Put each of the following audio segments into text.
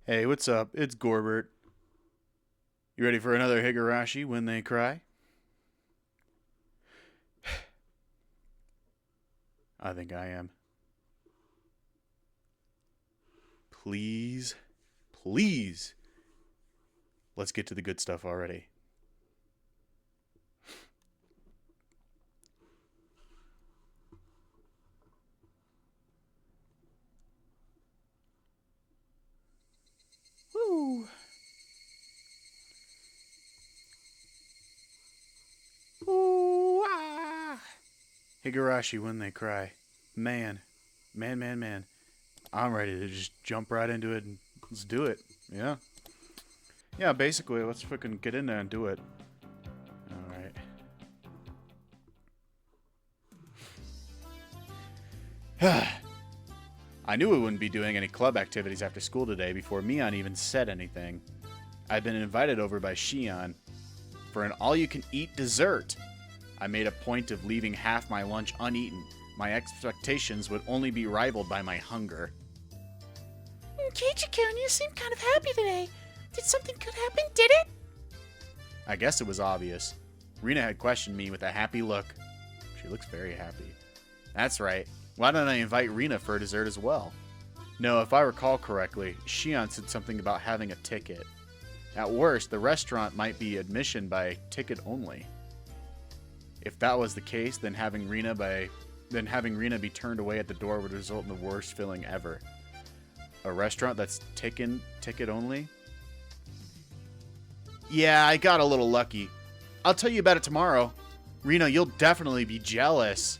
Hey, what's up? It's Gorbert. You ready for another Higurashi when they cry? I think I am. Please, please, let's get to the good stuff already. Woo! Ooh, ah! Higurashi when they cry. Man, man. I'm ready to just jump right into it and let's do it. Yeah. Yeah, basically, let's fucking get in there and do it. Alright. I knew we wouldn't be doing any club activities after school today before Mion even said anything. I'd been invited over by Shion for an all-you-can-eat dessert. I made a point of leaving half my lunch uneaten. My expectations would only be rivaled by my hunger. Keiichi-kun, you seem kind of happy today. Did something good happen, did it? I guess it was obvious. Rina had questioned me with a happy look. She looks very happy. That's right. Why don't I invite Rina for a dessert as well? No, if I recall correctly, Shion said something about having a ticket. At worst, the restaurant might be admission by ticket only. If that was the case, then having Rina be turned away at the door would result in the worst feeling ever. A restaurant that's ticket only? Yeah, I got a little lucky. I'll tell you about it tomorrow. Rina, you'll definitely be jealous.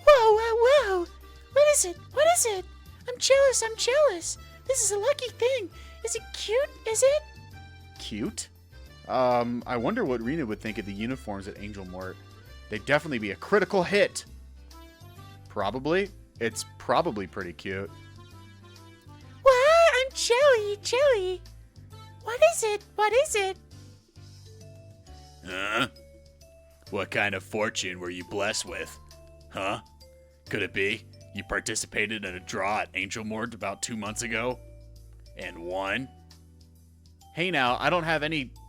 Whoa. What is it? I'm jealous. This is a lucky thing. Is it cute, is it? Cute? I wonder what Rina would think of the uniforms at Angel Mort. They'd definitely be a critical hit. Probably. It's probably pretty cute. What? I'm jelly. What is it? Huh? What kind of fortune were you blessed with? Huh? Could it be you participated in a draw at Angel Mort about 2 months ago? And won? Hey now, I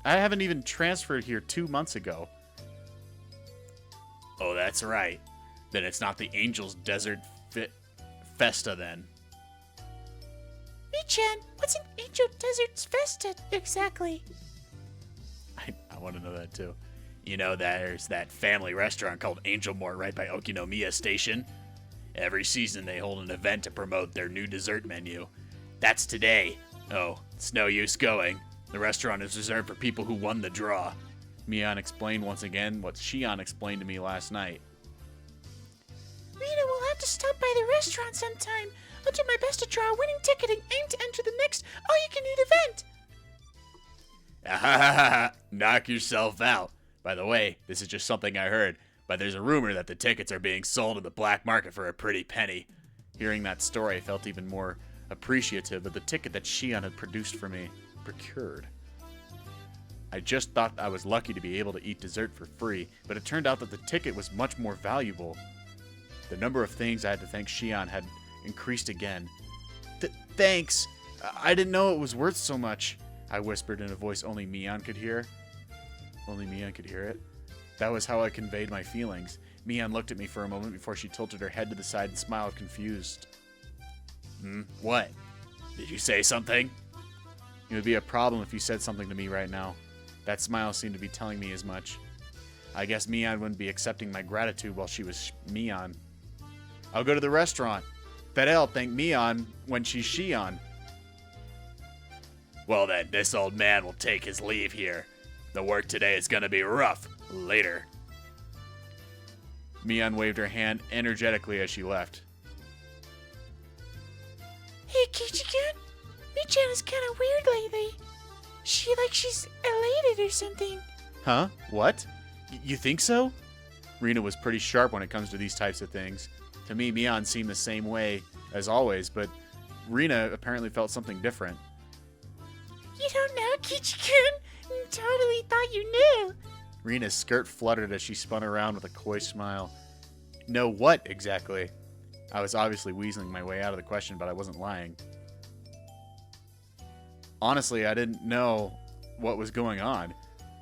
haven't even transferred here 2 months ago. Oh, that's right. Then it's not the Angel's Desert Festa then. Mi-chan, what's an Angel Desert's Festa exactly? I want to know that too. You know, there's that family restaurant called Angel Mort right by Okinomiya Station. Every season they hold an event to promote their new dessert menu. That's today. Oh, it's no use going. The restaurant is reserved for people who won the draw. Mion explained once again what Shion explained to me last night. Rina will have to stop by the restaurant sometime. I'll do my best to draw a winning ticket and aim to enter the next all-you-can-eat event. Ahahaha! Knock yourself out. By the way, this is just something I heard, but there's a rumor that the tickets are being sold in the black market for a pretty penny. Hearing that story, I felt even more appreciative of the ticket that Shion had procured. I just thought I was lucky to be able to eat dessert for free, but it turned out that the ticket was much more valuable. The number of things I had to thank Shion had increased again. Thanks! I didn't know it was worth so much, I whispered in a voice only Mion could hear. Only Mion could hear it. That was how I conveyed my feelings. Mion looked at me for a moment before she tilted her head to the side and smiled confused. What? Did you say something? It would be a problem if you said something to me right now. That smile seemed to be telling me as much. I guess Mion wouldn't be accepting my gratitude while she was Mion. I'll go to the restaurant. Bet I'll thank Mion when she's Shion. Well then, this old man will take his leave here. The work today is gonna be rough. Later. Mion waved her hand energetically as she left. Hey, Keiichi-kun, Mi-chan is kind of weird lately. She's elated or something. Huh? What? You think so? Rina was pretty sharp when it comes to these types of things. To me, Mion seemed the same way as always, but Rina apparently felt something different. You don't know, Keiichi-kun? Totally thought you knew. Rina's skirt fluttered as she spun around with a coy smile. Know what, exactly? I was obviously weaseling my way out of the question, but I wasn't lying. Honestly, I didn't know what was going on.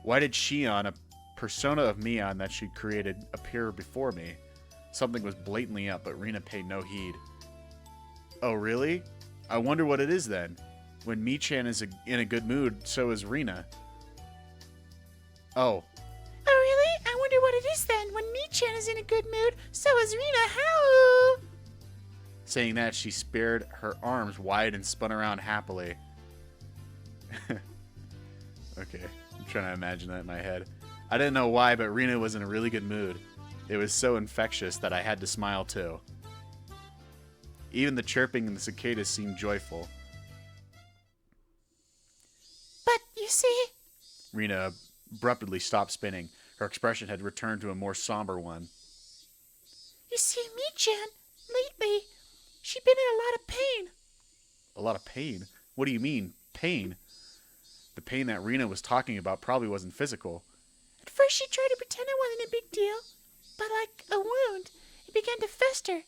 Why did Shion, a persona of Mion that she'd created, appear before me? Something was blatantly up, but Rina paid no heed. Oh, really? I wonder what it is then. When Mii-chan is in a good mood, so is Rina. Oh. Oh, really? I wonder what it is then. When Mii-chan is in a good mood, so is Rina. How? Saying that, she spared her arms wide and spun around happily. Okay, I'm trying to imagine that in my head. I didn't know why, but Rina was in a really good mood. It was so infectious that I had to smile too. Even the chirping and the cicadas seemed joyful. But, you see... Rina abruptly stopped spinning. Her expression had returned to a more somber one. You see, Mii-chan, lately, she'd been in a lot of pain. A lot of pain? What do you mean, pain? The pain that Rina was talking about probably wasn't physical. At first she tried to pretend it wasn't a big deal, but like a wound, it began to fester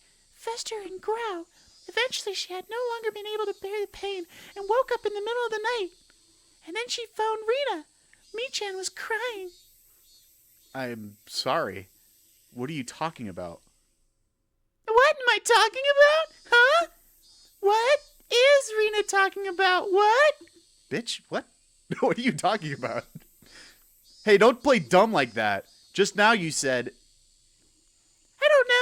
and grow. Eventually she had no longer been able to bear the pain and woke up in the middle of the night. And then she phoned Rina. Mii-chan was crying. I'm sorry. What are you talking about? What am I talking about? Huh? What is Rina talking about? What? Bitch, what? What are you talking about? Hey, don't play dumb like that. Just now you said... I don't know.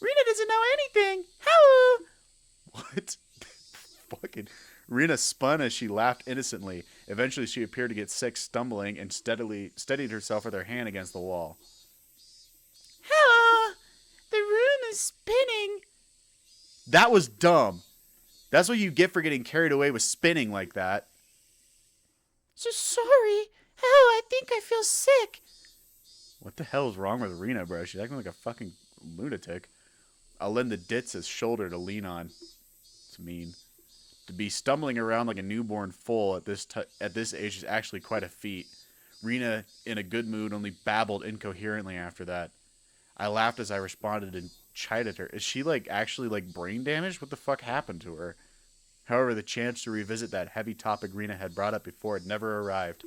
Rina doesn't know anything. How? What? Fucking... Rina spun as she laughed innocently. Eventually, she appeared to get sick, stumbling, and steadied herself with her hand against the wall. How? The room is spinning. That was dumb. That's what you get for getting carried away with spinning like that. So sorry. I think I feel sick. What the hell is wrong with Rina, bro? She's acting like a fucking lunatic. I'll lend the ditz his shoulder to lean on. It's mean. To be stumbling around like a newborn foal at this age is actually quite a feat. Rina, in a good mood, only babbled incoherently after that. I laughed as I responded and chided her. Is she actually brain damaged? What the fuck happened to her? However, the chance to revisit that heavy topic Rina had brought up before had never arrived.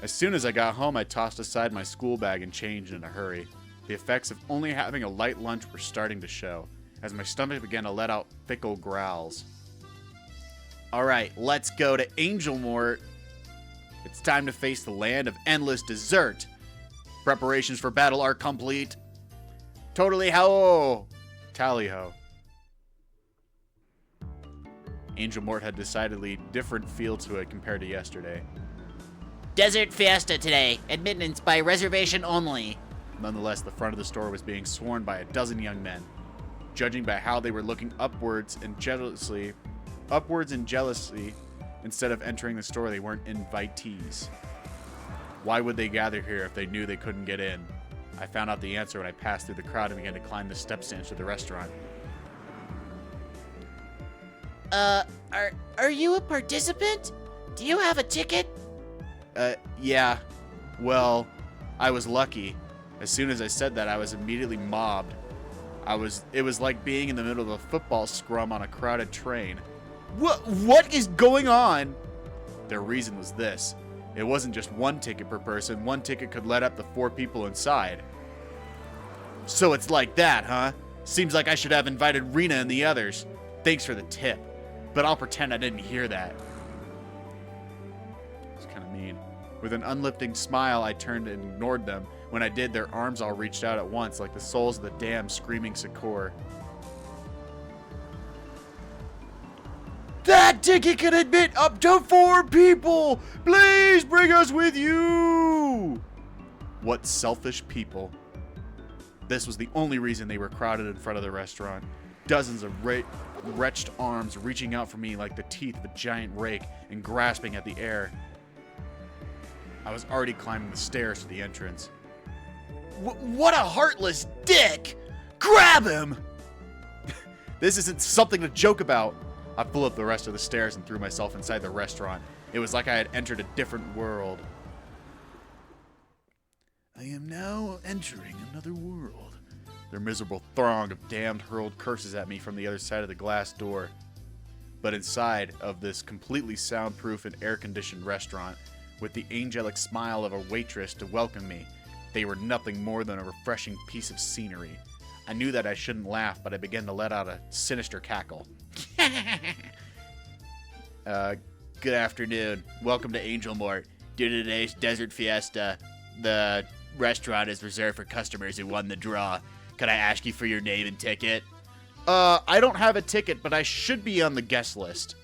As soon as I got home, I tossed aside my school bag and changed in a hurry. The effects of only having a light lunch were starting to show, as my stomach began to let out fickle growls. Alright, let's go to Angel Mort. It's time to face the land of endless dessert. Preparations for battle are complete. Totally ho! Tally-ho. Angel Mort had decidedly different feel to it compared to yesterday. Desert Fiesta today. Admittance by reservation only. Nonetheless, the front of the store was being swarmed by a dozen young men. Judging by how they were looking upwards and jealously, instead of entering the store, they weren't invitees. Why would they gather here if they knew they couldn't get in? I found out the answer when I passed through the crowd and began to climb the step stands to the restaurant. Are you a participant? Do you have a ticket? Yeah. Well, I was lucky. As soon as I said that, I was immediately mobbed. It was like being in the middle of a football scrum on a crowded train. What is going on? Their reason was this. It wasn't just one ticket per person. One ticket could let up to 4 people inside. So it's like that, huh? Seems like I should have invited Rina and the others. Thanks for the tip. But I'll pretend I didn't hear that. It's kind of mean. With an unlifting smile, I turned and ignored them. When I did, their arms all reached out at once, like the souls of the damned screaming Sakura. That ticket can admit up to 4 people! Please bring us with you! What selfish people. This was the only reason they were crowded in front of the restaurant. Dozens of wretched arms reaching out for me like the teeth of a giant rake and grasping at the air. I was already climbing the stairs to the entrance. What a heartless dick! Grab him! This isn't something to joke about. I flew up the rest of the stairs and threw myself inside the restaurant. It was like I had entered a different world. I am now entering another world. Their miserable throng of damned hurled curses at me from the other side of the glass door. But inside of this completely soundproof and air-conditioned restaurant, with the angelic smile of a waitress to welcome me, they were nothing more than a refreshing piece of scenery. I knew that I shouldn't laugh, but I began to let out a sinister cackle. Good afternoon. Welcome to Angel Mort. Due to today's Desert Fiesta, the restaurant is reserved for customers who won the draw. Could I ask you for your name and ticket? I don't have a ticket, but I should be on the guest list.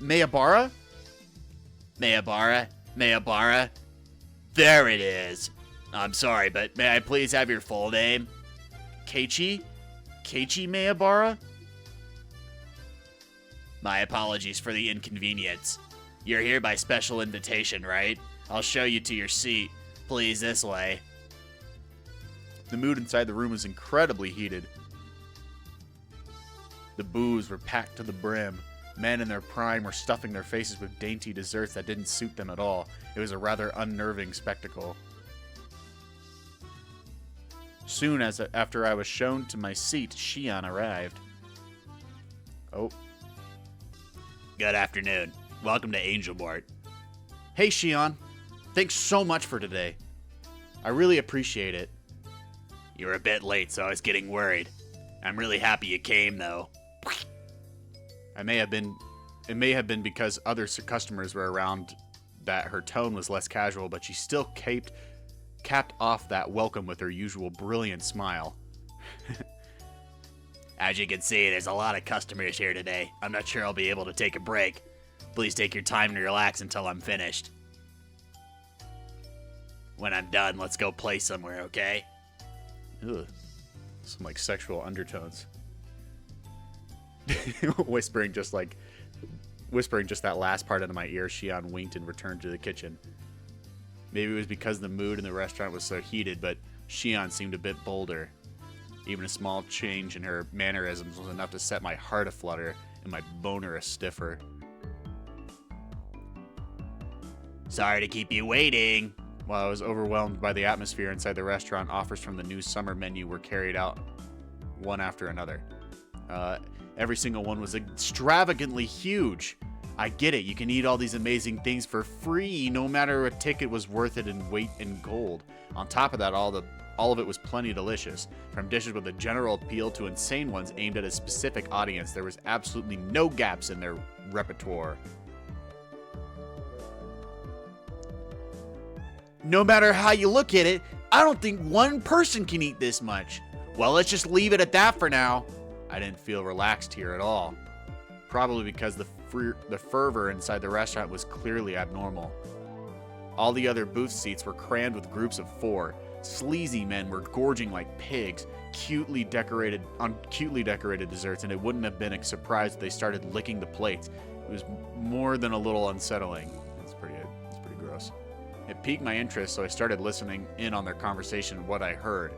Mayabara? Mayabara? There it is. I'm sorry, but may I please have your full name? Keiichi Mayabara? My apologies for the inconvenience. You're here by special invitation, right? I'll show you to your seat. Please, this way. The mood inside the room was incredibly heated. The booths were packed to the brim. Men in their prime were stuffing their faces with dainty desserts that didn't suit them at all. It was a rather unnerving spectacle. Soon after I was shown to my seat, Shion arrived. Oh. Good afternoon. Welcome to Angel Mort. Hey, Shion. Thanks so much for today. I really appreciate it. You were a bit late, so I was getting worried. I'm really happy you came, though. It may have been because other customers were around that her tone was less casual, but she still capped off that welcome with her usual brilliant smile. As you can see, there's a lot of customers here today. I'm not sure I'll be able to take a break. Please take your time to relax until I'm finished. When I'm done, let's go play somewhere, okay? Ugh. Some like sexual undertones. Whispering just that last part into my ear, Shion winked and returned to the kitchen. Maybe it was because the mood in the restaurant was so heated, but Shion seemed a bit bolder. Even a small change in her mannerisms was enough to set my heart aflutter and my boner a stiffer. Sorry to keep you waiting. While I was overwhelmed by the atmosphere inside the restaurant, offers from the new summer menu were carried out one after another. Every single one was extravagantly huge. I get it, you can eat all these amazing things for free, no matter a ticket was worth it in weight and gold. On top of that, all of it was plenty delicious. From dishes with a general appeal to insane ones aimed at a specific audience, there was absolutely no gaps in their repertoire. No matter how you look at it, I don't think one person can eat this much. Well, let's just leave it at that for now. I didn't feel relaxed here at all. Probably because the fervor inside the restaurant was clearly abnormal. All the other booth seats were crammed with groups of 4. Sleazy men were gorging like pigs, cutely decorated desserts, and it wouldn't have been a surprise if they started licking the plates. It was more than a little unsettling. It's pretty gross. It piqued my interest, so I started listening in on their conversation and what I heard.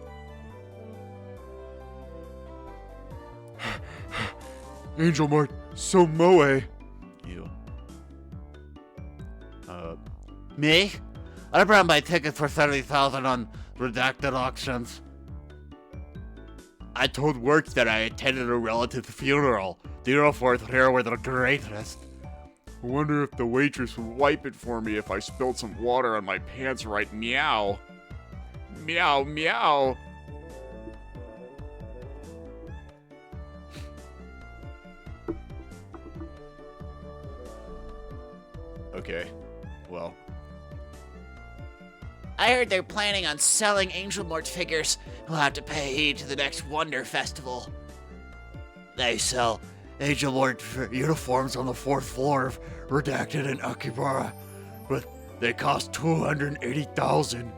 Angel Mart, so moe. Ew. Me? I brought my ticket for 30,000 on redacted auctions. I told work that I attended a relative's funeral. The uniforms here were the greatest. I wonder if the waitress would wipe it for me if I spilled some water on my pants right meow. Meow, meow. Okay, well. I heard they're planning on selling Angel Mort figures. We'll have to pay heed to the next Wonder Festival. They sell Angel Mort uniforms on the 4th floor of Redacted in Akibara, but they cost 280,000.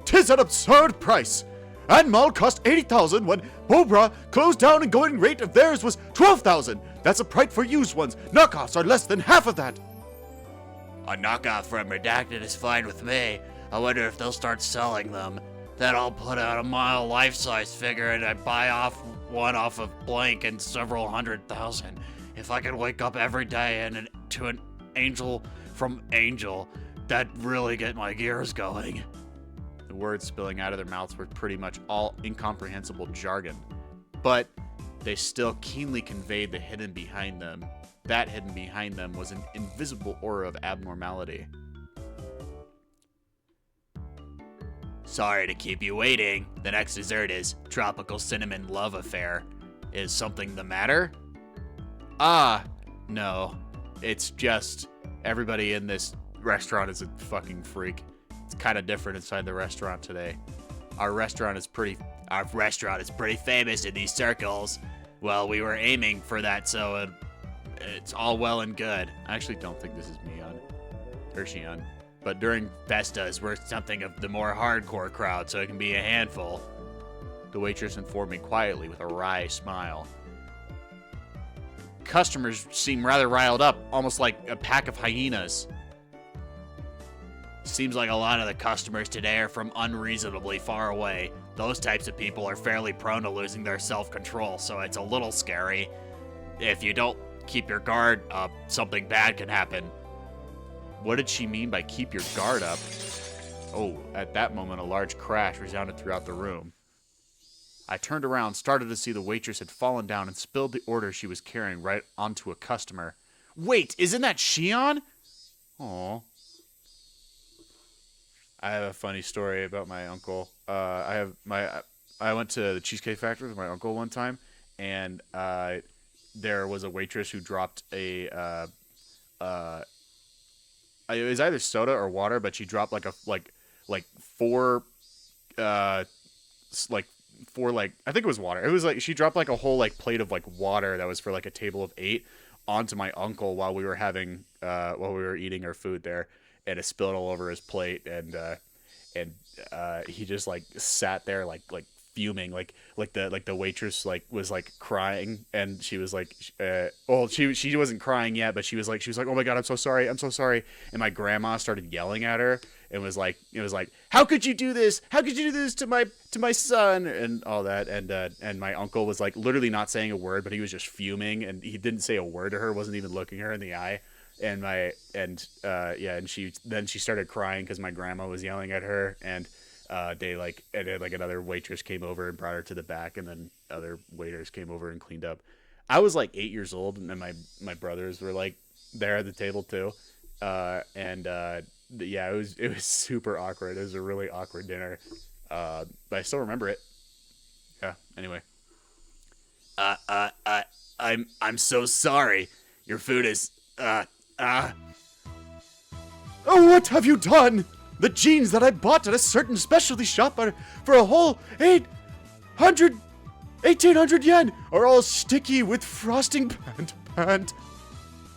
'Tis an absurd price! Anmal cost 80,000 when Bobra closed down and going rate of theirs was 12,000. That's a price for used ones. Knockoffs are less than half of that. A knockoff from Redacted is fine with me. I wonder if they'll start selling them. Then I'll put out a Mile life-size figure and I buy one off of blank and several 100,000. If I could wake up every day to an angel from Angel, that'd really get my gears going. The words spilling out of their mouths were pretty much all incomprehensible jargon. But they still keenly conveyed the hidden behind them. That hidden behind them was an invisible aura of abnormality. Sorry to keep you waiting. The next dessert is Tropical Cinnamon Love Affair. Is something the matter? Ah, no. It's just everybody in this restaurant is a fucking freak. It's kind of different inside the restaurant today. Our restaurant is pretty famous in these circles. Well, we were aiming for that, so it's all well and good. I actually don't think this is Mion or Shion. But during festas, we're something of the more hardcore crowd, so it can be a handful. The waitress informed me quietly with a wry smile. Customers seem rather riled up, almost like a pack of hyenas. Seems like a lot of the customers today are from unreasonably far away. Those types of people are fairly prone to losing their self-control, so it's a little scary. If you don't keep your guard up, something bad can happen. What did she mean by keep your guard up? Oh, at that moment, a large crash resounded throughout the room. I turned around, started to see the waitress had fallen down and spilled the order she was carrying right onto a customer. Wait, isn't that Shion? Aw. I have a funny story about my uncle. I went to the Cheesecake Factory with my uncle one time, and there was a waitress who dropped a it was either soda or water, but she dropped four I think it was water. It was like she dropped like a whole like plate of like water that was for like a table of 8 onto my uncle while we were eating our food there, and it spilled all over his plate, and he just like sat there like fuming, like the waitress like was like crying, and she was like she wasn't crying yet, but she was like oh my god, I'm so sorry, and my grandma started yelling at her and was like how could you do this to my son and all that, and my uncle was like literally not saying a word, but he was just fuming, and he didn't say a word to her, wasn't even looking her in the eye. And she started crying because my grandma was yelling at her, and another waitress came over and brought her to the back, and then other waiters came over and cleaned up. I was like 8 years old, and then my brothers were like there at the table too, it was super awkward. It was a really awkward dinner, but I still remember it. Yeah. Anyway. I'm so sorry. Your food is Oh, what have you done? The jeans that I bought at a certain specialty shop are for a whole 1,800 yen are all sticky with frosting pant.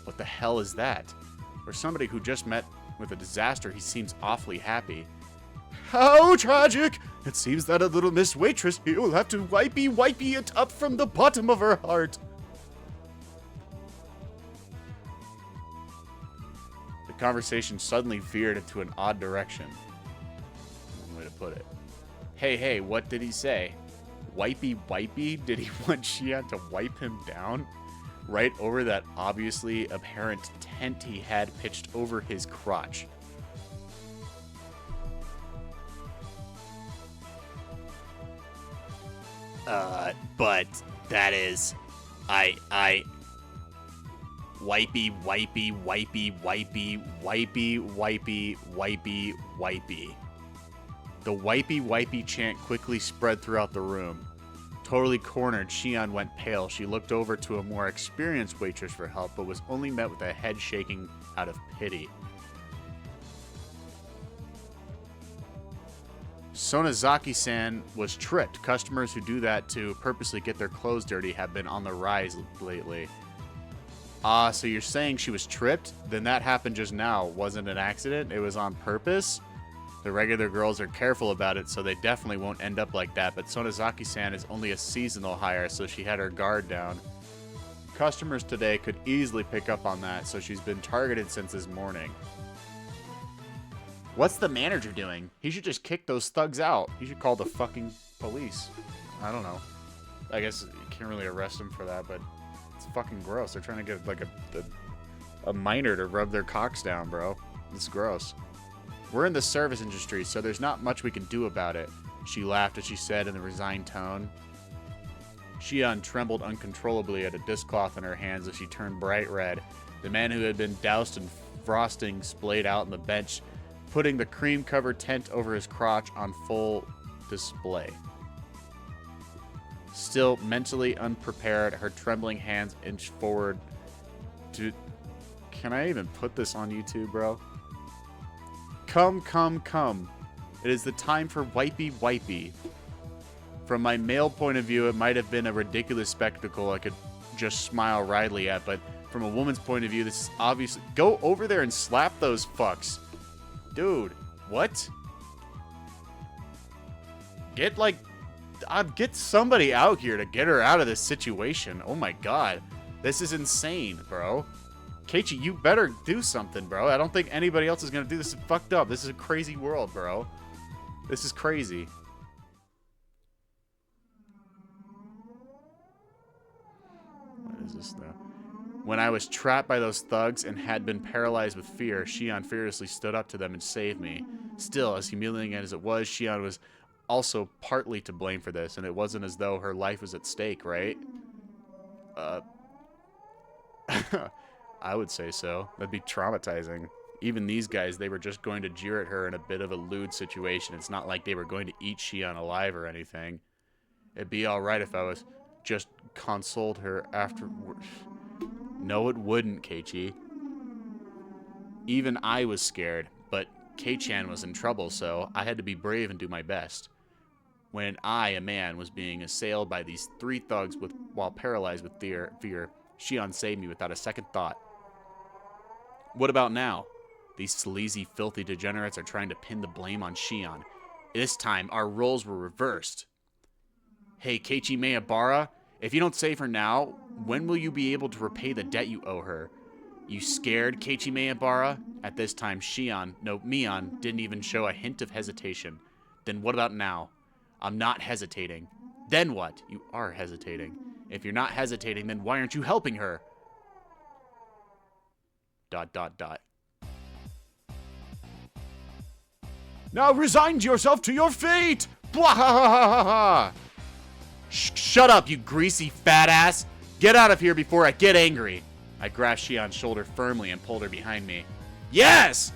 What the hell is that? For somebody who just met with a disaster, he seems awfully happy. How tragic! It seems that a little Miss Waitress here will have to wipey it up from the bottom of her heart. The conversation suddenly veered into an odd direction. One way to put it. Hey, what did he say? Wipey? Did he want Shion to wipe him down? Right over that obviously apparent tent he had pitched over his crotch. But that is, wipey. The wipey chant quickly spread throughout the room. Totally cornered, Shion went pale. She looked over to a more experienced waitress for help, but was only met with a head shaking out of pity. Sonozaki-san was tripped. Customers who do that to purposely get their clothes dirty have been on the rise lately. So you're saying she was tripped? Then that happened just now. Wasn't an accident? It was on purpose? The regular girls are careful about it, so they definitely won't end up like that, but Sonozaki-san is only a seasonal hire, so she had her guard down. Customers today could easily pick up on that, so she's been targeted since this morning. What's the manager doing? He should just kick those thugs out. He should call the fucking police. I don't know. I guess you can't really arrest them for that, but it's fucking gross. They're trying to get like a minor to rub their cocks down, bro. It's gross. We're in the service industry, so there's not much we can do about it. She laughed as she said in a resigned tone. Shion trembled uncontrollably at a dishcloth in her hands as she turned bright red. The man who had been doused in frosting splayed out on the bench, putting the cream-covered tent over his crotch on full display. Still mentally unprepared, her trembling hands inched forward to... Can I even put this on YouTube, bro? Come, come, come. It is the time for wipey wipey. From my male point of view, it might have been a ridiculous spectacle I could just smile wryly at, but from a woman's point of view, this is obviously... Go over there and slap those fucks. Dude, what? Get, like... get somebody out here to get her out of this situation. Oh my god. This is insane, bro. Keiichi, you better do something, bro. I don't think anybody else is gonna do this. It's fucked up. This is a crazy world, bro. This is crazy. What is this, though? When I was trapped by those thugs and had been paralyzed with fear, Shion fearlessly stood up to them and saved me. Still, as humiliating as it was, Shion was also partly to blame for this, and it wasn't as though her life was at stake, right? I would say so. That'd be traumatizing. Even these guys, they were just going to jeer at her in a bit of a lewd situation. It's not like they were going to eat Shion alive or anything. It'd be alright if I was just consoled her after... No, it wouldn't, Keiichi. Even I was scared, but Kei-chan was in trouble, so I had to be brave and do my best. When I, a man, was being assailed by these three thugs while paralyzed with fear, Shion saved me without a second thought. What about now? These sleazy, filthy degenerates are trying to pin the blame on Shion. This time, our roles were reversed. Hey, Keiichi Maebara, if you don't save her now, when will you be able to repay the debt you owe her? You scared, Keiichi Maebara? At this time, Mion didn't even show a hint of hesitation. Then what about now? I'm not hesitating. Then what? You are hesitating. If you're not hesitating, then why aren't you helping her? ... Now resign yourself to your fate! Blah! Shut up, you greasy fat ass! Get out of here before I get angry! I grasped Shion's shoulder firmly and pulled her behind me. Yes!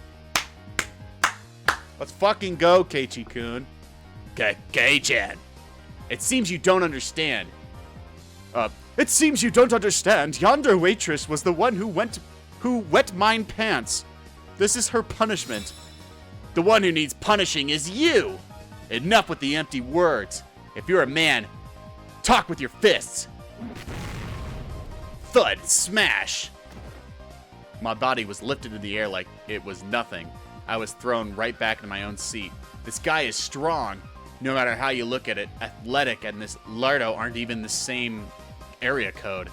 Let's fucking go, Keiichi-kun. Kei-chan. It seems you don't understand. It seems you don't understand. Yonder waitress was the one who wet mine pants. This is her punishment. The one who needs punishing is you. Enough with the empty words. If you're a man, talk with your fists. Thud, smash. My body was lifted in the air like it was nothing. I was thrown right back into my own seat. This guy is strong. No matter how you look at it, athletic and this lardo aren't even the same area code.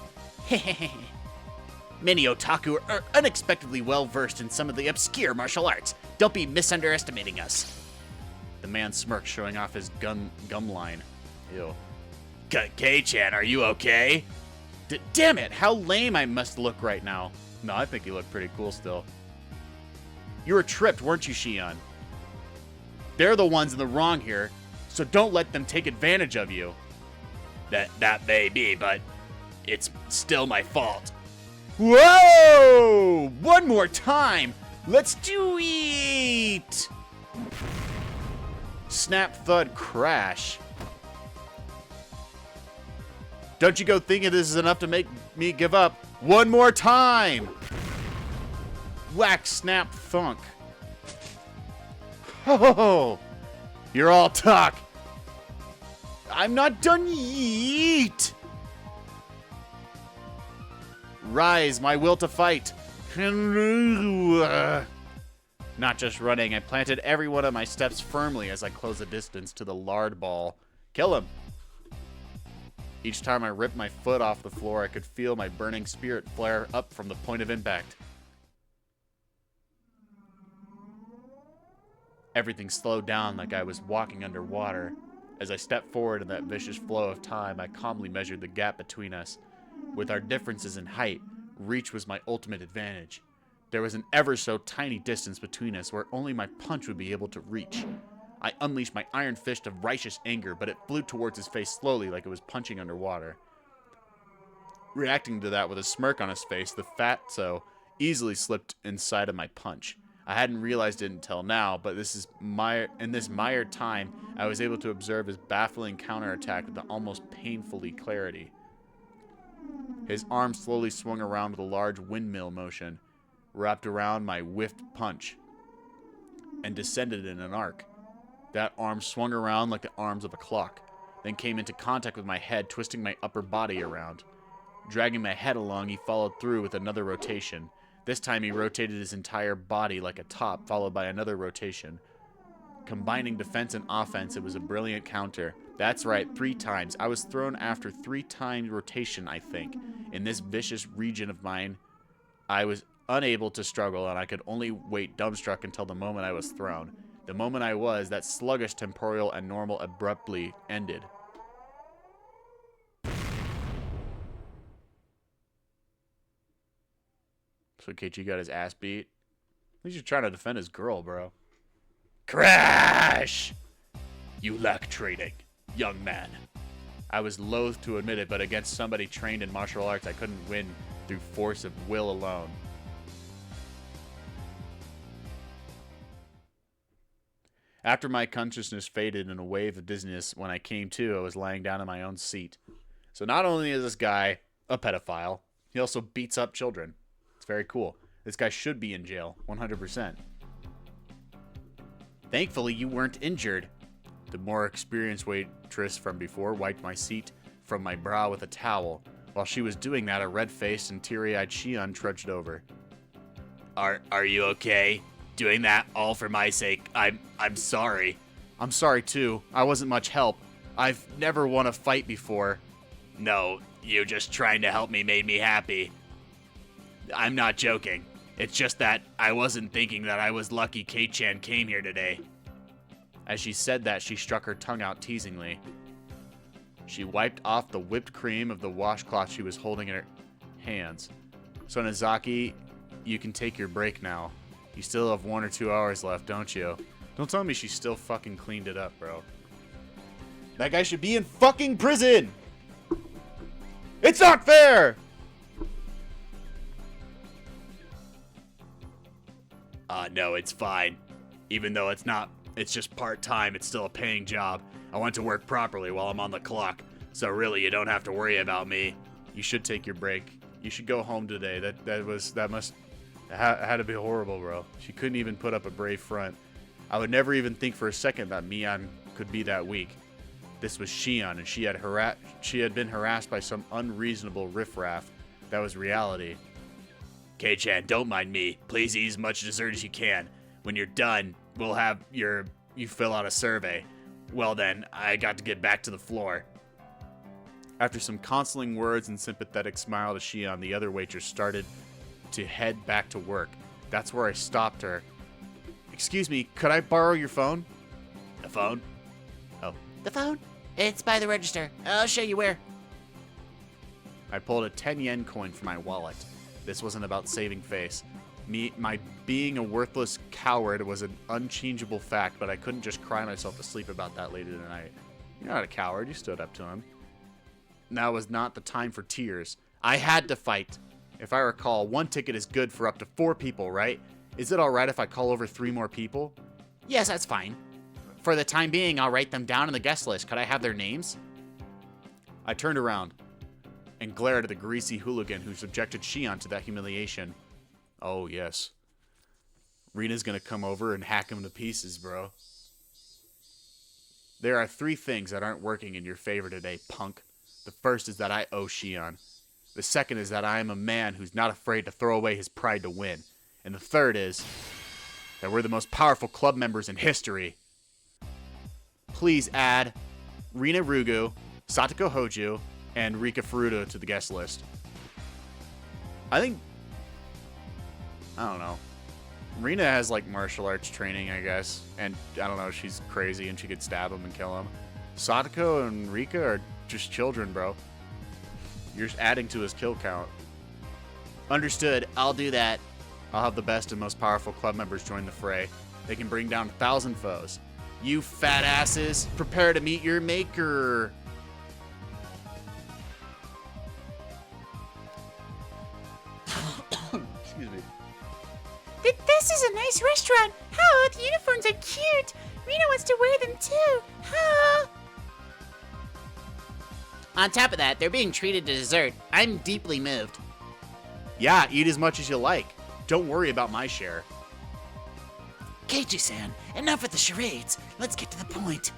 Many otaku are unexpectedly well-versed in some of the obscure martial arts. Don't be misunderestimating us. The man smirked, showing off his gum line. Ew. Kei-chan, are you okay? Damn it, how lame I must look right now. No, I think you look pretty cool still. You were tripped, weren't you, Shion? They're the ones in the wrong here, so don't let them take advantage of you. That may be, but it's still my fault. Whoa! One more time! Let's do it! Snap, thud, crash. Don't you go thinking this is enough to make me give up. One more time! Whack, snap, thunk. Oh, you're all talk. I'm not done yet. Rise, my will to fight. Not just running, I planted every one of my steps firmly as I closed the distance to the lard ball. Kill him. Each time I ripped my foot off the floor, I could feel my burning spirit flare up from the point of impact. Everything slowed down like I was walking underwater. As I stepped forward in that vicious flow of time, I calmly measured the gap between us. With our differences in height, reach was my ultimate advantage. There was an ever so tiny distance between us where only my punch would be able to reach. I unleashed my iron fist of righteous anger, but it flew towards his face slowly like it was punching underwater. Reacting to that with a smirk on his face, the fatso easily slipped inside of my punch. I hadn't realized it until now, but in this mired time, I was able to observe his baffling counterattack with almost painfully clarity. His arm slowly swung around with a large windmill motion, wrapped around my whiffed punch, and descended in an arc. That arm swung around like the arms of a clock, then came into contact with my head, twisting my upper body around. Dragging my head along, he followed through with another rotation. This time he rotated his entire body like a top, followed by another rotation. Combining defense and offense, it was a brilliant counter. That's right, 3 times. I was thrown after 3 times rotation, I think. In this vicious region of mine, I was unable to struggle, and I could only wait dumbstruck until the moment I was thrown. The moment I was, that sluggish temporal and normal abruptly ended. So Keiichi got his ass beat. At least he's trying to defend his girl, bro. Crash! You lack training, young man. I was loath to admit it, but against somebody trained in martial arts, I couldn't win through force of will alone. After my consciousness faded in a wave of dizziness, when I came to, I was lying down in my own seat. So not only is this guy a pedophile, he also beats up children. It's very cool. This guy should be in jail, 100%. Thankfully, you weren't injured. The more experienced waitress from before wiped my seat from my brow with a towel. While she was doing that, a red-faced and teary-eyed Shion trudged over. Are you okay? Doing that all for my sake. I'm sorry. I'm sorry too. I wasn't much help. I've never won a fight before. No, you just trying to help me made me happy. I'm not joking. It's just that I wasn't thinking that I was lucky Kei-chan came here today. As she said that, she struck her tongue out teasingly. She wiped off the whipped cream of the washcloth she was holding in her hands. So Nozaki, you can take your break now. You still have 1 or 2 hours left, don't you? Don't tell me she still fucking cleaned it up, bro. That guy should be in fucking prison! It's not fair! No, it's fine. Even though it's just part-time, it's still a paying job. I want to work properly while I'm on the clock. So really, you don't have to worry about me. You should take your break. You should go home today. That had to be horrible, bro. She couldn't even put up a brave front. I would never even think for a second that Mian could be that weak. This was Shion, and she had been harassed by some unreasonable riffraff. That was reality. Kei-chan, don't mind me. Please eat as much dessert as you can. When you're done, we'll have you fill out a survey. Well then, I got to get back to the floor. After some consoling words and sympathetic smile to Shion, the other waitress started to head back to work. That's where I stopped her. Excuse me, could I borrow your phone? The phone? Oh. The phone? It's by the register. I'll show you where. I pulled a 10-yen coin from my wallet. This wasn't about saving face. My being a worthless coward was an unchangeable fact, but I couldn't just cry myself to sleep about that later tonight. You're not a coward. You stood up to him. Now was not the time for tears. I had to fight. If I recall, 1 ticket is good for up to 4 people, right? Is it alright if I call over 3 more people? Yes, that's fine. For the time being, I'll write them down on the guest list. Could I have their names? I turned around and glared at the greasy hooligan who subjected Shion to that humiliation. Oh, yes. Rina's gonna come over and hack him to pieces, bro. There are 3 things that aren't working in your favor today, punk. The first is that I owe Shion. The second is that I am a man who's not afraid to throw away his pride to win. And the third is that we're the most powerful club members in history. Please add Rina Rugu, Satoko Hoju, and Rika Furuta to the guest list. I don't know. Rina has like martial arts training, I guess. And I don't know, she's crazy and she could stab him and kill him. Satoko and Rika are just children, bro. You're just adding to his kill count. Understood. I'll do that. I'll have the best and most powerful club members join the fray. They can bring down 1,000 foes. You fat asses, prepare to meet your maker. Excuse me. This is a nice restaurant. Oh, the uniforms are cute. Rena wants to wear them too. Oh. On top of that, they're being treated to dessert. I'm deeply moved. Yeah, eat as much as you like. Don't worry about my share. Keiichi-san, enough with the charades. Let's get to the point.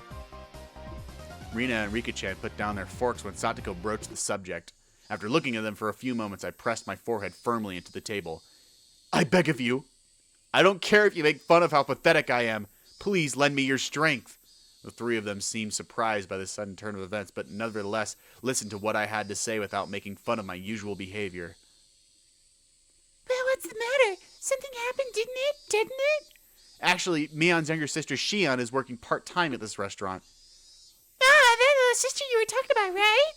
Rina and Rika-chan put down their forks when Satoko broached the subject. After looking at them for a few moments, I pressed my forehead firmly into the table. I beg of you. I don't care if you make fun of how pathetic I am. Please lend me your strength. The three of them seemed surprised by the sudden turn of events, but nevertheless listened to what I had to say without making fun of my usual behavior. Well, what's the matter? Something happened, didn't it? Didn't it? Actually, Mion's younger sister Shion is working part-time at this restaurant. Ah, that little sister you were talking about, right?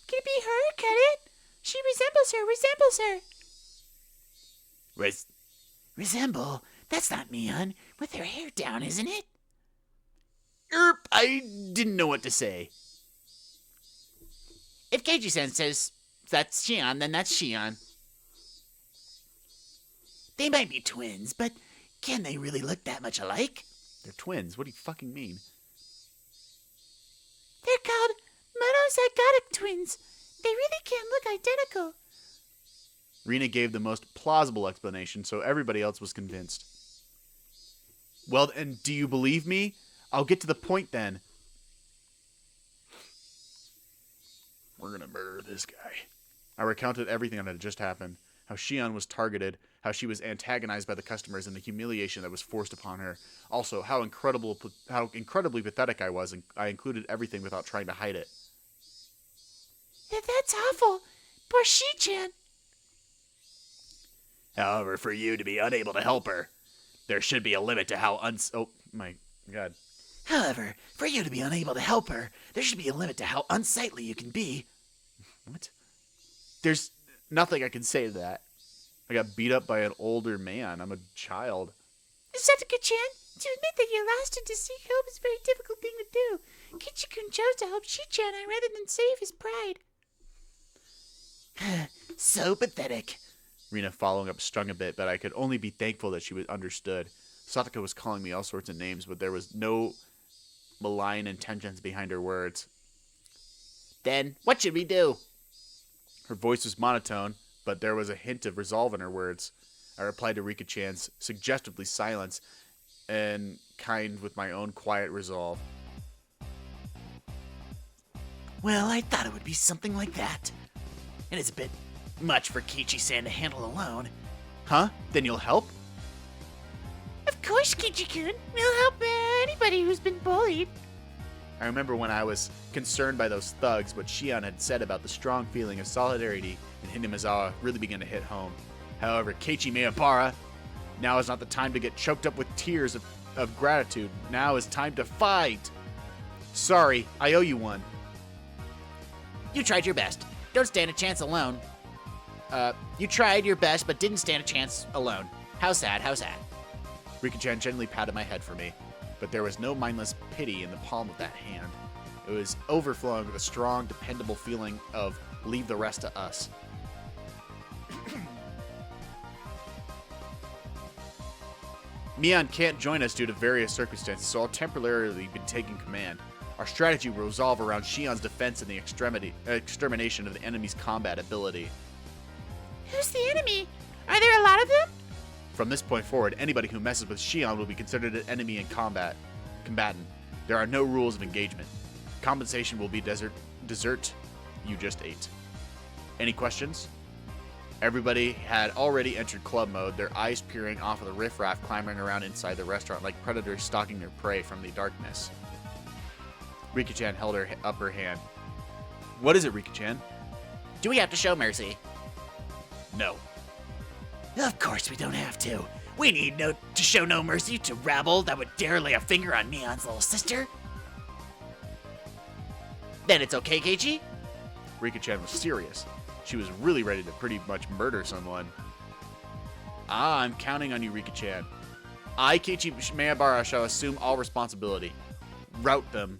Can it be her? Can it? She resembles her. Resemble? That's not Mion. With her hair down, isn't it? I didn't know what to say. If Keiichi-san says that's Shion, then that's Shion. They might be twins, but can they really look that much alike? They're twins. What do you fucking mean? They're called monozygotic twins. They really can look identical. Rina gave the most plausible explanation, so everybody else was convinced. Well, and do you believe me? I'll get to the point then. We're gonna murder this guy. I recounted everything that had just happened. How Shion was targeted, how she was antagonized by the customers, and the humiliation that was forced upon her. Also, how incredibly pathetic I was, and I included everything without trying to hide it. That's awful. Poor Shi-chan. However, for you to be unable to help her, there should be a limit to how Oh, my God. However, for you to be unable to help her, there should be a limit to how unsightly you can be. What? There's nothing I can say to that. I got beat up by an older man. I'm a child. Satoko-chan, to admit that you're lost and to seek help is a very difficult thing to do. Kichi-kun chose to help Shi-chan rather than save his pride. So pathetic. Rina following up stung a bit, but I could only be thankful that she was understood. Satoko was calling me all sorts of names, but there was no malign intentions behind her words. Then, what should we do? Her voice was monotone, but there was a hint of resolve in her words. I replied to Rika-chan's suggestively silence and kind with my own quiet resolve. Well, I thought it would be something like that. It is a bit much for Keiichi-san to handle alone. Huh? Then you'll help? Of course, Kichi-kun. We'll help anybody who's been bullied. I remember when I was concerned by those thugs, what Shion had said about the strong feeling of solidarity in Hinamizawa really began to hit home. However, Keiichi Miyabara, now is not the time to get choked up with tears of gratitude. Now is time to fight. Sorry, I owe you one. You tried your best. Don't stand a chance alone. You tried your best, but didn't stand a chance alone. How sad, how sad. Rika-chan gently patted my head for me, but there was no mindless pity in the palm of that hand. It was overflowing with a strong, dependable feeling of leave the rest to us. Mion can't join us due to various circumstances, so I'll temporarily be taking command. Our strategy will revolve around Shion's defense and the extermination of the enemy's combat ability. Who's the enemy? Are there a lot of them? From this point forward, anybody who messes with Shion will be considered an enemy and combatant. There are no rules of engagement. Compensation will be dessert you just ate. Any questions? Everybody had already entered club mode, their eyes peering off of the riffraff clambering around inside the restaurant like predators stalking their prey from the darkness. Rika-chan held up her hand. What is it, Rika-chan? Do we have to show mercy? No. Of course we don't have to. We need to show no mercy to rabble that would dare lay a finger on Mion's little sister. Then it's okay, Keiichi? Rika-chan was serious. She was really ready to pretty much murder someone. I'm counting on you, Rika-chan. I, Keiichi Maebara, shall assume all responsibility. Route them.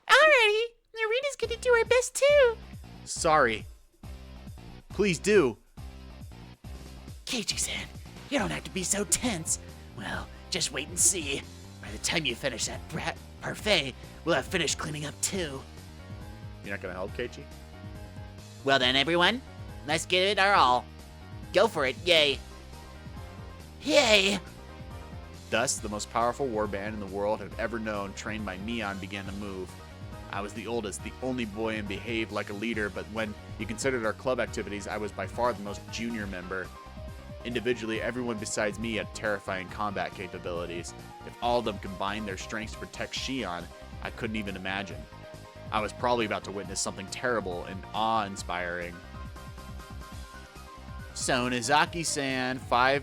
Alrighty, Narita's gonna do her best too. Sorry. Please do. Keiichi-san, you don't have to be so tense. Well, just wait and see. By the time you finish that parfait, we'll have finished cleaning up too. You're not gonna help, Keiichi? Well then, everyone, let's give it our all. Go for it, yay. Yay! Thus, the most powerful warband in the world had ever known, trained by Neon, began to move. I was the oldest, the only boy, and behaved like a leader, but when you considered our club activities, I was by far the most junior member. Individually, everyone besides me had terrifying combat capabilities. If all of them combined their strengths to protect Shion, I couldn't even imagine. I was probably about to witness something terrible and awe-inspiring. Sonizaki-san, 5...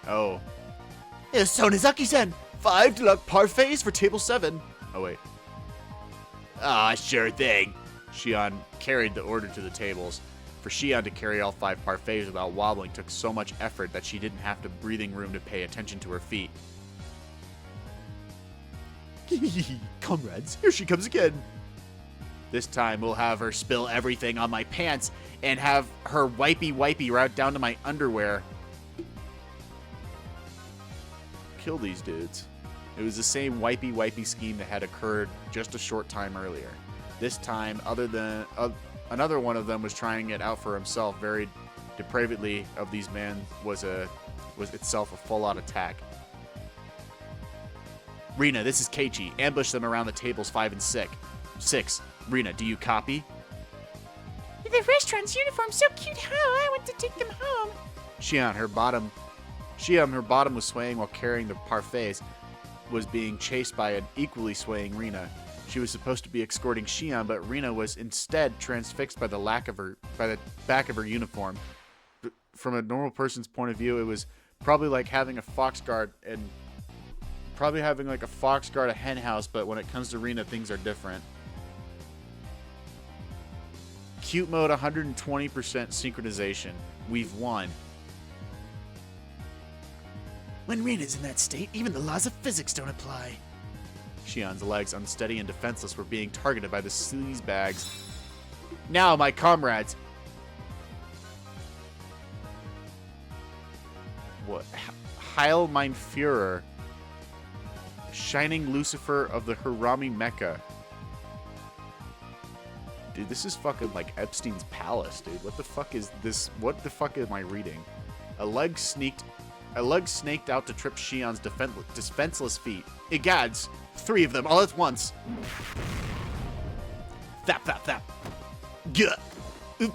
Oh. Sonizaki-san, 5 deluxe parfaits for table 7. Oh, wait. Ah, sure thing. Shion carried the order to the tables. For Shion to carry all 5 parfaits without wobbling took so much effort that she didn't have the breathing room to pay attention to her feet. Comrades, here she comes again. This time we'll have her spill everything on my pants and have her wipey right down to my underwear. Kill these dudes. It was the same wipey scheme that had occurred just a short time earlier. This time, another one of them was trying it out for himself. Very depravedly of these men was itself a full-out attack. Rina, this is Keiichi. Ambush them around the tables 5 and 6. Rina, do you copy? The restaurant's uniform's so cute. How I want to take them home. Shion, her bottom was swaying while carrying the parfaits, was being chased by an equally swaying Rina. She was supposed to be escorting Shion, but Rina was instead transfixed by the back of her uniform. From a normal person's point of view, it was probably like having a fox guard a hen house, but when it comes to Rina, things are different. Cute mode 120% synchronization. We've won. When Rina's in that state, even the laws of physics don't apply. Shion's legs, unsteady and defenseless, were being targeted by the sleaze bags. Now, my comrades. What? Heil mein Führer. Shining Lucifer of the Harami Mecca. Dude, this is fucking like Epstein's palace, dude. What the fuck is this? What the fuck am I reading? A leg snaked out to trip Shion's defenseless feet. Egads, 3 of them all at once. Thap. Gah. Oop.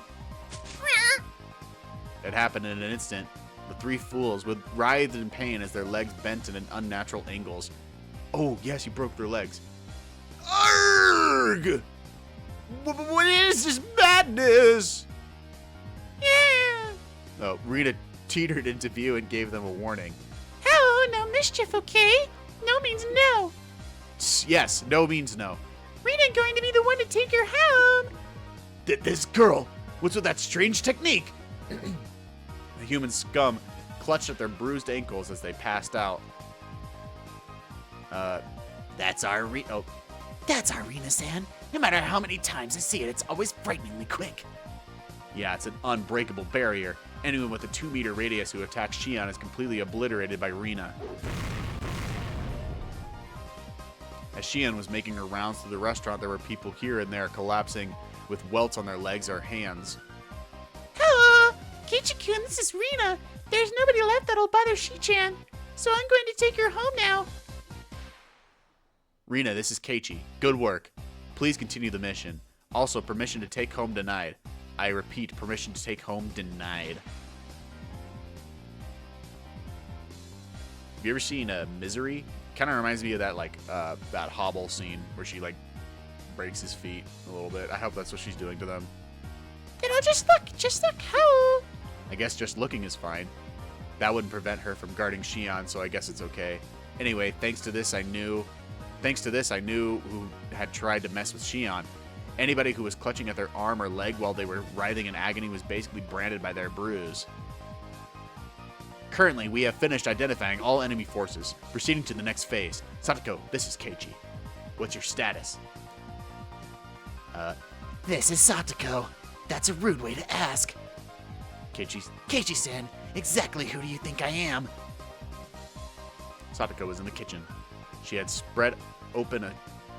It happened in an instant. The 3 fools would writhe in pain as their legs bent in unnatural angles. Oh, yes, he broke their legs. Arrgh! What is this madness? Yeah. Oh, Rita teetered into view and gave them a warning. Oh, no mischief, okay? No means no. Yes, no means no. Rita going to be the one to take her home. This girl, what's with that strange technique? The human scum clutched at their bruised ankles as they passed out. That's our Rina-san. No matter how many times I see it, it's always frighteningly quick. Yeah, it's an unbreakable barrier. Anyone with a 2-meter radius who attacks Shion is completely obliterated by Rina. As Shion was making her rounds through the restaurant, there were people here and there collapsing with welts on their legs or hands. Hello, Keiichi-kun, this is Rina. There's nobody left that'll bother Shi-chan, so I'm going to take her home now. Rina, this is Keiichi. Good work. Please continue the mission. Also, permission to take home denied. I repeat, permission to take home denied. Have you ever seen Misery? Kind of reminds me of that that Hobble scene where she breaks his feet a little bit. I hope that's what she's doing to them. Then I'll just look. How? I guess just looking is fine. That wouldn't prevent her from guarding Shion, so I guess it's okay. Anyway, thanks to this I knew who had tried to mess with Shion. Anybody who was clutching at their arm or leg while they were writhing in agony was basically branded by their bruise. Currently, we have finished identifying all enemy forces. Proceeding to the next phase. Satoko, this is Keiichi. What's your status? This is Satoko. That's a rude way to ask. Keiichi-san, exactly who do you think I am? Satoko was in the kitchen. She had spread open a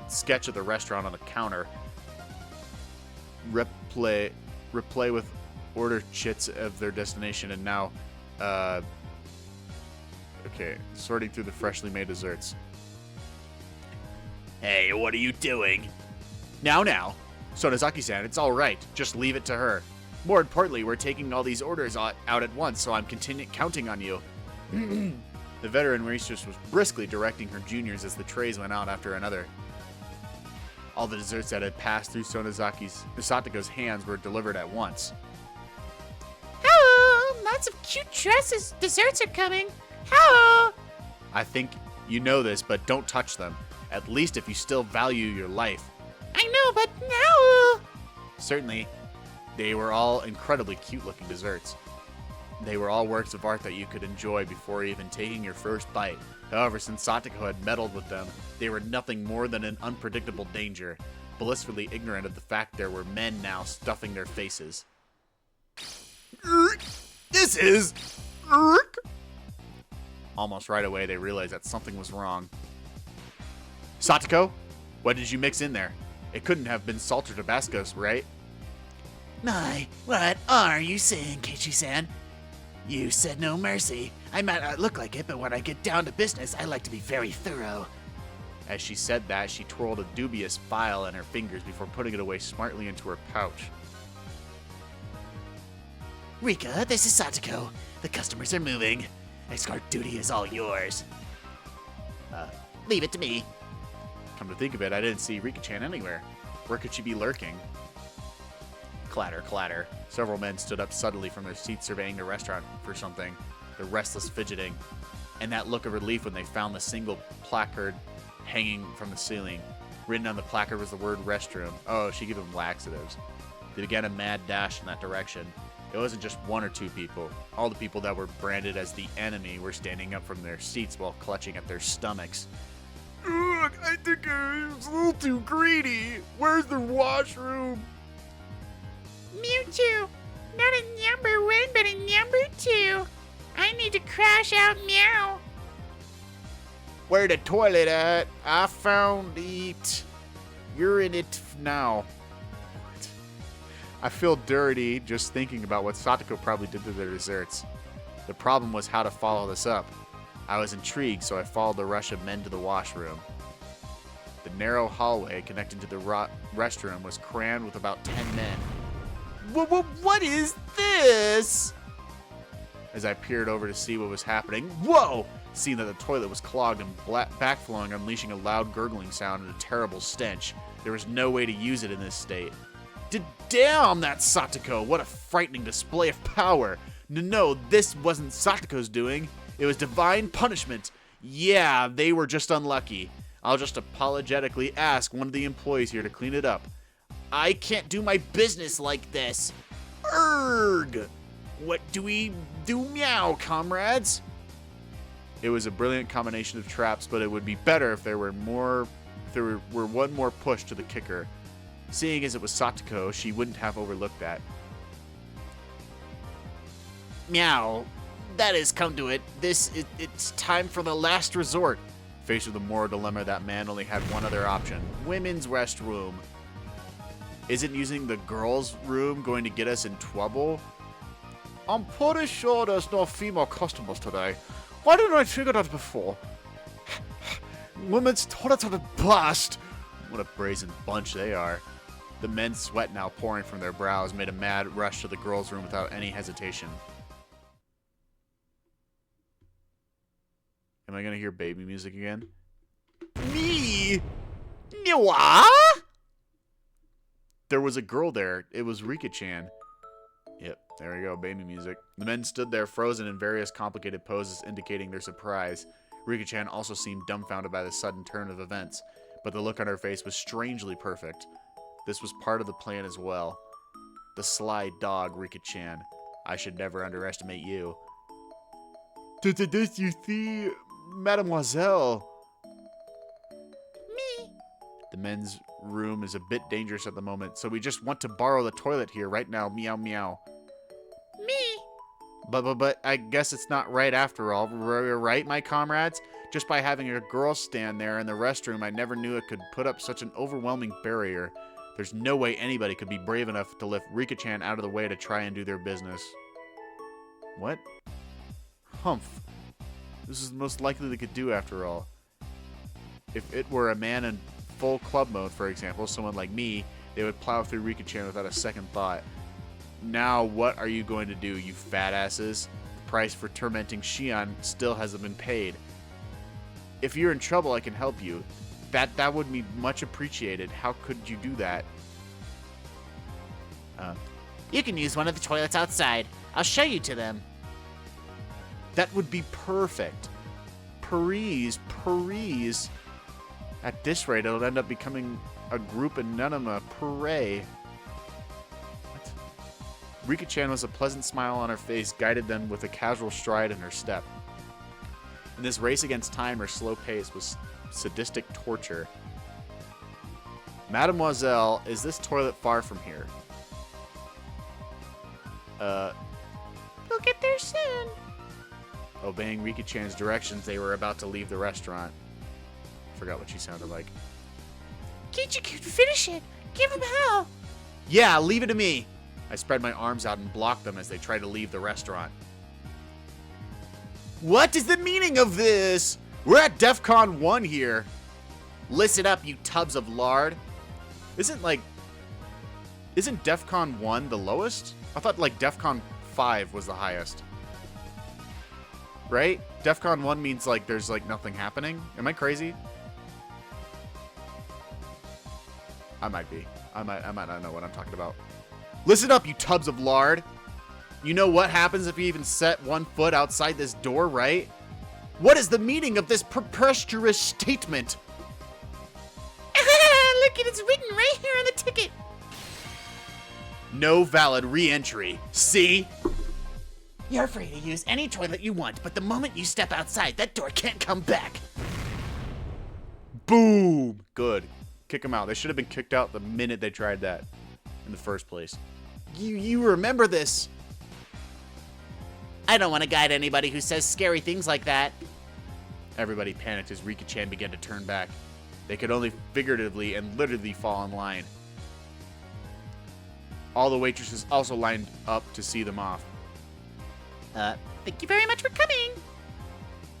sketch of the restaurant on the counter. Replay with order chits of their destination, and now, okay, sorting through the freshly made desserts. Hey, what are you doing? Now, Sonozaki-san, it's all right. Just leave it to her. More importantly, we're taking all these orders out at once, so I'm counting on you. The veteran waitress was briskly directing her juniors as the trays went out after another. All the desserts that had passed through Satoko's hands were delivered at once. Hello! Lots of cute dresses. Desserts are coming. Hello! I think you know this, but don't touch them. At least if you still value your life. I know, but now... Certainly, they were all incredibly cute-looking desserts. They were all works of art that you could enjoy before even taking your first bite. However, since Satoko had meddled with them, they were nothing more than an unpredictable danger, blissfully ignorant of the fact there were men now stuffing their faces. This is... Almost right away, they realized that something was wrong. Satoko, what did you mix in there? It couldn't have been salt or Tabasco, right? My, what are you saying, Keiichi-san? You said no mercy. I might not look like it, but when I get down to business, I like to be very thorough. As she said that, she twirled a dubious file in her fingers before putting it away smartly into her pouch. Rika, this is Satoko. The customers are moving. Escort duty is all yours. Leave it to me. Come to think of it, I didn't see Rika-chan anywhere. Where could she be lurking? Clatter, clatter. Several men stood up suddenly from their seats surveying the restaurant for something, their restless fidgeting, and that look of relief when they found the single placard hanging from the ceiling. Written on the placard was the word restroom. Oh, she gave them laxatives. They began a mad dash in that direction. It wasn't just one or two people. All the people that were branded as the enemy were standing up from their seats while clutching at their stomachs. Ugh, I think I was a little too greedy. Where's the washroom? Mewtwo. Not a number one, but a number two. I need to crash out, meow. Where the toilet at? I found it. You're in it now. What? I feel dirty just thinking about what Satoko probably did to their desserts. The problem was how to follow this up. I was intrigued, so I followed the rush of men to the washroom. The narrow hallway connecting to the restroom was crammed with about 10 men. What is this? As I peered over to see what was happening, whoa! Seeing that the toilet was clogged and backflowing, unleashing a loud gurgling sound and a terrible stench. There was no way to use it in this state. Damn, that's Satoko! What a frightening display of power! No, this wasn't Satoko's doing. It was divine punishment. Yeah, they were just unlucky. I'll just apologetically ask one of the employees here to clean it up. I can't do my business like this. Erg! What do we do, meow, comrades? It was a brilliant combination of traps, but it would be better if there were one more push to the kicker. Seeing as it was Satoko, she wouldn't have overlooked that. Meow. That has come to it. It's time for the last resort. Faced with a moral dilemma, that man only had one other option. Women's restroom. Isn't using the girls' room going to get us in trouble? I'm pretty sure there's no female customers today. Why didn't I figure that before? Women's toilets are the best. What a brazen bunch they are. The men's sweat now pouring from their brows made a mad rush to the girls' room without any hesitation. Am I gonna hear baby music again? Me? What? There was a girl there. It was Rika-chan. Yep, there we go, baby music. The men stood there frozen in various complicated poses indicating their surprise. Rika-chan also seemed dumbfounded by the sudden turn of events, but the look on her face was strangely perfect. This was part of the plan as well. The sly dog, Rika-chan. I should never underestimate you. This you see, mademoiselle. Me? The men's room is a bit dangerous at the moment, so we just want to borrow the toilet here right now. Meow meow. Me? But I guess it's not right after all. Right, my comrades? Just by having a girl stand there in the restroom, I never knew it could put up such an overwhelming barrier. There's no way anybody could be brave enough to lift Rika-chan out of the way to try and do their business. What? Humph. This is the most likely they could do after all. If it were a man in full club mode, for example, someone like me, they would plow through Rika-chan without a second thought. Now, what are you going to do, you fat asses? The price for tormenting Shion still hasn't been paid. If you're in trouble, I can help you. That would be much appreciated. How could you do that? You can use one of the toilets outside. I'll show you to them. That would be perfect. Paris. At this rate, it'll end up becoming a group enema. Parade. What? Rika-chan was a pleasant smile on her face, guided them with a casual stride in her step. In this race against time, her slow pace was sadistic torture. Mademoiselle, is this toilet far from here? We'll get there soon. Obeying Rika-chan's directions, they were about to leave the restaurant. Forgot what she sounded like. Kichiku, finish it. Give him hell. Yeah, leave it to me. I spread my arms out and blocked them as they tried to leave the restaurant. What is the meaning of this? We're at DEFCON 1 here. Listen up, you tubs of lard. Isn't DEFCON 1 the lowest? I thought like DEFCON 5 was the highest. Right? DEFCON 1 means like there's like nothing happening. Am I crazy? I might be. I might not know what I'm talking about. Listen up, you tubs of lard. You know what happens if you even set one foot outside this door, right? What is the meaning of this preposterous statement? Look, it's written right here on the ticket. No valid re-entry. See? You're free to use any toilet you want, but the moment you step outside, that door can't come back. Boom! Good. Kick them out. They should have been kicked out the minute they tried that in the first place. You remember this. I don't want to guide anybody who says scary things like that. Everybody panicked as Rika-chan began to turn back. They could only figuratively and literally fall in line. All the waitresses also lined up to see them off. Thank you very much for coming.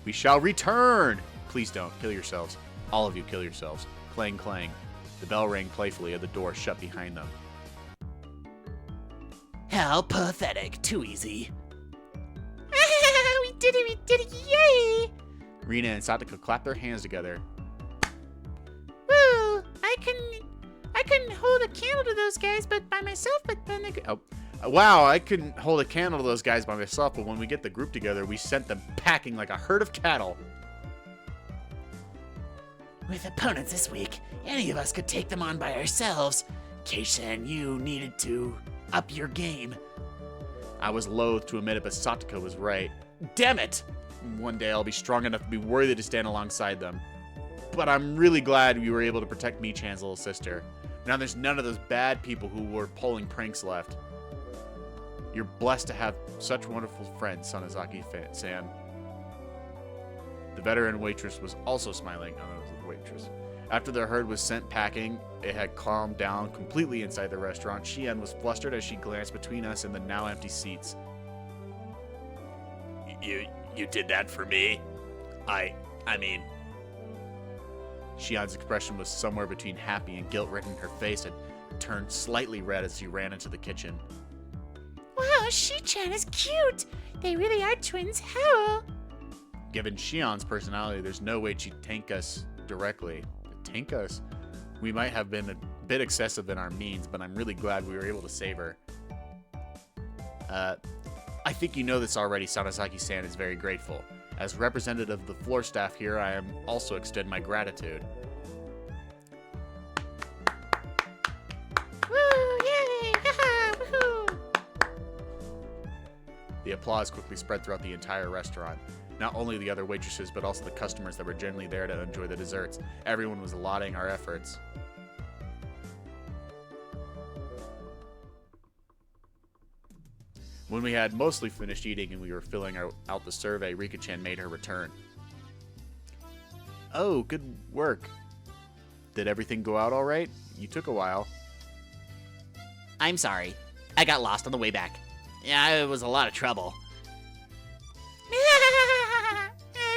We shall return! Please don't. Kill yourselves. All of you kill yourselves. Clang, clang. The bell rang playfully and the door shut behind them. How pathetic. Too easy. We did it, yay! Rina and Satoko clapped their hands together. Woo! I couldn't hold a candle to those guys, but by myself. But then they. Wow, I couldn't hold a candle to those guys by myself, but when we get the group together, we sent them packing like a herd of cattle. With opponents this week, any of us could take them on by ourselves. Keishan, you needed to up your game. I was loath to admit it, but Satoko was right. Damn it! One day I'll be strong enough to be worthy to stand alongside them. But I'm really glad we were able to protect Michan's little sister. Now there's none of those bad people who were pulling pranks left. You're blessed to have such wonderful friends, Sanazaki-san. The veteran waitress was also smiling. Oh, that was the waitress. After the herd was sent packing, it had calmed down completely inside the restaurant. Shion was flustered as she glanced between us and the now empty seats. You did that for me? I mean... Shion's expression was somewhere between happy and guilt-ridden. Her face had turned slightly red as she ran into the kitchen. Wow, Shi-chan is cute. They really are twins. How? Given Shion's personality, there's no way she'd tank us directly. Tank us? We might have been a bit excessive in our means, but I'm really glad we were able to save her. I think you know this already. Sanazaki-san is very grateful. As representative of the floor staff here, I am also extend my gratitude. The applause quickly spread throughout the entire restaurant. Not only the other waitresses, but also the customers that were generally there to enjoy the desserts. Everyone was lauding our efforts. When we had mostly finished eating and we were filling out the survey, Rika-chan made her return. Oh, good work. Did everything go out all right? You took a while. I'm sorry. I got lost on the way back. Yeah, it was a lot of trouble.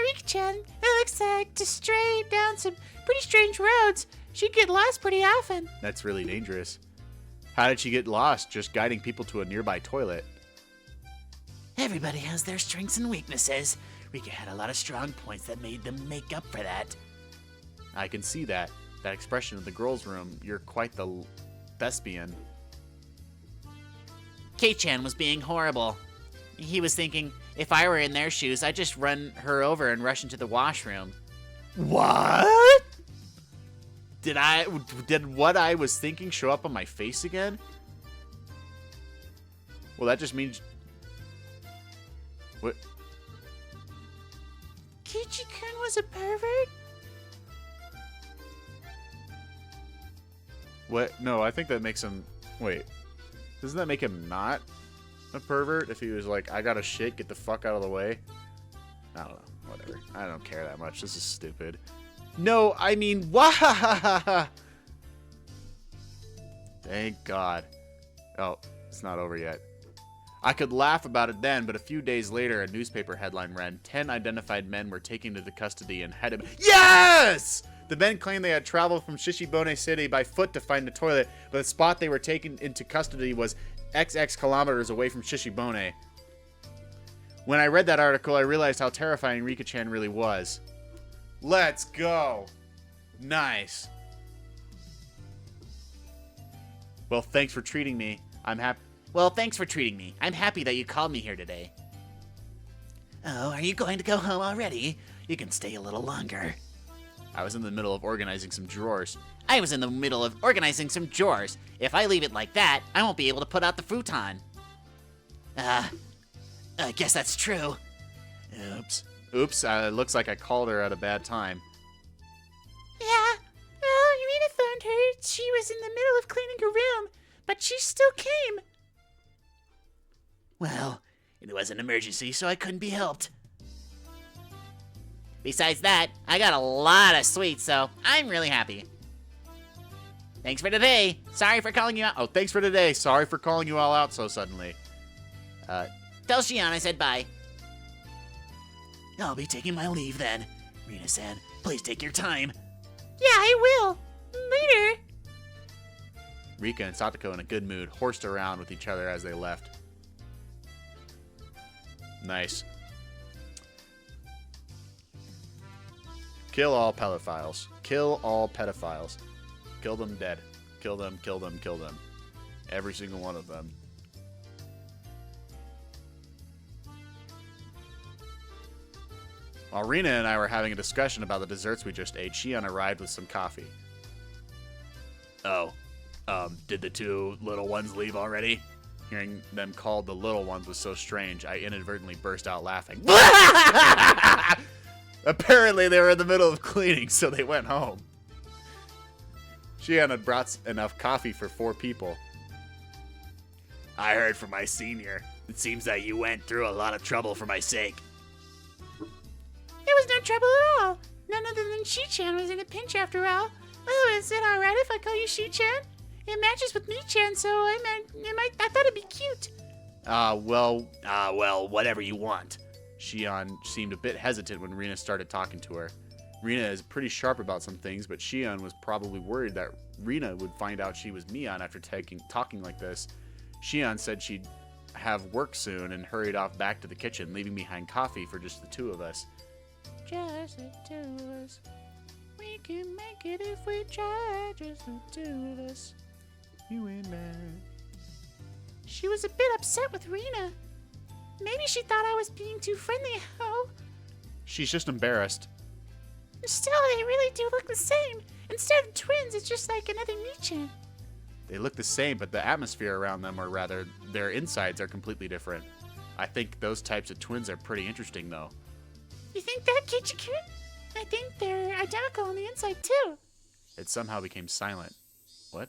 Rika-chan, it looks like to stray down some pretty strange roads. She'd get lost pretty often. That's really dangerous. How did she get lost? Just guiding people to a nearby toilet. Everybody has their strengths and weaknesses. Rika had a lot of strong points that made them make up for that. I can see that. That expression in the girls' room. You're quite the thespian. K-chan was being horrible. He was thinking, if I were in their shoes, I'd just run her over and rush into the washroom. What? Did what I was thinking show up on my face again? Well, that just means... What? Kichi-kun was a pervert? What? No, I think that makes him... Wait. Doesn't that make him not a pervert if he was like, I got to shit, get the fuck out of the way? I don't know. Whatever. I don't care that much. This is stupid. No, I mean, wah! Thank God. Oh, it's not over yet. I could laugh about it then, but a few days later, a newspaper headline read, 10 identified men were taken into custody and headed... Yes! The men claimed they had traveled from Shishibone City by foot to find the toilet, but the spot they were taken into custody was XX kilometers away from Shishibone. When I read that article, I realized how terrifying Rika-chan really was. Let's go! Nice. Well, thanks for treating me. I'm happy... Well, thanks for treating me. I'm happy that you called me here today. Oh, are you going to go home already? You can stay a little longer. I was in the middle of organizing some drawers. I was in the middle of organizing some drawers. If I leave it like that, I won't be able to put out the futon. I guess that's true. Oops. Oops, looks like I called her at a bad time. Yeah. Well, Irina phoned her. She was in the middle of cleaning her room, but she still came. Well, it was an emergency, so I couldn't be helped. Besides that, I got a lot of sweets, so I'm really happy. Thanks for today. Sorry for calling you out. Oh, thanks for today. Sorry for calling you all out so suddenly. Tell Shion I said bye. I'll be taking my leave then. Rina-san, please take your time. Yeah, I will. Later. Rika and Satoko, in a good mood, horsed around with each other as they left. Nice. Kill all pedophiles. Kill all pedophiles. Kill them dead. Kill them, kill them, kill them. Every single one of them. While Rina and I were having a discussion about the desserts we just ate, Shion arrived with some coffee. Oh, did the two little ones leave already? Hearing them called the little ones was so strange, I inadvertently burst out laughing. Apparently they were in the middle of cleaning, so they went home. Shion had brought enough coffee for 4 people. I heard from my senior. It seems that you went through a lot of trouble for my sake. There was no trouble at all. None other than Shi-chan was in a pinch after all. Oh, is it alright if I call you Shi-chan? It matches with me-chan, so I thought it'd be cute. Well, whatever you want. Shion seemed a bit hesitant when Rina started talking to her. Rina is pretty sharp about some things, but Shion was probably worried that Rina would find out she was Mion after talking like this. Shion said she'd have work soon and hurried off back to the kitchen, leaving behind coffee for just the 2 of us. Just the 2 of us. We can make it if we try. Just the 2 of us. You and I. She was a bit upset with Rina. Maybe she thought I was being too friendly. Oh. She's just embarrassed. Still, they really do look the same. Instead of twins, it's just like another Michan. They look the same, but the atmosphere around them, or rather, their insides are completely different. I think those types of twins are pretty interesting, though. You think that, Kichi-kun? I think they're identical on the inside, too. It somehow became silent. What?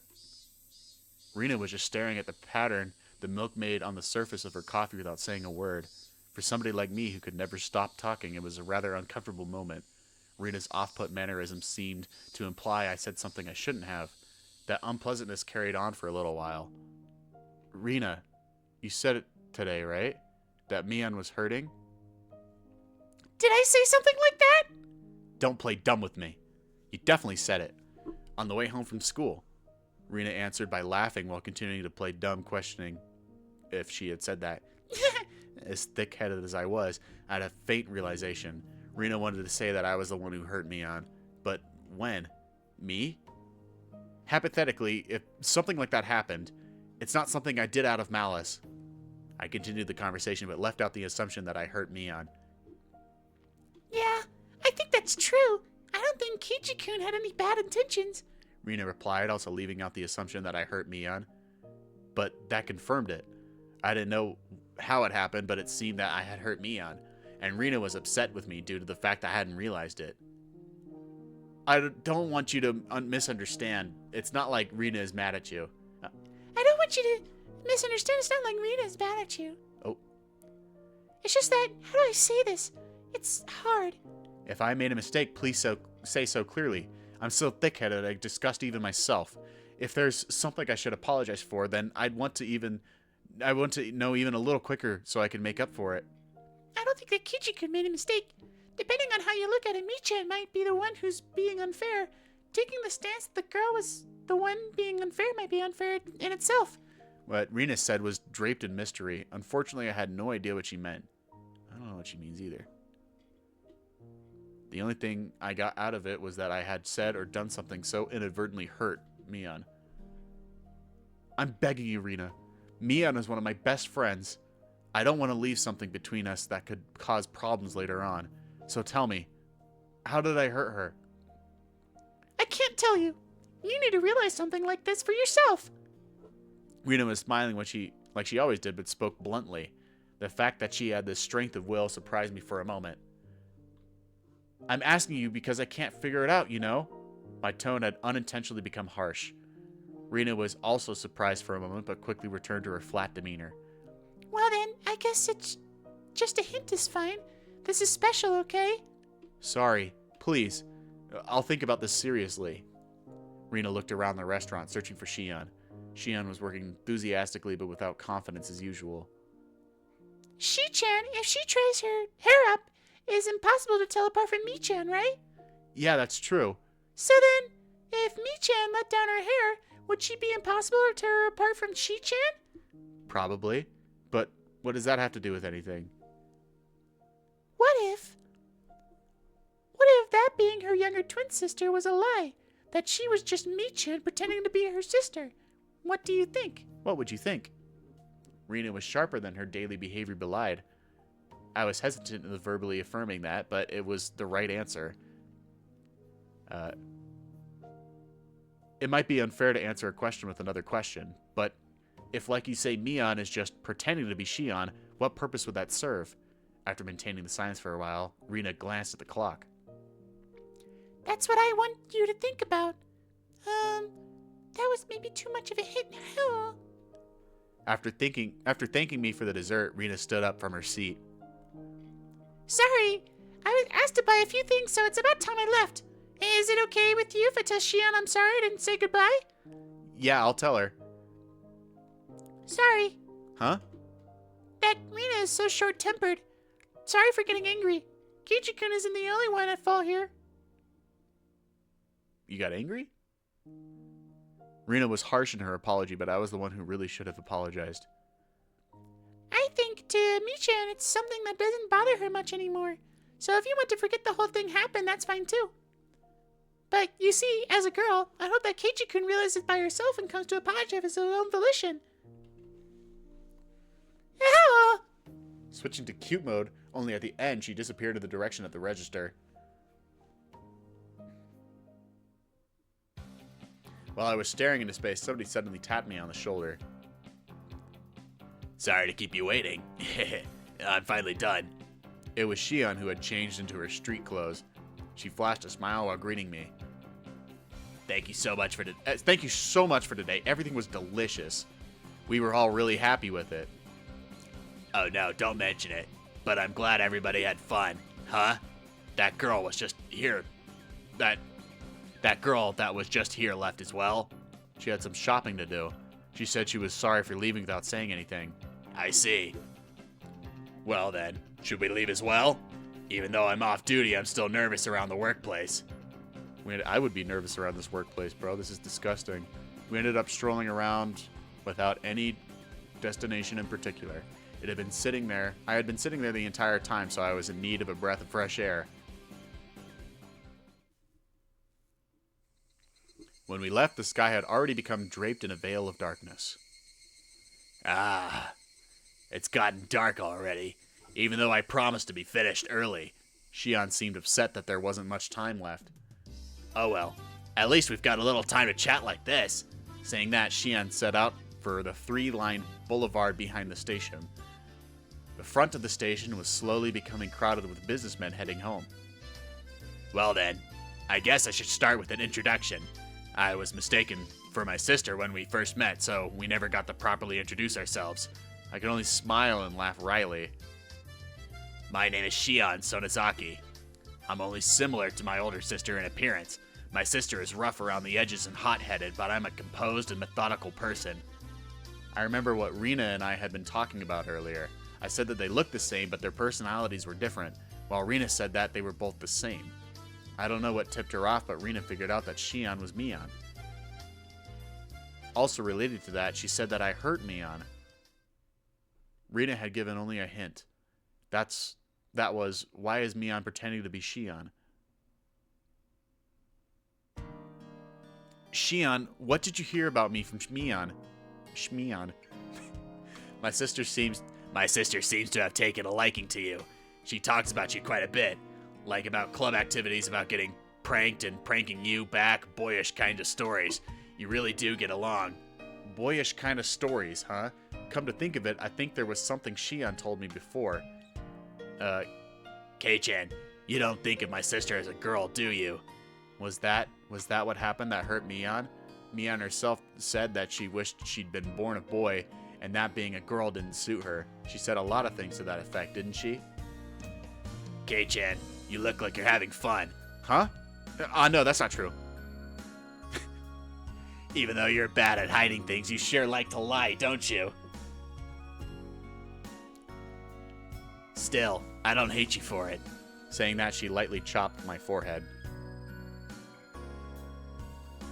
Rena was just staring at the pattern the milk made on the surface of her coffee without saying a word. For somebody like me who could never stop talking, it was a rather uncomfortable moment. Rena's off-put mannerism seemed to imply I said something I shouldn't have. That unpleasantness carried on for a little while. Rena, you said it today, right? That Mion was hurting? Did I say something like that? Don't play dumb with me. You definitely said it. On the way home from school. Rena answered by laughing while continuing to play dumb, questioning if she had said that. As thick-headed as I was, I had a faint realization. Rena wanted to say that I was the one who hurt Mion. But when? Me? Hypothetically, if something like that happened, it's not something I did out of malice. I continued the conversation, but left out the assumption that I hurt Mion. Yeah, I think that's true. I don't think Kichi-kun had any bad intentions. Rena replied, also leaving out the assumption that I hurt Mion. But that confirmed it. I didn't know how it happened, but it seemed that I had hurt Mion, and Rena was upset with me due to the fact I hadn't realized it. I don't want you to misunderstand. It's not like Rena is mad at you. I don't want you to misunderstand. It's not like Rena's bad at you. Oh. It's just that, how do I say this? It's hard. If I made a mistake, please say so clearly. I'm so thick-headed I disgust even myself. If there's something I should apologize for, then I want to know even a little quicker so I can make up for it. I don't think that Kichi-kun made a mistake. Depending on how you look at it, Michan might be the one who's being unfair. Taking the stance that the girl was the one being unfair might be unfair in itself. What Rena said was draped in mystery. Unfortunately, I had no idea what she meant. I don't know what she means either. The only thing I got out of it was that I had said or done something so inadvertently hurt Mion. I'm begging you, Rena. Mion is one of my best friends. I don't want to leave something between us that could cause problems later on. So tell me, how did I hurt her? I can't tell you. You need to realize something like this for yourself. Rena was smiling like she always did, but spoke bluntly. The fact that she had this strength of will surprised me for a moment. I'm asking you because I can't figure it out, you know? My tone had unintentionally become harsh. Rena was also surprised for a moment, but quickly returned to her flat demeanor. Well then, I guess it's just a hint is fine. This is special, okay? Sorry. Please. I'll think about this seriously. Rena looked around the restaurant, searching for Shion. Shion was working enthusiastically, but without confidence as usual. Shi-chan, if she tries her hair up, it's impossible to tell apart from Mi-chan, right? Yeah, that's true. So then, if Mi-chan let down her hair, would she be impossible to tell her apart from Shi-chan? Probably. But what does that have to do with anything? What if that being her younger twin sister was a lie? That she was just Mi-chan pretending to be her sister? What do you think? What would you think? Rena was sharper than her daily behavior belied. I was hesitant in verbally affirming that, but it was the right answer. It might be unfair to answer a question with another question, but if, like you say, Mion is just pretending to be Shion, what purpose would that serve? After maintaining the silence for a while, Rena glanced at the clock. That's what I want you to think about. That was maybe too much of a hit. After thanking me for the dessert, Rena stood up from her seat. Sorry, I was asked to buy a few things, so it's about time I left. Is it okay with you if I tell Shion I'm sorry I didn't say goodbye? Yeah, I'll tell her. Sorry. Huh? That Rena is so short-tempered. Sorry for getting angry. Kichi-kun isn't the only one at fault here. You got angry? Rena was harsh in her apology, but I was the one who really should have apologized. I think to Mi-chan it's something that doesn't bother her much anymore. So if you want to forget the whole thing happened, that's fine too. But you see, as a girl, I hope that Kichi-kun realizes by herself and comes to apologize of his own volition. Hello! Switching to cute mode, only at the end she disappeared in the direction of the register. While I was staring into space, somebody suddenly tapped me on the shoulder. Sorry to keep you waiting. I'm finally done. It was Shion who had changed into her street clothes. She flashed a smile while greeting me. Thank you so much for Thank you so much for today. Everything was delicious. We were all really happy with it. Oh no, don't mention it. But I'm glad everybody had fun. Huh? That girl was just here. That girl that was just here left as well? She had some shopping to do. She said she was sorry for leaving without saying anything. I see. Well then, should we leave as well? Even though I'm off duty, I'm still nervous around the workplace. I would be nervous around this workplace, bro. This is disgusting. We ended up strolling around without any destination in particular. It had been sitting there. I had been sitting there the entire time, so I was in need of a breath of fresh air. When we left, the sky had already become draped in a veil of darkness. Ah, it's gotten dark already, even though I promised to be finished early. Shion seemed upset that there wasn't much time left. Oh well, at least we've got a little time to chat like this. Saying that, Shion set out for the three-line boulevard behind the station. The front of the station was slowly becoming crowded with businessmen heading home. Well then, I guess I should start with an introduction. I was mistaken for my sister when we first met, so we never got to properly introduce ourselves. I could only smile and laugh wryly. My name is Shion Sonozaki. I'm only similar to my older sister in appearance. My sister is rough around the edges and hot-headed, but I'm a composed and methodical person. I remember what Rina and I had been talking about earlier. I said that they looked the same, but their personalities were different, while Rina said that they were both the same. I don't know what tipped her off, but Rina figured out that Shion was Mion. Also related to that, she said that I hurt Mion. Rina had given only a hint. That was, why is Mion pretending to be Shion? Shion, what did you hear about me from Mion? Shmion. My sister seems to have taken a liking to you. She talks about you quite a bit. Like about club activities, about getting pranked and pranking you back, boyish kind of stories. You really do get along. Boyish kind of stories, huh? Come to think of it, I think there was something Shion told me before. Kei-chan, you don't think of my sister as a girl, do you? Was that what happened that hurt Mion? Mion herself said that she wished she'd been born a boy, and that being a girl didn't suit her. She said a lot of things to that effect, didn't she? Kei-chan, you look like you're having fun. Huh? No, that's not true. Even though you're bad at hiding things, you sure like to lie, don't you? Still, I don't hate you for it. Saying that, she lightly chopped my forehead.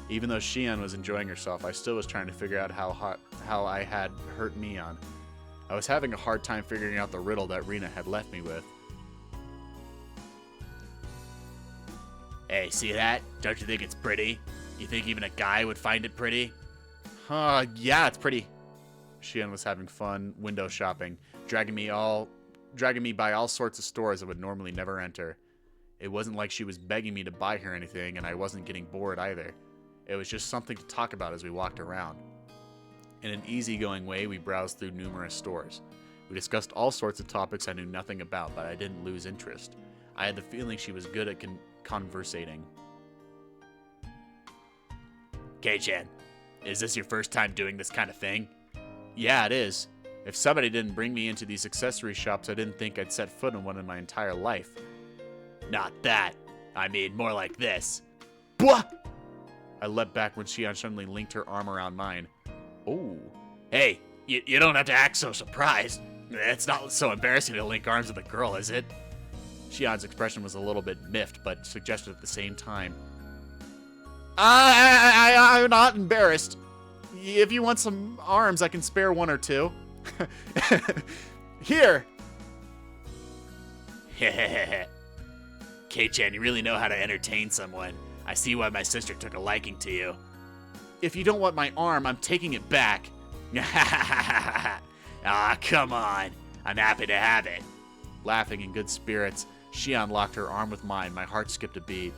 Even though Shion was enjoying herself, I still was trying to figure out how I had hurt Mion. I was having a hard time figuring out the riddle that Rina had left me with. Hey, see that? Don't you think it's pretty? You think even a guy would find it pretty? Yeah, it's pretty. Shion was having fun window shopping, dragging me by all sorts of stores I would normally never enter. It wasn't like she was begging me to buy her anything, and I wasn't getting bored either. It was just something to talk about as we walked around. In an easygoing way, we browsed through numerous stores. We discussed all sorts of topics I knew nothing about, but I didn't lose interest. I had the feeling she was good at conversating. Kei-chan, is this your first time doing this kind of thing? Yeah, it is. If somebody didn't bring me into these accessory shops, I didn't think I'd set foot in one in my entire life. Not that. I mean, more like this. Bwah! I leapt back when Shion suddenly linked her arm around mine. Oh. Hey, you don't have to act so surprised. It's not so embarrassing to link arms with a girl, is it? Shion's expression was a little bit miffed, but suggested at the same time. I'm not embarrassed. If you want some arms, I can spare one or two. Here. Kei-chan, you really know how to entertain someone. I see why my sister took a liking to you. If you don't want my arm, I'm taking it back. Ah, come on. I'm happy to have it. Laughing in good spirits, Shion locked her arm with mine. My heart skipped a beat.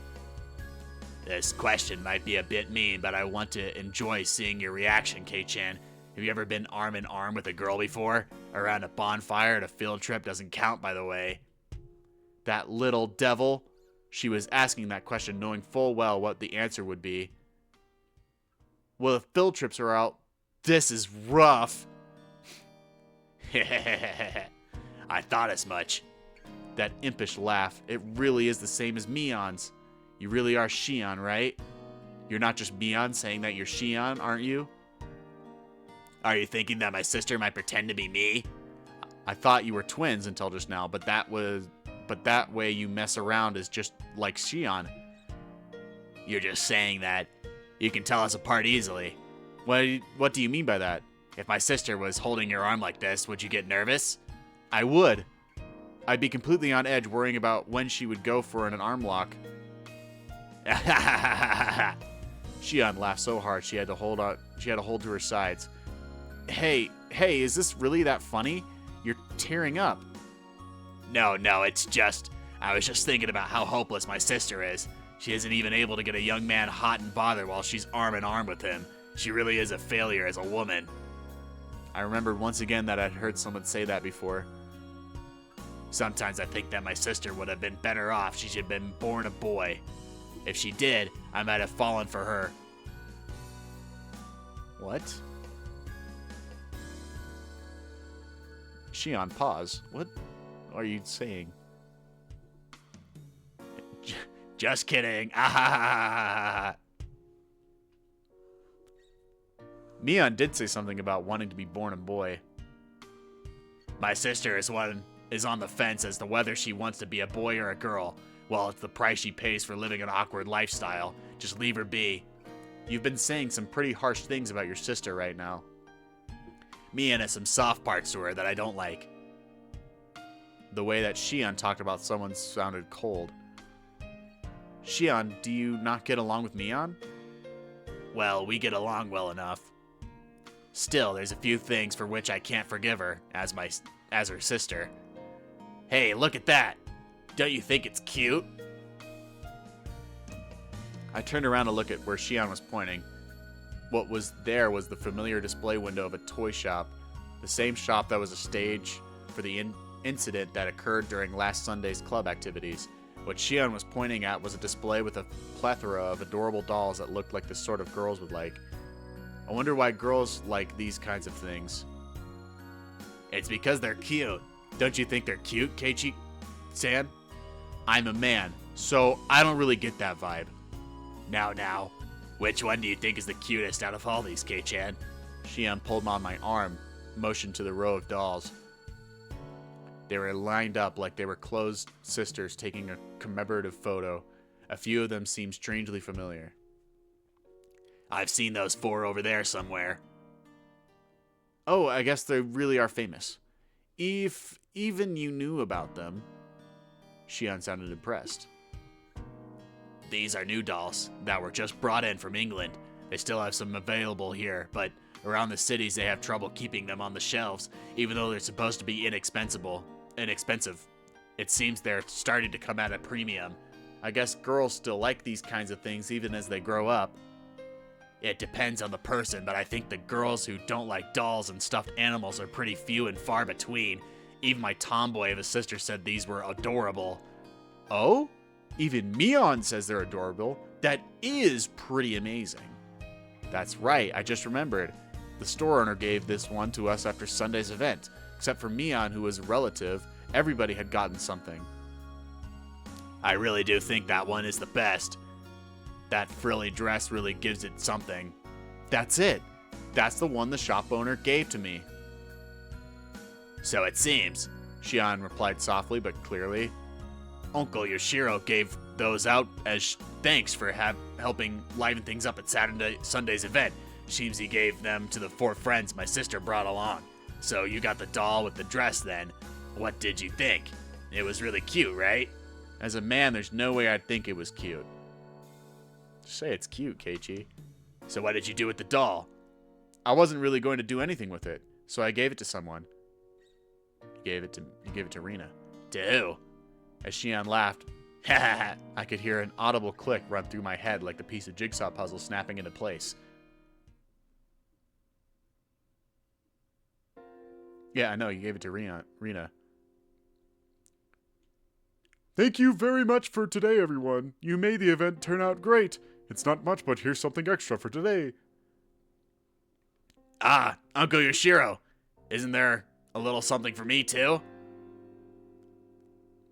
This question might be a bit mean, but I want to enjoy seeing your reaction, Kei-chan. Have you ever been arm in arm with a girl before? Around a bonfire at a field trip doesn't count, by the way. That little devil. She was asking that question knowing full well what the answer would be. Well, the field trips are out. This is rough. I thought as much. That impish laugh. It really is the same as Mion's. You really are Shion, right? You're not just Mion saying that you're Shion, aren't you? Are you thinking that my sister might pretend to be me? I thought you were twins until just now, but that way you mess around is just like Shion. You're just saying that. You can tell us apart easily. What do you mean by that? If my sister was holding your arm like this, would you get nervous? I would. I'd be completely on edge worrying about when she would go for an arm lock. Shion laughed so hard she had to hold to her sides. Hey, is this really that funny? You're tearing up. No, it's just, I was just thinking about how hopeless my sister is. She isn't even able to get a young man hot and bothered while she's arm in arm with him. She really is a failure as a woman. I remembered once again that I'd heard someone say that before. Sometimes I think that my sister would have been better off she should have been born a boy. If she did, I might have fallen for her. What? Shion, pause. What are you saying? Just kidding. Ah. Mion did say something about wanting to be born a boy. My sister is on the fence as to whether she wants to be a boy or a girl. Well, it's the price she pays for living an awkward lifestyle. Just leave her be. You've been saying some pretty harsh things about your sister right now. Mion has some soft parts to her that I don't like. The way that Shion talked about someone sounded cold. Shion, do you not get along with Mion? Well, we get along well enough. Still, there's a few things for which I can't forgive her, as her sister. Hey, look at that! Don't you think it's cute? I turned around to look at where Shion was pointing. What was there was the familiar display window of a toy shop, the same shop that was a stage for the incident that occurred during last Sunday's club activities. What Shion was pointing at was a display with a plethora of adorable dolls that looked like the sort of girls would like. I wonder why girls like these kinds of things. It's because they're cute. Don't you think they're cute, Keiichi-san? I'm a man, so I don't really get that vibe. Now. Which one do you think is the cutest out of all these, Kei-chan? Shion pulled on my arm, motioned to the row of dolls. They were lined up like they were closed sisters taking a commemorative photo. A few of them seemed strangely familiar. I've seen those 4 over there somewhere. Oh, I guess they really are famous. If even you knew about them. Shion sounded impressed. These are new dolls that were just brought in from England. They still have some available here, but around the cities they have trouble keeping them on the shelves, even though they're supposed to be inexpensive. It seems they're starting to come at a premium. I guess girls still like these kinds of things even as they grow up. It depends on the person, but I think the girls who don't like dolls and stuffed animals are pretty few and far between. Even my tomboy of a sister said these were adorable. Oh? Even Mion says they're adorable. That is pretty amazing. That's right, I just remembered. The store owner gave this one to us after Sunday's event. Except for Mion, who was a relative, everybody had gotten something. I really do think that one is the best. That frilly dress really gives it something. That's it. That's the one the shop owner gave to me. So it seems, Shion replied softly but clearly. Uncle Yoshiro gave those out as thanks for helping liven things up at Sunday's event. Seems he gave them to the 4 friends my sister brought along. So you got the doll with the dress then. What did you think? It was really cute, right? As a man, there's no way I'd think it was cute. Just say it's cute, Keiichi. So what did you do with the doll? I wasn't really going to do anything with it, so I gave it to someone. You gave it to Rina. To who? As Shion laughed, I could hear an audible click run through my head like the piece of jigsaw puzzle snapping into place. Yeah, I know. You gave it to Rena. Thank you very much for today, everyone. You made the event turn out great. It's not much, but here's something extra for today. Ah, Uncle Yoshiro. Isn't there a little something for me, too?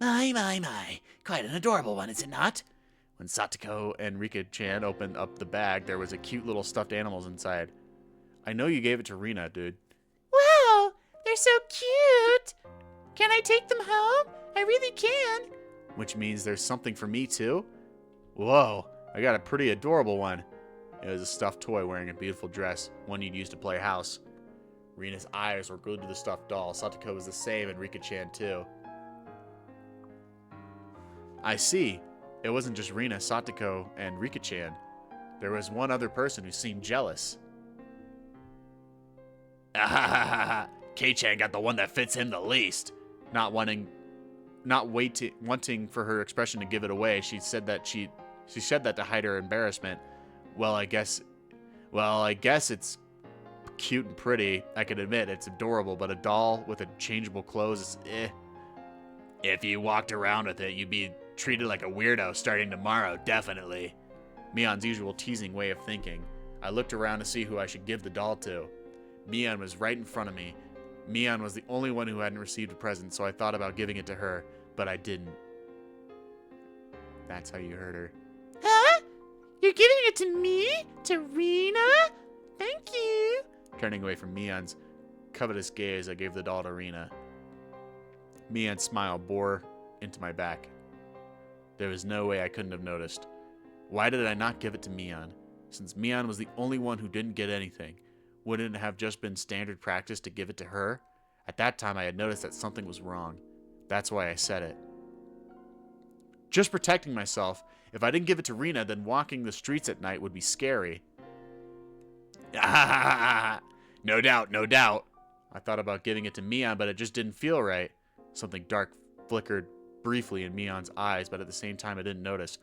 My. Quite an adorable one, is it not? When Satoko and Rika-chan opened up the bag, there was a cute little stuffed animals inside. I know you gave it to Rena, dude. Wow, they're so cute. Can I take them home? I really can. Which means there's something for me, too? Whoa, I got a pretty adorable one. It was a stuffed toy wearing a beautiful dress, one you'd use to play house. Rena's eyes were glued to the stuffed doll. Satoko was the same, and Rika-chan, too. I see. It wasn't just Rena, Satoko, and Rika-chan. There was one other person who seemed jealous. K-chan got the one that fits him the least. Not wanting for her expression to give it away, she said that to hide her embarrassment. Well, I guess it's cute and pretty. I can admit it's adorable, but a doll with changeable clothes is eh. If you walked around with it, you'd be treated like a weirdo starting tomorrow, definitely. Mion's usual teasing way of thinking. I looked around to see who I should give the doll to. Mion was right in front of me. Mion was the only one who hadn't received a present, so I thought about giving it to her, but I didn't. That's how you heard her. Huh? You're giving it to me? To Rena? Thank you. Turning away from Mion's covetous gaze, I gave the doll to Rena. Mion's smile bore into my back. There was no way I couldn't have noticed. Why did I not give it to Mion? Since Mion was the only one who didn't get anything, wouldn't it have just been standard practice to give it to her? At that time, I had noticed that something was wrong. That's why I said it. Just protecting myself. If I didn't give it to Rena, then walking the streets at night would be scary. No doubt, no doubt. I thought about giving it to Mion, but it just didn't feel right. Something dark flickered briefly in Mion's eyes, but at the same time I didn't notice.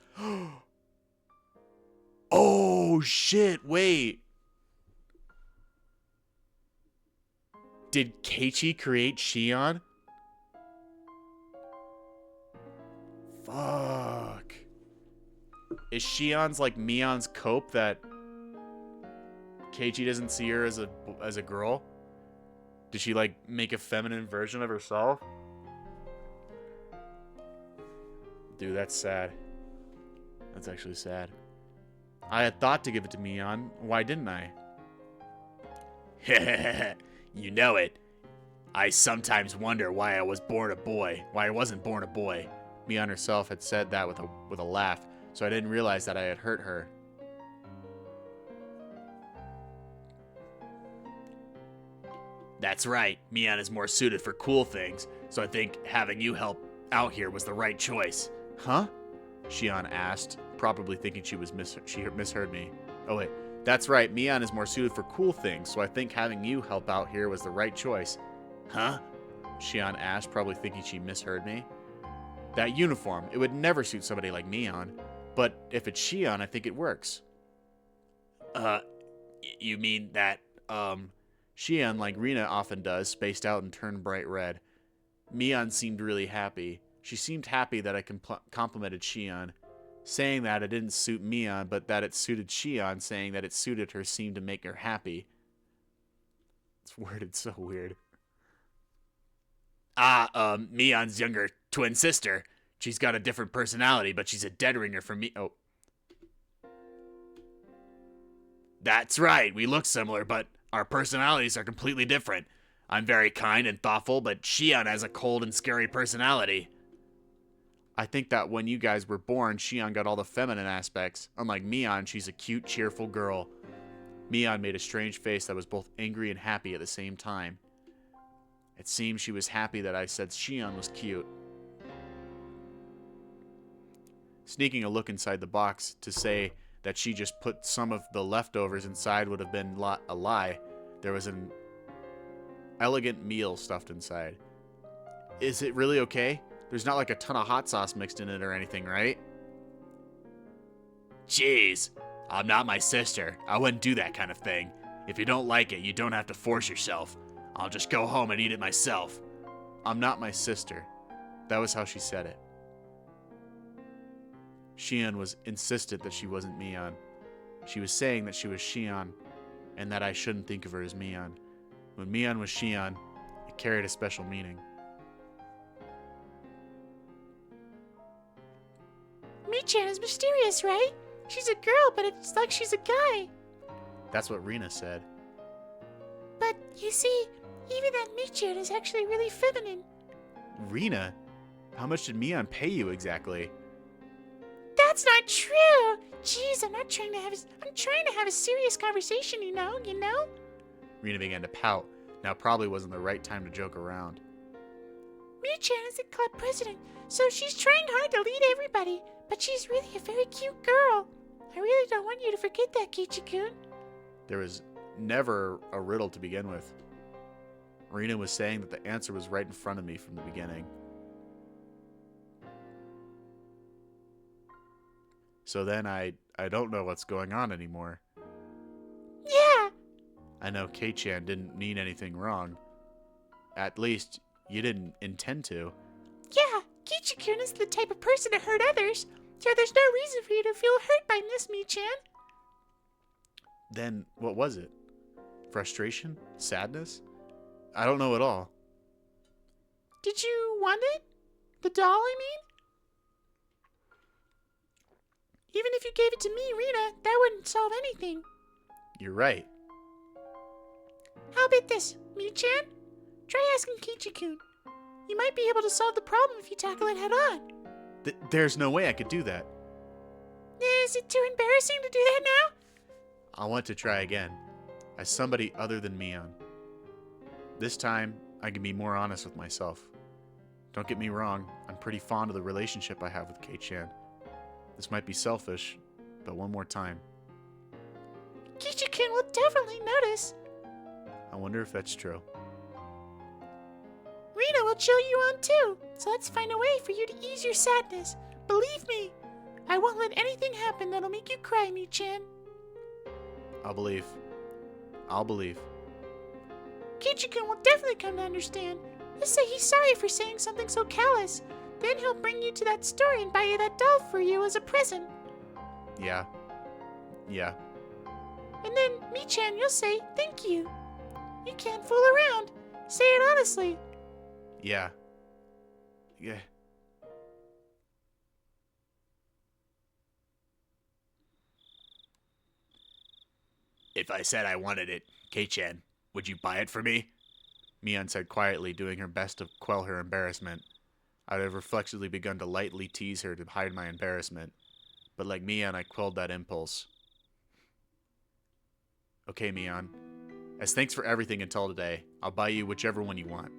Oh, shit, wait. Did Keiichi create Shion? Fuck. Is Shion's like Mion's cope that Keiichi doesn't see her as a girl? Did she like make a feminine version of herself? Dude, that's sad. That's actually sad. I had thought to give it to Mion. Why didn't I? You know it. I sometimes wonder why I wasn't born a boy. Mion herself had said that with a laugh, so I didn't realize that I had hurt her. That's right. Mion is more suited for cool things, so I think having you help out here was the right choice. Huh? Shion asked, probably thinking she misheard me. Oh wait, that's right. Mion is more suited for cool things, so I think having you help out here was the right choice. Huh? Shion asked, probably thinking she misheard me. That uniform, it would never suit somebody like Mion, but if it's Shion, I think it works. You mean that, Shion, like Rena often does, spaced out and turned bright red. Mion seemed really happy. She seemed happy that I complimented Shion. Saying that it didn't suit Mion, but that it suited Shion, saying that it suited her seemed to make her happy. It's worded so weird. Mion's younger twin sister. She's got a different personality, but she's a dead ringer for me. Oh. That's right, we look similar, but our personalities are completely different. I'm very kind and thoughtful, but Shion has a cold and scary personality. I think that when you guys were born, Shion got all the feminine aspects. Unlike Mion, she's a cute, cheerful girl. Mion made a strange face that was both angry and happy at the same time. It seemed she was happy that I said Shion was cute. Sneaking a look inside the box to say that she just put some of the leftovers inside would have been a lie. There was an elegant meal stuffed inside. Is it really okay? There's not like a ton of hot sauce mixed in it or anything, right? Jeez, I'm not my sister. I wouldn't do that kind of thing. If you don't like it, you don't have to force yourself. I'll just go home and eat it myself. I'm not my sister. That was how she said it. Shion was insistent that she wasn't Mion. She was saying that she was Shion, and that I shouldn't think of her as Mion. When Mion was Shion, it carried a special meaning. Michan is mysterious, right? She's a girl, but it's like she's a guy. That's what Rena said. But, you see, even that Michan is actually really feminine. Rena? How much did Mion pay you exactly? That's not true! Jeez, I'm trying to have a serious conversation, you know? Rena began to pout. Now probably wasn't the right time to joke around. Michan is the club president, so she's trying hard to lead everybody, but she's really a very cute girl. I really don't want you to forget that, Kichi-kun. There was never a riddle to begin with. Rena was saying that the answer was right in front of me from the beginning. So then I don't know what's going on anymore. Yeah! I know Kei-chan didn't mean anything wrong. At least, you didn't intend to. Yeah, Kichi-kun is the type of person to hurt others, so there's no reason for you to feel hurt by Miss Michan. Then, what was it? Frustration? Sadness? I don't know at all. Did you want it? The doll, I mean? Even if you gave it to me, Rena, that wouldn't solve anything. You're right. How about this, Michan? Try asking Kichi-kun. You might be able to solve the problem if you tackle it head on. There's no way I could do that. Is it too embarrassing to do that now? I want to try again, as somebody other than Mion. This time, I can be more honest with myself. Don't get me wrong, I'm pretty fond of the relationship I have with Kei-chan. This might be selfish, but one more time. Kichi-kun will definitely notice. I wonder if that's true. Rena will chill you on too, so let's find a way for you to ease your sadness. Believe me, I won't let anything happen that'll make you cry, Michan. I'll believe. I'll believe. Kichi-kun will definitely come to understand. Let's say he's sorry for saying something so callous. Then he'll bring you to that store and buy you that doll for you as a present. Yeah. Yeah. And then, Michan, you'll say, thank you. You can't fool around. Say it honestly. Yeah. Yeah. If I said I wanted it, Kei-chan, would you buy it for me? Mion said quietly, doing her best to quell her embarrassment. I would have reflexively begun to lightly tease her to hide my embarrassment, but like Mion, I quelled that impulse. Okay, Mion. As thanks for everything until today, I'll buy you whichever one you want.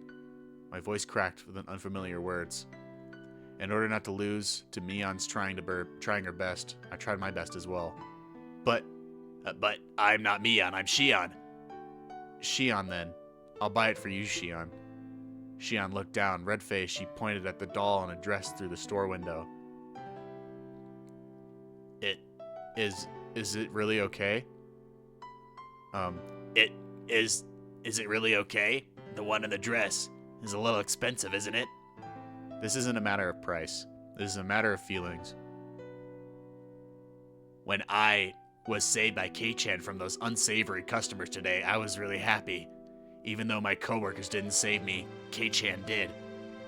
My voice cracked with unfamiliar words. In order not to lose to Mion's trying her best, I tried my best as well. But I'm not Mion, I'm Shion. Shion then. I'll buy it for you, Shion. Shion looked down. Red-faced, she pointed at the doll in a dress through the store window. Is it really okay? Is it really okay? The one in the dress is a little expensive, isn't it? This isn't a matter of price. This is a matter of feelings. When I was saved by Kei-chan from those unsavory customers today, I was really happy. Even though my coworkers didn't save me, Kei-chan did.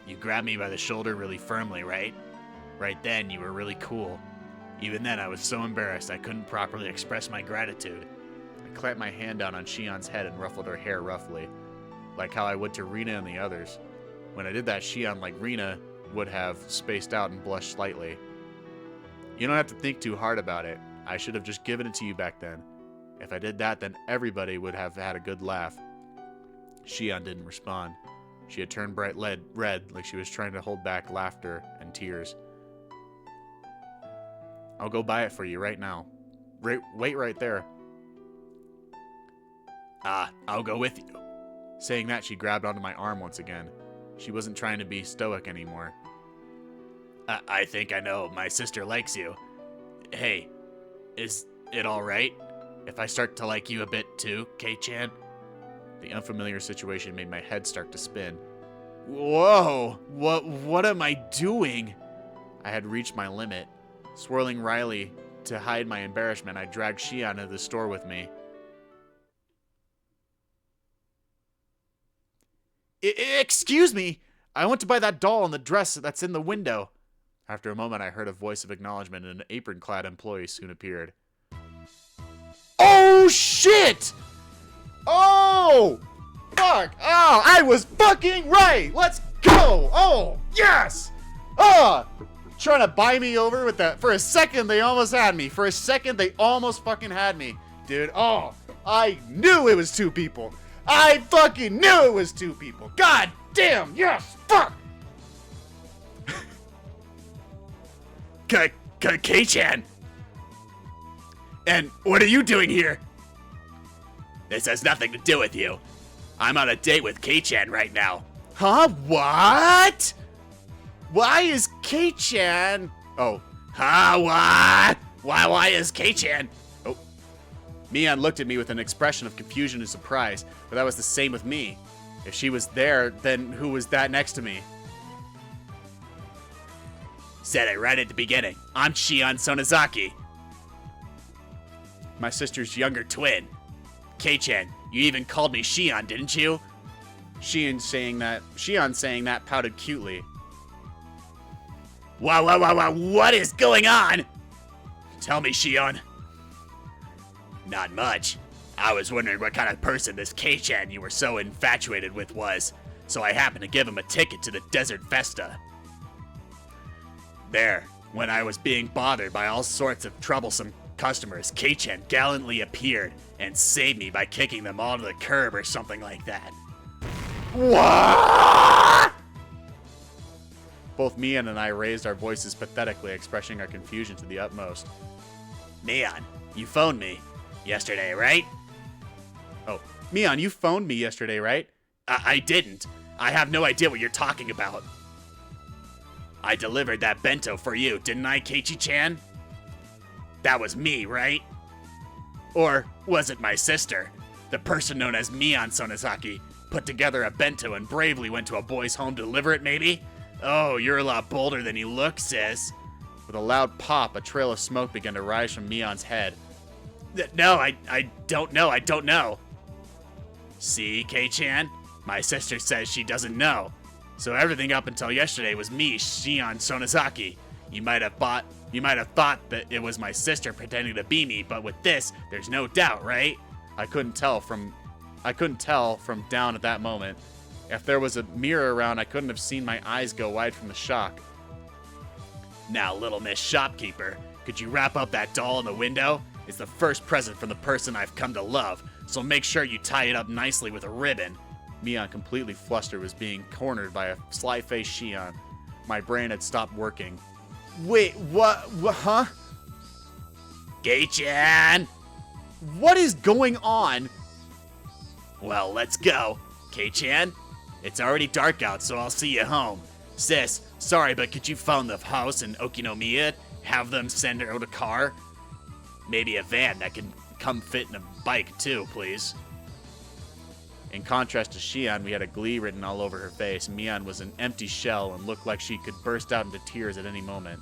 You grabbed me by the shoulder really firmly, right? Right then, you were really cool. Even then, I was so embarrassed I couldn't properly express my gratitude. I clamped my hand down on Shion's head and ruffled her hair roughly, like how I would to Rena and the others. When I did that, Shion, like Rena, would have spaced out and blushed slightly. You don't have to think too hard about it. I should have just given it to you back then. If I did that, then everybody would have had a good laugh. Shion didn't respond. She had turned bright red, like she was trying to hold back laughter and tears. I'll go buy it for you right now. Wait right there. I'll go with you. Saying that, she grabbed onto my arm once again. She wasn't trying to be stoic anymore. I think I know. My sister likes you. Hey, is it alright if I start to like you a bit too, Kei-chan? The unfamiliar situation made my head start to spin. Whoa! What am I doing? I had reached my limit. Swirling Riley to hide my embarrassment, I dragged Shion into the store with me. Excuse me! I went to buy that doll and the dress that's in the window. After a moment, I heard a voice of acknowledgement and an apron-clad employee soon appeared. Oh, shit! Oh! Fuck! Oh, I was fucking right! Let's go! Oh, yes! Oh! Trying to buy me over with that. For a second, they almost had me. For a second, they almost fucking had me. Dude, oh, I knew it was two people. I fucking knew it was two people. God damn, yes, fuck! K-chan! And what are you doing here? This has nothing to do with you. I'm on a date with K-chan right now. Huh? What? Why is K-chan... Oh. Huh? What? Why is K-chan? Oh. Mion looked at me with an expression of confusion and surprise, but that was the same with me. If she was there, then who was that next to me? Said it right at the beginning. I'm Shion Sonozaki. My sister's younger twin. K-chan, you even called me Shion, didn't you? Shion saying that pouted cutely. Wow, what is going on? Tell me, Shion. Not much. I was wondering what kind of person this K-chan you were so infatuated with was, so I happened to give him a ticket to the Desert Festa. There, when I was being bothered by all sorts of troublesome customers, K-chan gallantly appeared and saved me by kicking them all to the curb or something like that. What? Both Mion and I raised our voices pathetically, expressing our confusion to the utmost. Neon, you phoned me yesterday, right? Oh, Mion, you phoned me yesterday, right? I didn't. I have no idea what you're talking about. I delivered that bento for you, didn't I, Keiichi-chan? That was me, right? Or was it my sister? The person known as Mion Sonozaki put together a bento and bravely went to a boy's home to deliver it, maybe? Oh, you're a lot bolder than you look, sis. With a loud pop, a trail of smoke began to rise from Mion's head. No, I don't know. See, Kei-chan? My sister says she doesn't know. So everything up until yesterday was me, Shion Sonozaki. You might have thought that it was my sister pretending to be me, but with this, there's no doubt, right? I couldn't tell from down at that moment. If there was a mirror around, I couldn't have seen my eyes go wide from the shock. Now, little Miss Shopkeeper, could you wrap up that doll in the window? It's the first present from the person I've come to love, so make sure you tie it up nicely with a ribbon. Mion, completely flustered, was being cornered by a sly-faced Shion. My brain had stopped working. Wait, what, huh? Kei-chan! What is going on? Well, let's go. Kei-chan, it's already dark out, so I'll see you home. Sis, sorry, but could you phone the house in Okinomiya? Have them send out a car? Maybe a van that can come fit in a bike, too, please. In contrast to Shion, we had a glee written all over her face. Mion was an empty shell and looked like she could burst out into tears at any moment.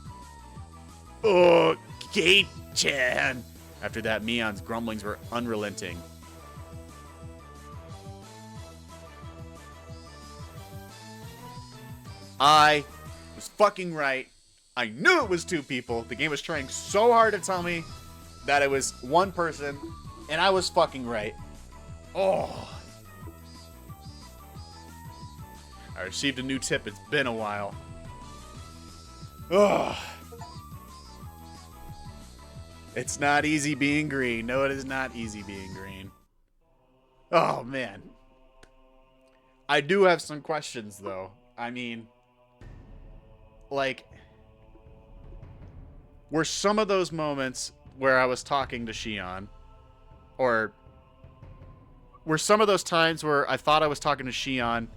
Oh, Kei-chan! After that, Mion's grumblings were unrelenting. I was fucking right. I knew it was two people. The game was trying so hard to tell me that it was one person, and I was fucking right. Oh. I received a new tip. It's been a while. Ugh. It's not easy being green. No, it is not easy being green. Oh, man. I do have some questions, though. I mean, like, were some of those moments where I was talking to Shion, or were some of those times where I thought I was talking to Shion,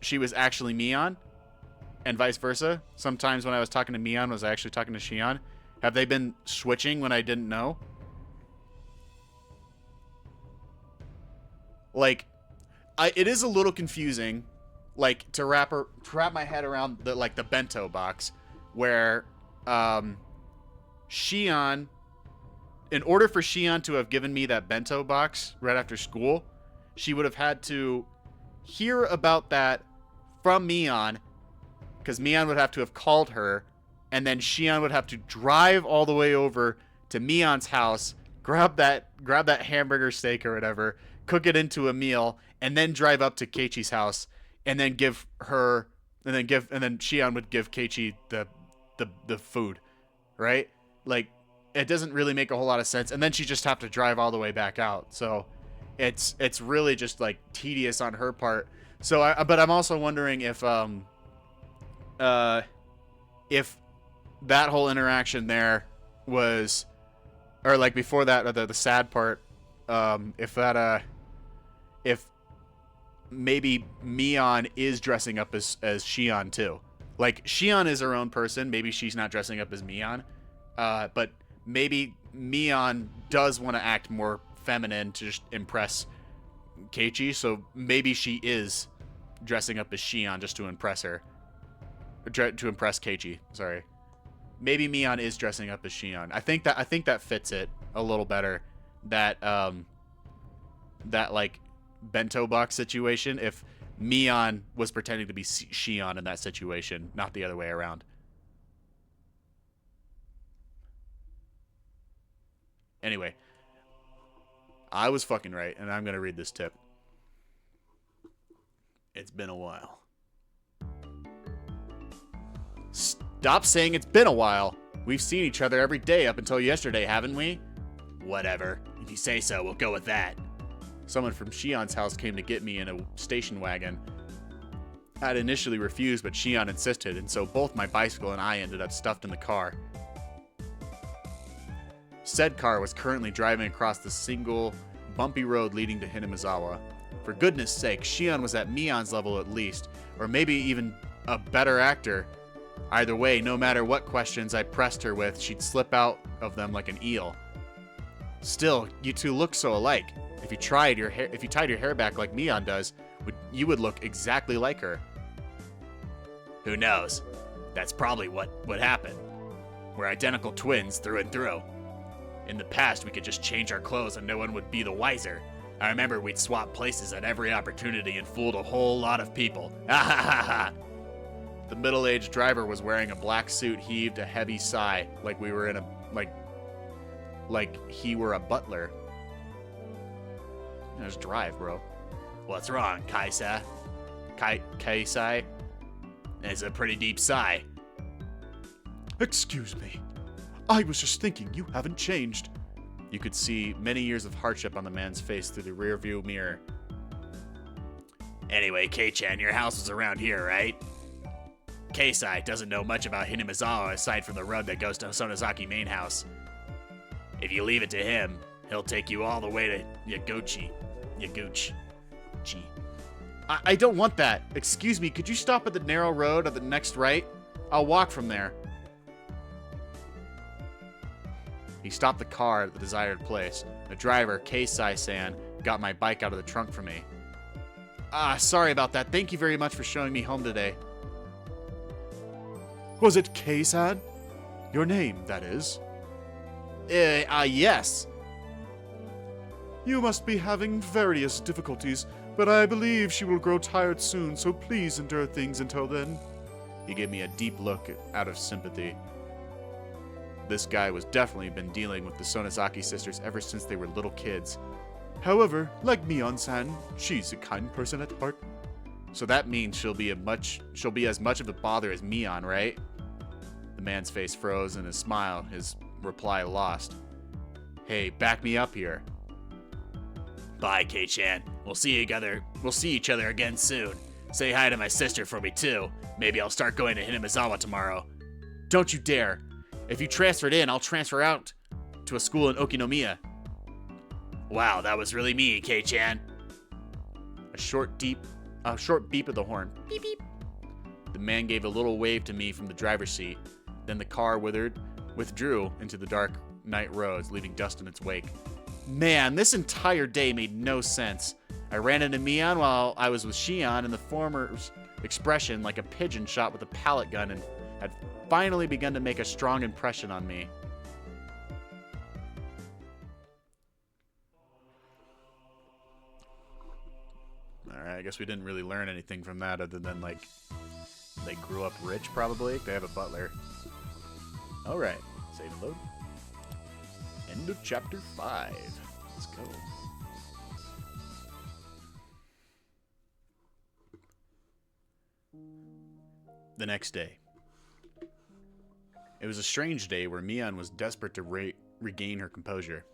she was actually Mion, and vice versa? Sometimes when I was talking to Mion, was I actually talking to Shion? Have they been switching when I didn't know? Like, it is a little confusing, like, to wrap my head around the bento box, where Shion, in order for Shion to have given me that bento box right after school, she would have had to hear about that from Mion, because Mion would have to have called her, and then Shion would have to drive all the way over to Mion's house, grab that hamburger steak or whatever, cook it into a meal, and then drive up to Keiichi's house, and then Shion would give Keiichi the food, right? Like, it doesn't really make a whole lot of sense. And then she just have to drive all the way back out. So it's really just like tedious on her part. So but I'm also wondering if that whole interaction there was, or like before that, or the sad part, if maybe Mion is dressing up as Shion too. Like, Shion is her own person. Maybe she's not dressing up as Mion. But maybe Mion does want to act more feminine to just impress Keiichi. So maybe she is dressing up as Shion just to impress her. To impress Keiichi, sorry. Maybe Mion is dressing up as Shion. I think that fits it a little better. That like bento box situation, if Mion was pretending to be Shion in that situation, not the other way around. Anyway, I was fucking right, and I'm gonna read this tip. It's been a while. Stop saying it's been a while. We've seen each other every day up until yesterday, haven't we? Whatever. If you say so, we'll go with that. Someone from Shion's house came to get me in a station wagon. I'd initially refused, but Shion insisted, and so both my bicycle and I ended up stuffed in the car. Said car was currently driving across the single, bumpy road leading to Hinamizawa. For goodness sake, Shion was at Mion's level at least, or maybe even a better actor. Either way, no matter what questions I pressed her with, she'd slip out of them like an eel. Still, you two look so alike. If you tied your hair back like Mion does, you would look exactly like her. Who knows? That's probably what would happen. We're identical twins through and through. In the past, we could just change our clothes and no one would be the wiser. I remember we'd swap places at every opportunity and fooled a whole lot of people. Ah ha ha ha! The middle-aged driver was wearing a black suit, heaved a heavy sigh, like we were in a like he were a butler. Just drive, bro. What's wrong, Kaisa? Kaisai? It's a pretty deep sigh. Excuse me. I was just thinking you haven't changed. You could see many years of hardship on the man's face through the rearview mirror. Anyway, Kei-chan, your house was around here, right? Keisai doesn't know much about Hinamizawa aside from the road that goes to Sonozaki main house. If you leave it to him, he'll take you all the way to Yaguchi. I don't want that. Excuse me, could you stop at the narrow road at the next right? I'll walk from there. He stopped the car at the desired place. The driver, Keisai-san, got my bike out of the trunk for me. Sorry about that. Thank you very much for showing me home today. Was it Kei-san? Your name, that is. Yes. You must be having various difficulties, but I believe she will grow tired soon, so please endure things until then. He gave me a deep look out of sympathy. This guy was definitely been dealing with the Sonozaki sisters ever since they were little kids. However, like Mion-san, she's a kind person at heart. So that means she'll be as much of a bother as Mion, right? The man's face froze and his reply lost. Hey, back me up here. Bye, Kei-chan. We'll see each other again soon. Say hi to my sister for me too. Maybe I'll start going to Hinamizawa tomorrow. Don't you dare. If you transferred in, I'll transfer out to a school in Okinomiya. Wow, that was really me, Kei-chan. A short beep of the horn. Beep beep. The man gave a little wave to me from the driver's seat. Then the car withdrew into the dark night roads, leaving dust in its wake. Man, this entire day made no sense. I ran into Mion while I was with Shion, and the former's expression like a pigeon shot with a pellet gun and had finally begun to make a strong impression on me. Alright, I guess we didn't really learn anything from that other than, like, they grew up rich, probably. They have a butler. Alright, save and load. End of chapter 5. Let's go. The next day. It was a strange day where Mion was desperate to regain her composure.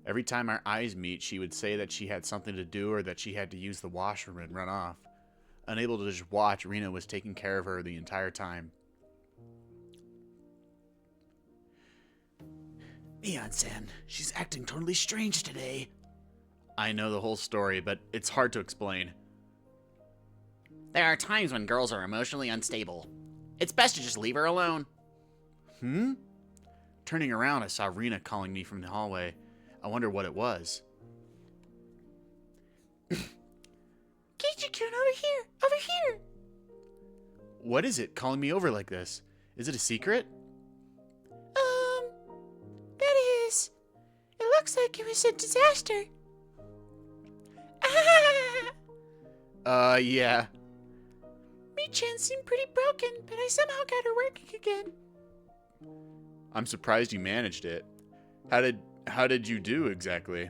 Every time our eyes meet, she would say that she had something to do or that she had to use the washroom and run off. Unable to just watch, Rina was taking care of her the entire time. Mion-san, she's acting totally strange today. I know the whole story, but it's hard to explain. There are times when girls are emotionally unstable. It's best to just leave her alone. Turning around, I saw Rina calling me from the hallway. I wonder what it was. Kichi-kun, over here! Over here! What is it calling me over like this? Is it a secret? That is... It looks like it was a disaster. Yeah. Mi-chan seemed pretty broken, but I somehow got her working again. I'm surprised you managed it. How did you do exactly?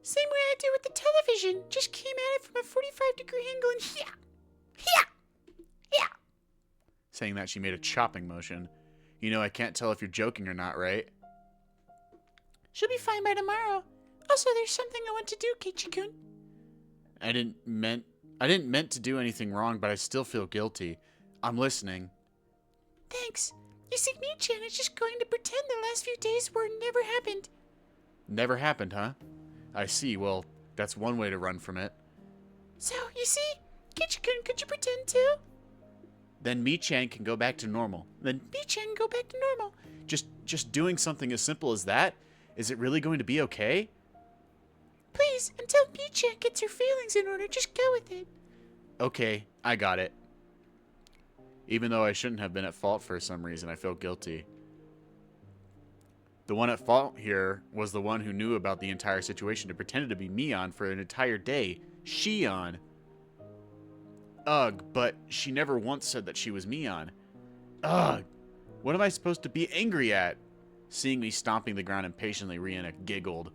Same way I do with the television. Just came at it from a 45-degree angle and yeah. Saying that, she made a chopping motion. You know, I can't tell if you're joking or not, right? She'll be fine by tomorrow. Also, there's something I want to do, Kichi-kun. I didn't meant to do anything wrong, but I still feel guilty. I'm listening. Thanks. You see, Mi-chan is just going to pretend the last few days were never happened. Never happened, huh? I see. Well, that's one way to run from it. So, you see, Kichi-kun, could you pretend too? Then Mi-chan can go back to normal. Then Mi-chan go back to normal. just doing something as simple as that? Is it really going to be okay? Please, until Mi-chan gets her feelings in order, just go with it. Okay, I got it. Even though I shouldn't have been at fault for some reason, I feel guilty. The one at fault here was the one who knew about the entire situation and pretended to be Mion for an entire day. Shion. Ugh, but she never once said that she was Mion. Ugh, what am I supposed to be angry at? Seeing me stomping the ground impatiently, Rihanna giggled.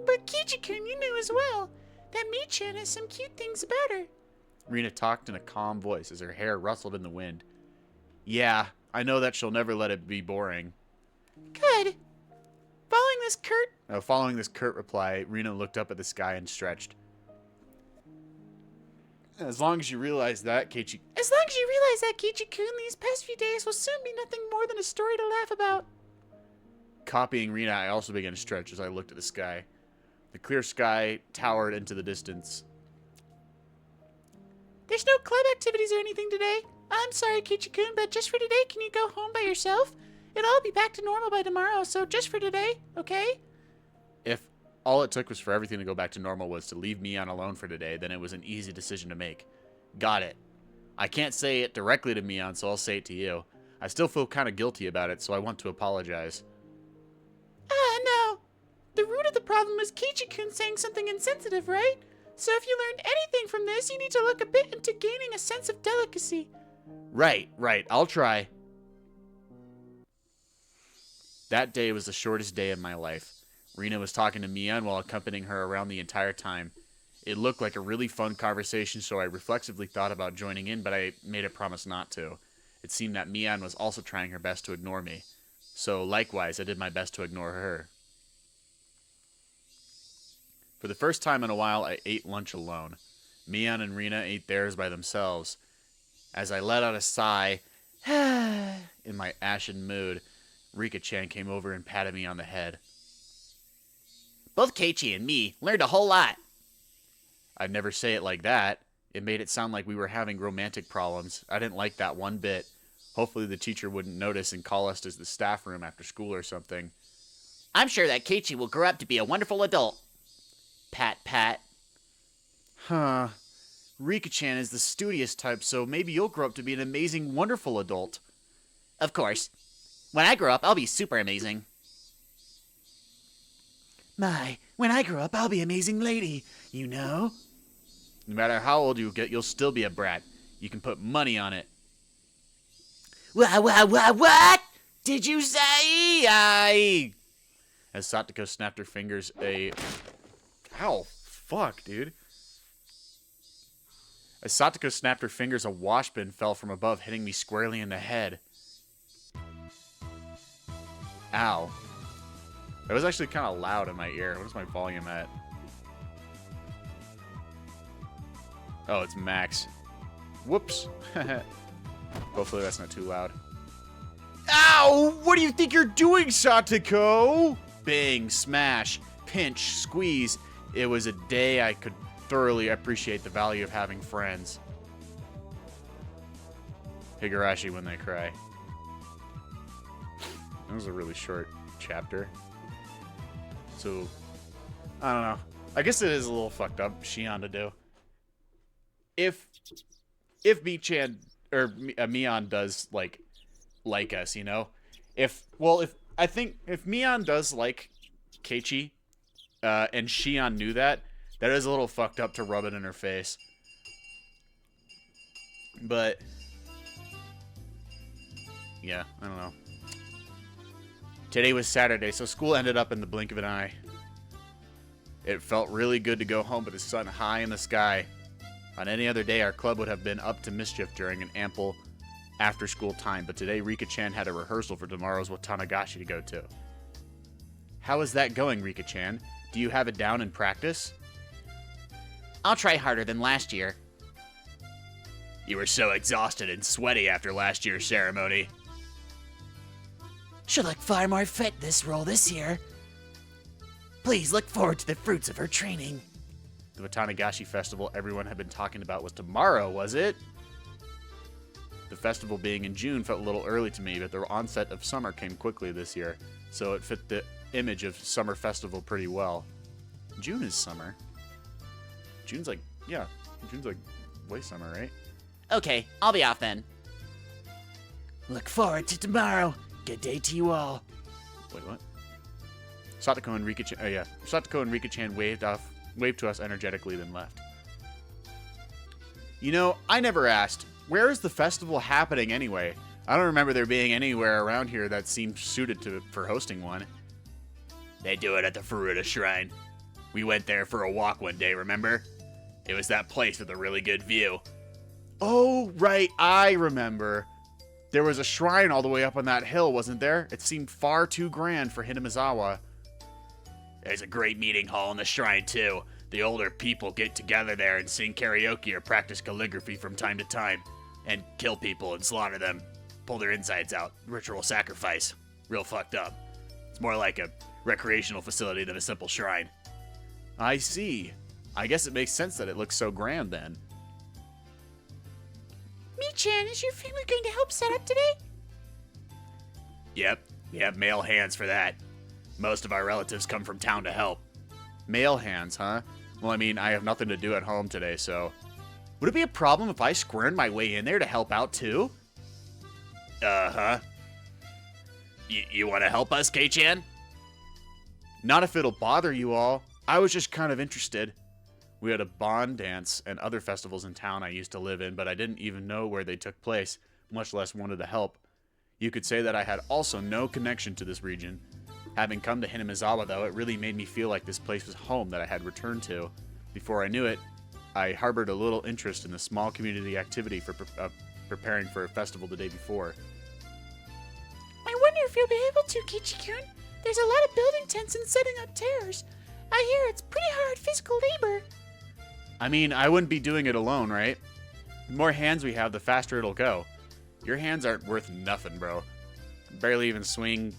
But Kichi-kun, you knew as well that Mi-chan has some cute things about her. Rina talked in a calm voice as her hair rustled in the wind. Yeah, I know that she'll never let it be boring. Good. Following this curt reply, Rina looked up at the sky and stretched. As long as you realize that, Kichi... As long as you realize that, Kichi-kun, these past few days will soon be nothing more than a story to laugh about. Copying Rina, I also began to stretch as I looked at the sky. The clear sky towered into the distance. There's no club activities or anything today. I'm sorry, Kichi-kun, but just for today, can you go home by yourself? It'll all be back to normal by tomorrow, so just for today, okay? If all it took was for everything to go back to normal was to leave Mion alone for today, then it was an easy decision to make. Got it. I can't say it directly to Mion, so I'll say it to you. I still feel kind of guilty about it, so I want to apologize. No. The root of the problem was Kichi-kun saying something insensitive, right? So if you learned anything from this, you need to look a bit into gaining a sense of delicacy. Right. I'll try. That day was the shortest day of my life. Rina was talking to Mion while accompanying her around the entire time. It looked like a really fun conversation, so I reflexively thought about joining in, but I made a promise not to. It seemed that Mion was also trying her best to ignore me. So likewise, I did my best to ignore her. For the first time in a while, I ate lunch alone. Mion and Rina ate theirs by themselves. As I let out a sigh, in my ashen mood, Rika-chan came over and patted me on the head. Both Keiichi and me learned a whole lot. I'd never say it like that. It made it sound like we were having romantic problems. I didn't like that one bit. Hopefully the teacher wouldn't notice and call us to the staff room after school or something. I'm sure that Keiichi will grow up to be a wonderful adult. Pat, pat. Huh. Rika-chan is the studious type, so maybe you'll grow up to be an amazing, wonderful adult. Of course. When I grow up, I'll be super amazing. My, when I grow up, I'll be amazing lady, you know? No matter how old you get, you'll still be a brat. You can put money on it. What? Did you say? As Satoko snapped her fingers, Ow, fuck, dude. As Satoko snapped her fingers, a washbin fell from above, hitting me squarely in the head. Ow. That was actually kind of loud in my ear. What is my volume at? Oh, it's max. Whoops. Hopefully that's not too loud. Ow! What do you think you're doing, Satoko? Bang, smash, pinch, squeeze. It was a day I could thoroughly appreciate the value of having friends. Higurashi when they cry. That was a really short chapter. So, I don't know. I guess it is a little fucked up, Shion to do. If Mi-chan, or Mion does, like us, you know? If Mion does like Keiichi, and Shion knew that is a little fucked up to rub it in her face. But, yeah, I don't know. Today was Saturday, so school ended up in the blink of an eye. It felt really good to go home with the sun high in the sky. On any other day, our club would have been up to mischief during an ample after-school time, but today Rika-chan had a rehearsal for tomorrow's Watanagashi to go to. How is that going, Rika-chan? Do you have it down in practice? I'll try harder than last year. You were so exhausted and sweaty after last year's ceremony. She'll look far more fit this role this year. Please look forward to the fruits of her training. The Watanagashi festival everyone had been talking about was tomorrow, was it? The festival being in June felt a little early to me, but the onset of summer came quickly this year, so it fit the image of summer festival pretty well. June is summer. June's like way summer, right? Okay, I'll be off then. Look forward to tomorrow. Good day to you all. Wait, what? Satoko and Rika-chan waved to us energetically, then left. You know, I never asked, where is the festival happening anyway? I don't remember there being anywhere around here that seemed suited for hosting one. They do it at the Furuta Shrine. We went there for a walk one day, remember? It was that place with a really good view. Oh, right, I remember. There was a shrine all the way up on that hill, wasn't there? It seemed far too grand for Hinamizawa. There's a great meeting hall in the shrine, too. The older people get together there and sing karaoke or practice calligraphy from time to time. And kill people and slaughter them. Pull their insides out. Ritual sacrifice. Real fucked up. It's more like a recreational facility than a simple shrine. I see. I guess it makes sense that it looks so grand then. Mi-chan, is your family going to help set up today? Yep, we have male hands for that. Most of our relatives come from town to help. Male hands, huh? Well, I mean, I have nothing to do at home today, so... Would it be a problem if I squirmed my way in there to help out, too? Uh-huh. You want to help us, Kei-chan? Not if it'll bother you all. I was just kind of interested. We had a bond dance and other festivals in town I used to live in, but I didn't even know where they took place, much less wanted to help. You could say that I had also no connection to this region. Having come to Hinamizawa, though, it really made me feel like this place was home that I had returned to. Before I knew it, I harbored a little interest in the small community activity for preparing for a festival the day before. I wonder if you'll be able to, Keiichi-kun. There's a lot of building tents and setting up terrors. I hear it's pretty hard physical labor. I mean, I wouldn't be doing it alone, right? The more hands we have, the faster it'll go. Your hands aren't worth nothing, bro. Barely even swing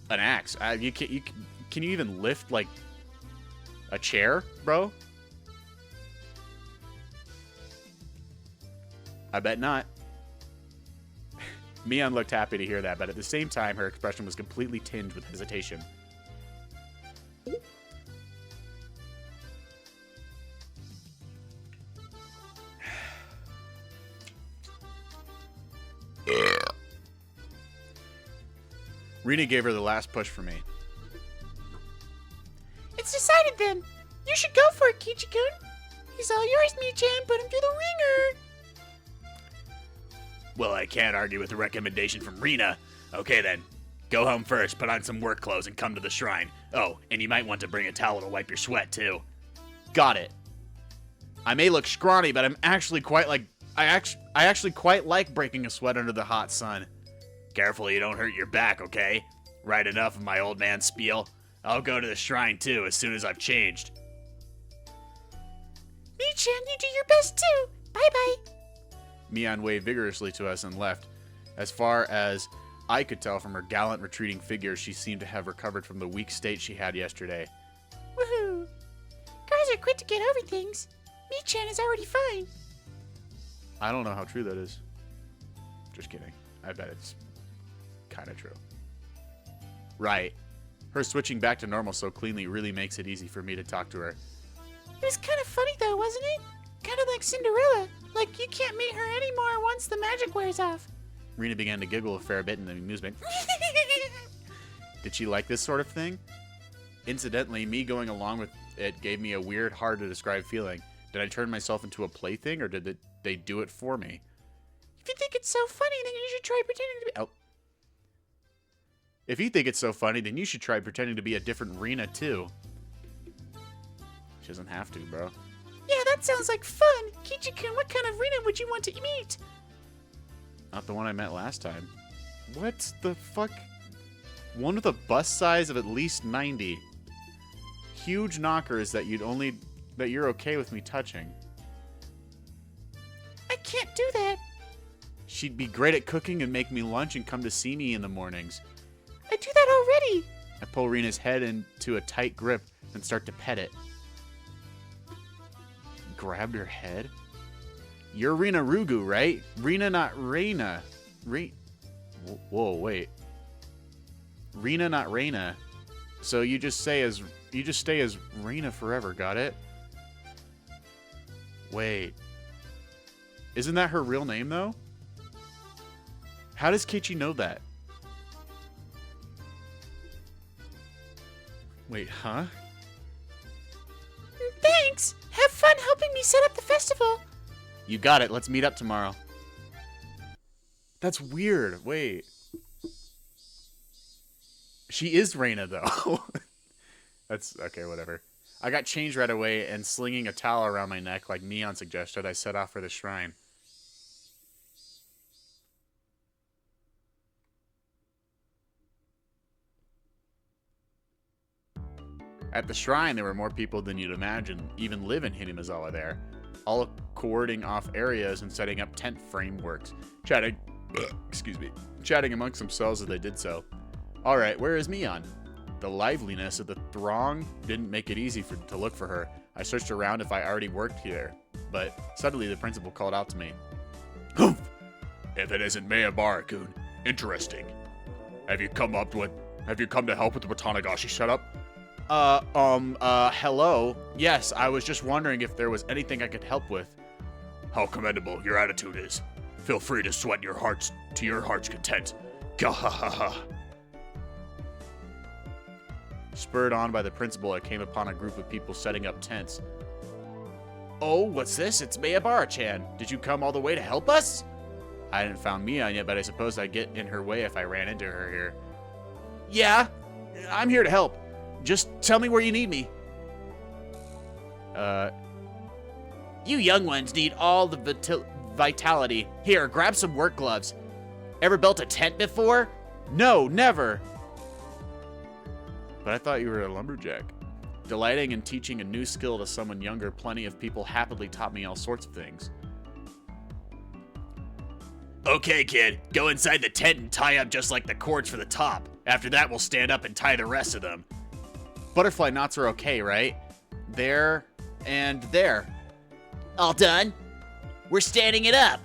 an axe. Can you even lift, like, a chair, bro? I bet not. Mion looked happy to hear that, but at the same time, her expression was completely tinged with hesitation. Rena gave her the last push for me. It's decided then. You should go for it, Kichi-kun. He's all yours, Mi-chan. Put him through the ringer. Well, I can't argue with the recommendation from Rena. Okay then, go home first, put on some work clothes, and come to the shrine. Oh, and you might want to bring a towel to wipe your sweat too. Got it. I may look scrawny, but I'm actually quite like I actually quite like breaking a sweat under the hot sun. Careful you don't hurt your back, okay? Right, enough of my old man spiel. I'll go to the shrine too as soon as I've changed. Mi-chan, you do your best too. Bye-bye. Mion waved vigorously to us and left. As far as I could tell from her gallant retreating figure, she seemed to have recovered from the weak state she had yesterday. Woohoo. Girls are quick to get over things. Mi-chan is already fine. I don't know how true that is. Just kidding. I bet it's kind of true. Right. Her switching back to normal so cleanly really makes it easy for me to talk to her. It was kind of funny though, wasn't it? Kind of like Cinderella. Like you can't meet her anymore once the magic wears off. Rena began to giggle a fair bit in amusement. Did she like this sort of thing? Incidentally, me going along with it gave me a weird, hard to describe feeling. Did I turn myself into a plaything, or did they do it for me? If you think it's so funny, then you should try pretending to be... Oh. If you think it's so funny, then you should try pretending to be a different Rena, too. She doesn't have to, bro. Yeah, that sounds like fun. Kichi-kun, what kind of Rena would you want to meet? Not the one I met last time. What the fuck? One with a bust size of at least 90. Huge knockers that you're okay with me touching. I can't do that. She'd be great at cooking and make me lunch and come to see me in the mornings. I do that already. I pull Rena's head into a tight grip and start to pet it. Grabbed her head? You're Rena Rugu, right? Rena, not Reina. Whoa, wait. Rena, not Reina. So you just stay as Rena forever, got it? Wait. Isn't that her real name, though? How does Kichi know that? Wait, huh? Thanks. Have fun helping me set up the festival. You got it. Let's meet up tomorrow. That's weird. Wait. She is Reina, though. That's okay, whatever. I got changed right away, and slinging a towel around my neck like Neon suggested, I set off for the shrine. At the shrine, there were more people than you'd imagine even live in Hinamizawa there, all cording off areas and setting up tent frameworks, chatting amongst themselves as they did so. Alright, where is Mion? The liveliness of the throng didn't make it easy to look for her. I searched around if I already worked here, but suddenly the principal called out to me. Humph! If it isn't Miyabara-kun, interesting. Have you come to help with the Watanagashi setup? Hello? Yes, I was just wondering if there was anything I could help with. How commendable your attitude is. Feel free to sweat your hearts to your heart's content. Gahahaha. Spurred on by the principal, I came upon a group of people setting up tents. Oh, what's this? It's Miyabara-chan. Did you come all the way to help us? I hadn't found Mion yet, but I suppose I'd get in her way if I ran into her here. Yeah, I'm here to help. Just tell me where you need me. You young ones need all the vitality. Here, grab some work gloves. Ever built a tent before? No, never. But I thought you were a lumberjack. Delighting in teaching a new skill to someone younger, plenty of people happily taught me all sorts of things. Okay, kid, go inside the tent and tie up just like the cords for the top. After that, we'll stand up and tie the rest of them. Butterfly knots are okay, right? There and there. All done? We're standing it up.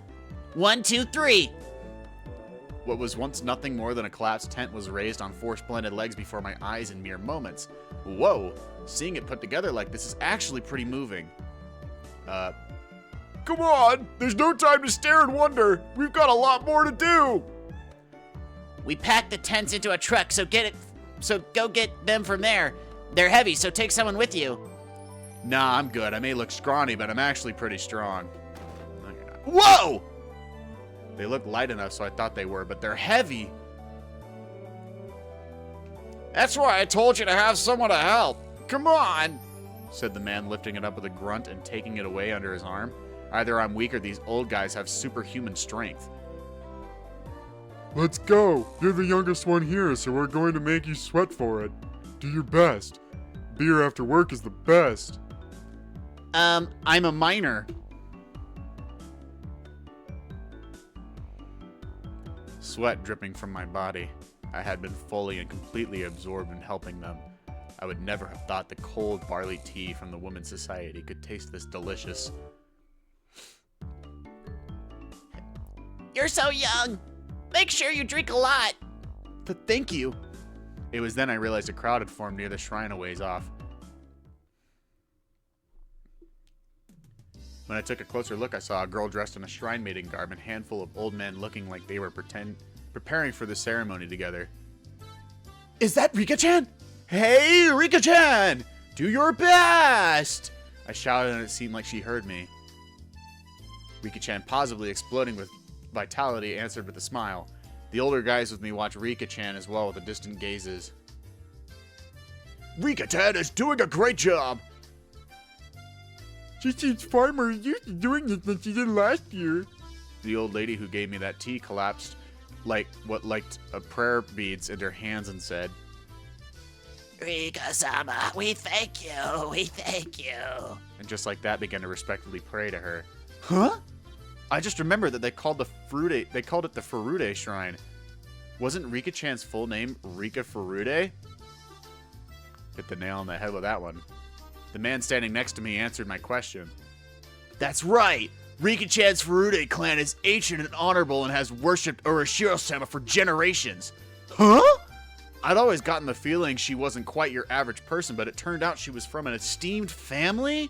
1, 2, 3. What was once nothing more than a collapsed tent was raised on 4 splendid legs before my eyes in mere moments. Whoa, seeing it put together like this is actually pretty moving. Come on! There's no time to stare and wonder! We've got a lot more to do! We packed the tents into a truck, so go get them from there. They're heavy, so take someone with you. Nah, I'm good. I may look scrawny, but I'm actually pretty strong. No, you're not. Whoa! They look light enough, so I thought they were, but they're heavy. That's why I told you to have someone to help. Come on! Said the man, lifting it up with a grunt and taking it away under his arm. Either I'm weak or these old guys have superhuman strength. Let's go. You're the youngest one here, so we're going to make you sweat for it. Do your best. Beer after work is the best. I'm a minor. Sweat dripping from my body. I had been fully and completely absorbed in helping them. I would never have thought the cold barley tea from the Women's Society could taste this delicious. You're so young. Make sure you drink a lot. Thank you. It was then I realized a crowd had formed near the shrine a ways off. When I took a closer look, I saw a girl dressed in a shrine maiden garb and a handful of old men looking like they were preparing for the ceremony together. Is that Rika-chan? Hey, Rika-chan! Do your best! I shouted and it seemed like she heard me. Rika-chan, positively exploding with vitality, answered with a smile. The older guys with me watched Rika-chan as well with the distant gazes. Rika-chan is doing a great job! She seems far more used to doing it than she did last year. The old lady who gave me that tea collapsed like a prayer beads into her hands and said, Rika-sama, we thank you. We thank you. and just like that began to respectfully pray to her. Huh? I just remembered that they called it the Furude Shrine. Wasn't Rika-chan's full name Rika Furude? Hit the nail on the head with that one. The man standing next to me answered my question. That's right! Rika-chan's Furude clan is ancient and honorable and has worshipped Urashiro-sama for generations. Huh? I'd always gotten the feeling she wasn't quite your average person, but it turned out she was from an esteemed family?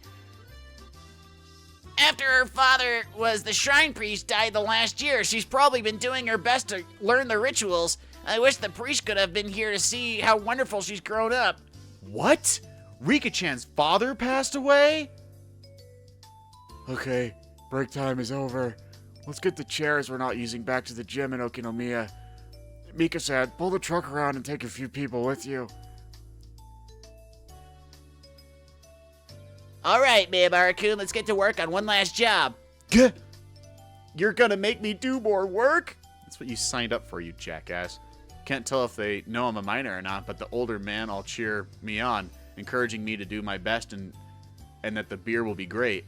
After her father was the shrine priest died the last year, she's probably been doing her best to learn the rituals. I wish the priest could have been here to see how wonderful she's grown up. What? Rika-chan's father passed away? Okay, break time is over. Let's get the chairs we're not using back to the gym in Okinomiya. Mika-san, pull the truck around and take a few people with you. All right, Miyabara-kun, let's get to work on one last job. Gah! You're gonna make me do more work? That's what you signed up for, you jackass. Can't tell if they know I'm a minor or not, but the older man all cheer me on, encouraging me to do my best and that the beer will be great.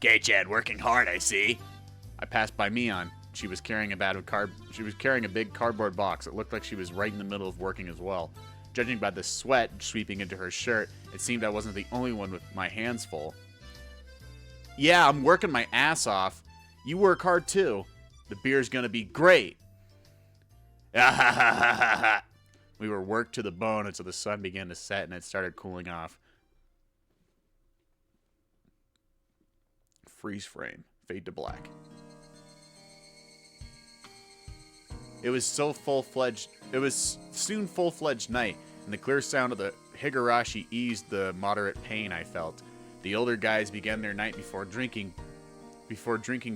Kei-chan working hard, I see. I passed by Mion. She was carrying a big cardboard box. It looked like she was right in the middle of working as well. Judging by the sweat sweeping into her shirt, it seemed I wasn't the only one with my hands full. Yeah, I'm working my ass off. You work hard too. The beer's gonna be great. We were worked to the bone until the sun began to set and it started cooling off. Freeze frame. Fade to black. It was soon full-fledged night, and the clear sound of the higurashi eased the moderate pain I felt. The older guys began their night before drinking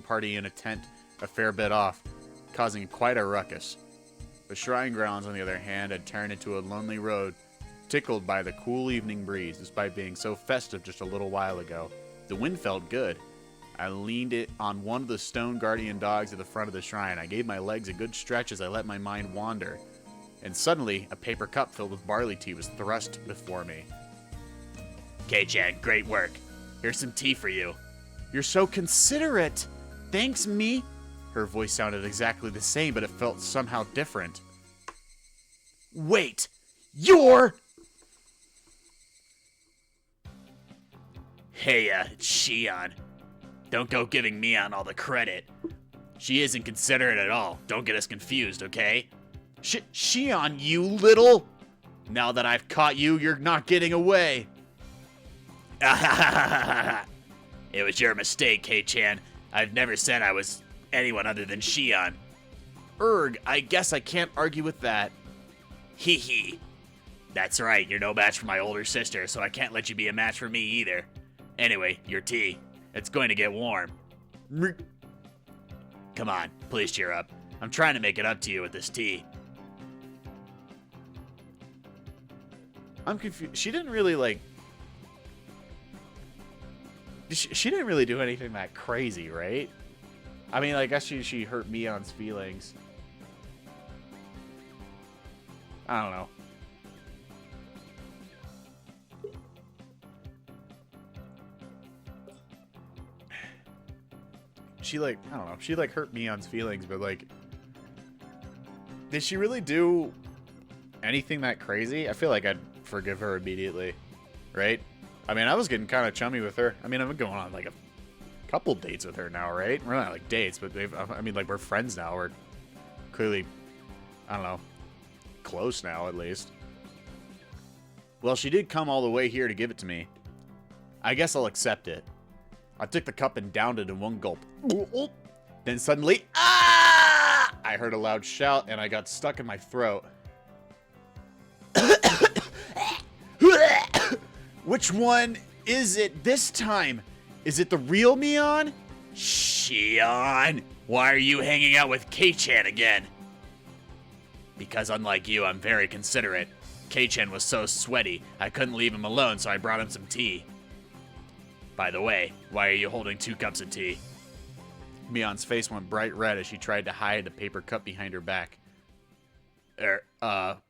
party in a tent a fair bit off, causing quite a ruckus. The shrine grounds, on the other hand, had turned into a lonely road, tickled by the cool evening breeze, despite being so festive just a little while ago. The wind felt good. I leaned it on one of the stone guardian dogs at the front of the shrine. I gave my legs a good stretch as I let my mind wander. And suddenly, a paper cup filled with barley tea was thrust before me. Kei-chan, great work. Here's some tea for you. You're so considerate. Thanks, me. Her voice sounded exactly the same, but it felt somehow different. Wait, you're... Hey, it's Shion. Don't go giving Mion all the credit. She isn't considerate at all. Don't get us confused, okay? Shion, you little... Now that I've caught you, you're not getting away. It was your mistake, Kei-chan. I've never said I was anyone other than Shion. I guess I can't argue with that. Hee hee. That's right, you're no match for my older sister, so I can't let you be a match for me either. Anyway, your tea. It's going to get warm. Come on, please cheer up. I'm trying to make it up to you with this tea. I'm confused. She didn't really, like... She didn't really do anything that crazy, right? I mean, I guess she hurt Mion's feelings. I don't know. She, like, I don't know. She, like, hurt Mion's feelings, but, like... Did she really do anything that crazy? I feel like I'd forgive her immediately, right? I mean, I was getting kind of chummy with her. I mean, I've been going on, like, a couple dates with her now, right? We're not, like, dates, but I mean, like, we're friends now. We're clearly, I don't know, close now, at least. Well, she did come all the way here to give it to me. I guess I'll accept it. I took the cup and downed it in one gulp. Then suddenly, ah! I heard a loud shout, and I got stuck in my throat. Which one is it this time? Is it the real Mion? Shion, why are you hanging out with Kei-chan again? Because unlike you, I'm very considerate. Kei-chan was so sweaty, I couldn't leave him alone, so I brought him some tea. By the way, why are you holding 2 cups of tea? Mion's face went bright red as she tried to hide the paper cup behind her back.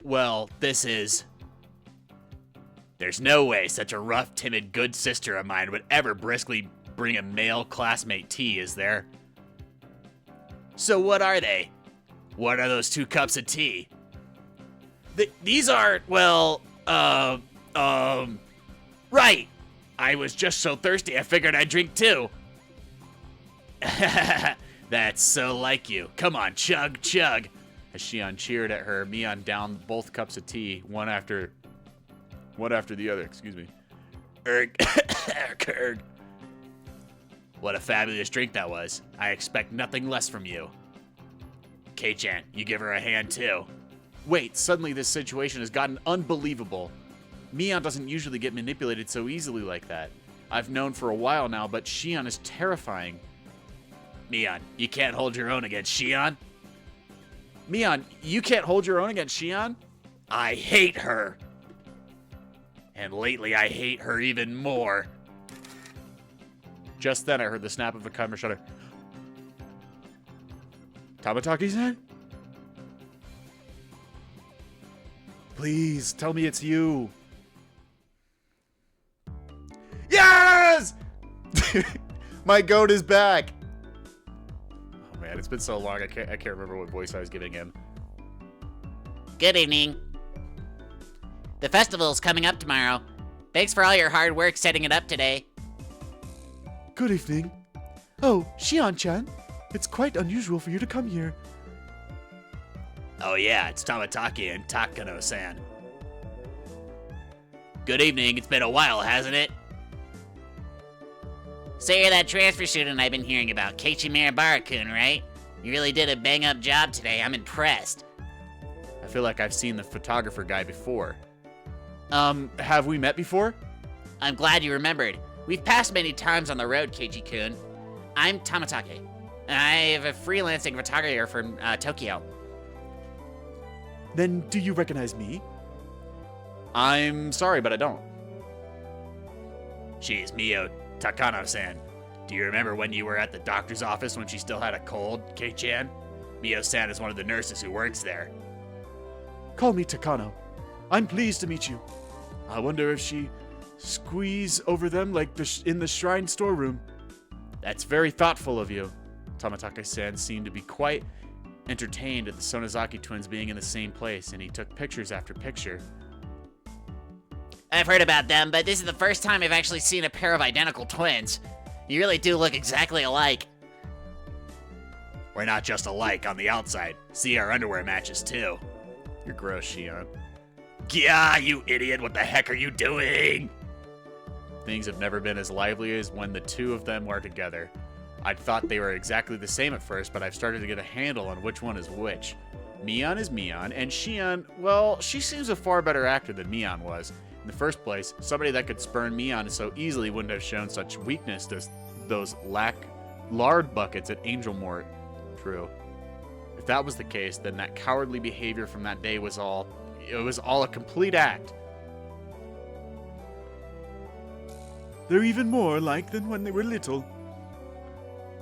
Well, this is... There's no way such a rough, timid, good sister of mine would ever briskly bring a male classmate tea, is there? So what are they? What are those 2 cups of tea? These are, well, right. I was just so thirsty I figured I'd drink too. That's so like you. Come on, chug, chug. As Shion cheered at her, Mion downed both cups of tea, one after the other, excuse me. Erg. What a fabulous drink that was. I expect nothing less from you. Kei-chan, you give her a hand too. Wait, suddenly this situation has gotten unbelievable. Mion doesn't usually get manipulated so easily like that. I've known for a while now, but Shion is terrifying. Mion, you can't hold your own against Shion? Mion, you can't hold your own against Shion? I hate her. And lately I hate her even more. Just then I heard the snap of a camera shutter. Tamataki-san? Please, tell me it's you. Yes! My goat is back. Oh man, it's been so long. I can't remember what voice I was giving him. Good evening. The festival's coming up tomorrow. Thanks for all your hard work setting it up today. Good evening. Oh, Shion-chan. It's quite unusual for you to come here. Oh yeah, it's Tamataki and Takano-san. Good evening, it's been a while, hasn't it? So you're that transfer student I've been hearing about, Keiichi Mirabara-kun, right? You really did a bang-up job today. I'm impressed. I feel like I've seen the photographer guy before. Have we met before? I'm glad you remembered. We've passed many times on the road, Keiichi-kun. I'm Tamatake. I have a freelancing photographer from Tokyo. Then do you recognize me? I'm sorry, but I don't. She's Mio Takano-san. Do you remember when you were at the doctor's office when she still had a cold, Kei-chan? Mio-san is one of the nurses who works there. Call me Takano. I'm pleased to meet you. I wonder if she squeeze over them like in the shrine storeroom. That's very thoughtful of you. Tamatake-san seemed to be quite entertained at the Sonozaki twins being in the same place, and he took pictures after picture. I've heard about them, but this is the first time I've actually seen a pair of identical twins. You really do look exactly alike. We're not just alike on the outside. See our underwear matches too. You're gross, Shion. Yeah, you idiot, what the heck are you doing? Things have never been as lively as when the two of them were together. I thought they were exactly the same at first, but I've started to get a handle on which one is which. Mion is Mion, and Shion, well, she seems a far better actor than Mion was. In the first place, somebody that could spurn Mion so easily wouldn't have shown such weakness to those lard buckets at Angel Mort. True. If that was the case, then that cowardly behavior from that day was all a complete act. They're even more alike than when they were little.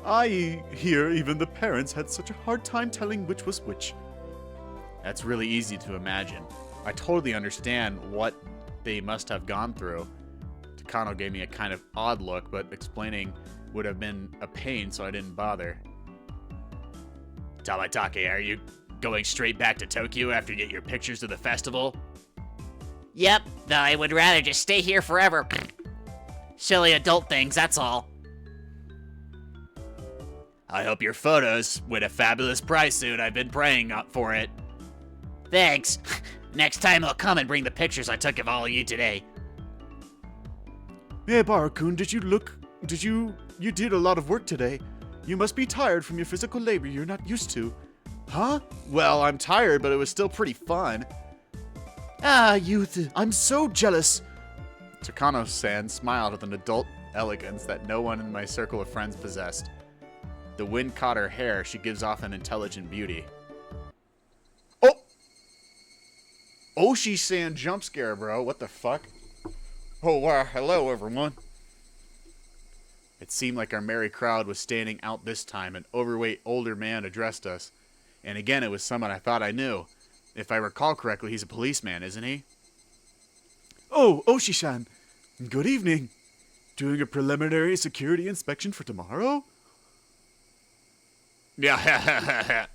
I hear even the parents had such a hard time telling which was which. That's really easy to imagine. I totally understand what they must have gone through. Takano gave me a kind of odd look, but explaining would have been a pain, so I didn't bother. Tamatake, are you going straight back to Tokyo after you get your pictures of the festival? Yep, though I would rather just stay here forever. Silly adult things, that's all. I hope your photos win a fabulous prize soon. I've been praying for it. Thanks. Next time I'll come and bring the pictures I took of all of you today. Hey, Barakun, you did a lot of work today. You must be tired from your physical labor you're not used to. Huh? Well, I'm tired, but it was still pretty fun. Ah, youth, I'm so jealous. Takano-san smiled with an adult elegance that no one in my circle of friends possessed. The wind caught her hair. She gives off an intelligent beauty. Oh! Oshi-san jump scare, bro. What the fuck? Oh, wow. Hello, everyone. It seemed like our merry crowd was standing out this time. An overweight older man addressed us. And again, it was someone I thought I knew. If I recall correctly, he's a policeman, isn't he? Oh, Oshi-san. Good evening. Doing a preliminary security inspection for tomorrow? Yeah,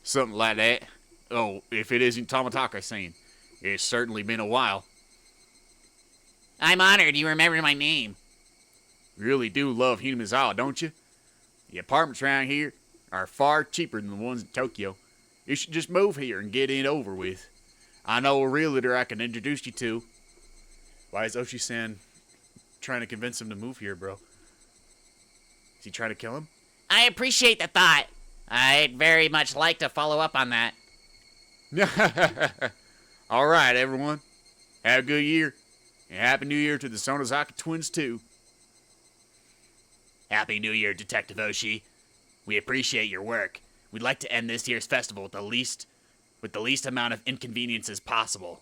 something like that. Oh, if it isn't Tamatake-san. It's certainly been a while. I'm honored you remembered my name. Really do love Hinamizawa, don't you? The apartments around here are far cheaper than the ones in Tokyo. You should just move here and get it over with. I know a realtor I can introduce you to. Why is Oshi-san trying to convince him to move here, bro? Is he trying to kill him? I appreciate the thought. I'd very much like to follow up on that. All right, everyone. Have a good year. And Happy New Year to the Sonozaki twins, too. Happy New Year, Detective Oshi. We appreciate your work. We'd like to end this year's festival with the least amount of inconveniences possible.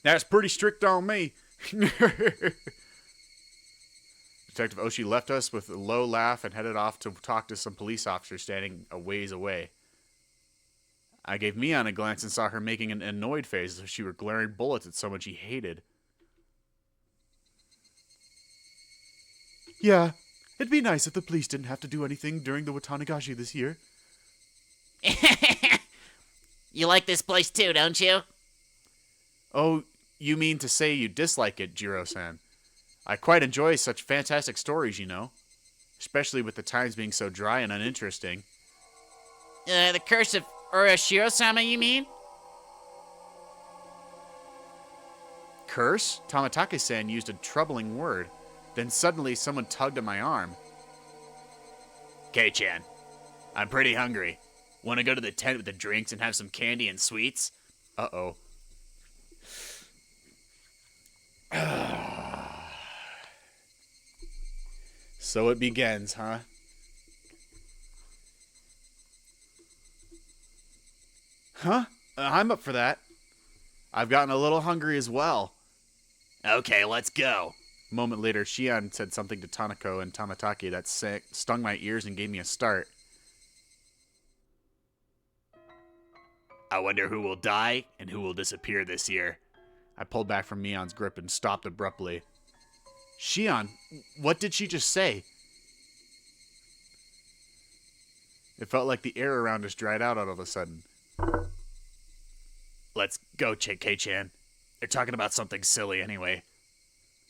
That's pretty strict on me. Detective Oshi left us with a low laugh and headed off to talk to some police officers standing a ways away. I gave Mion a glance and saw her making an annoyed face as if she were glaring bullets at someone she hated. Yeah, it'd be nice if the police didn't have to do anything during the Watanagashi this year. You like this place too, don't you? Oh, you mean to say you dislike it, Jiro-san? I quite enjoy such fantastic stories, you know. Especially with the times being so dry and uninteresting. The Curse of Urashiro-sama, you mean? Curse? Tamatake-san used a troubling word. Then suddenly someone tugged at my arm. Kei-chan, I'm pretty hungry. Want to go to the tent with the drinks and have some candy and sweets? Uh-oh. So it begins, huh? Huh? I'm up for that. I've gotten a little hungry as well. Okay, let's go. A moment later, Shion said something to Tanako and Tamatake that stung my ears and gave me a start. I wonder who will die and who will disappear this year. I pulled back from Mion's grip and stopped abruptly. Shion, what did she just say? It felt like the air around us dried out all of a sudden. Let's go, Kei-chan. They're talking about something silly anyway.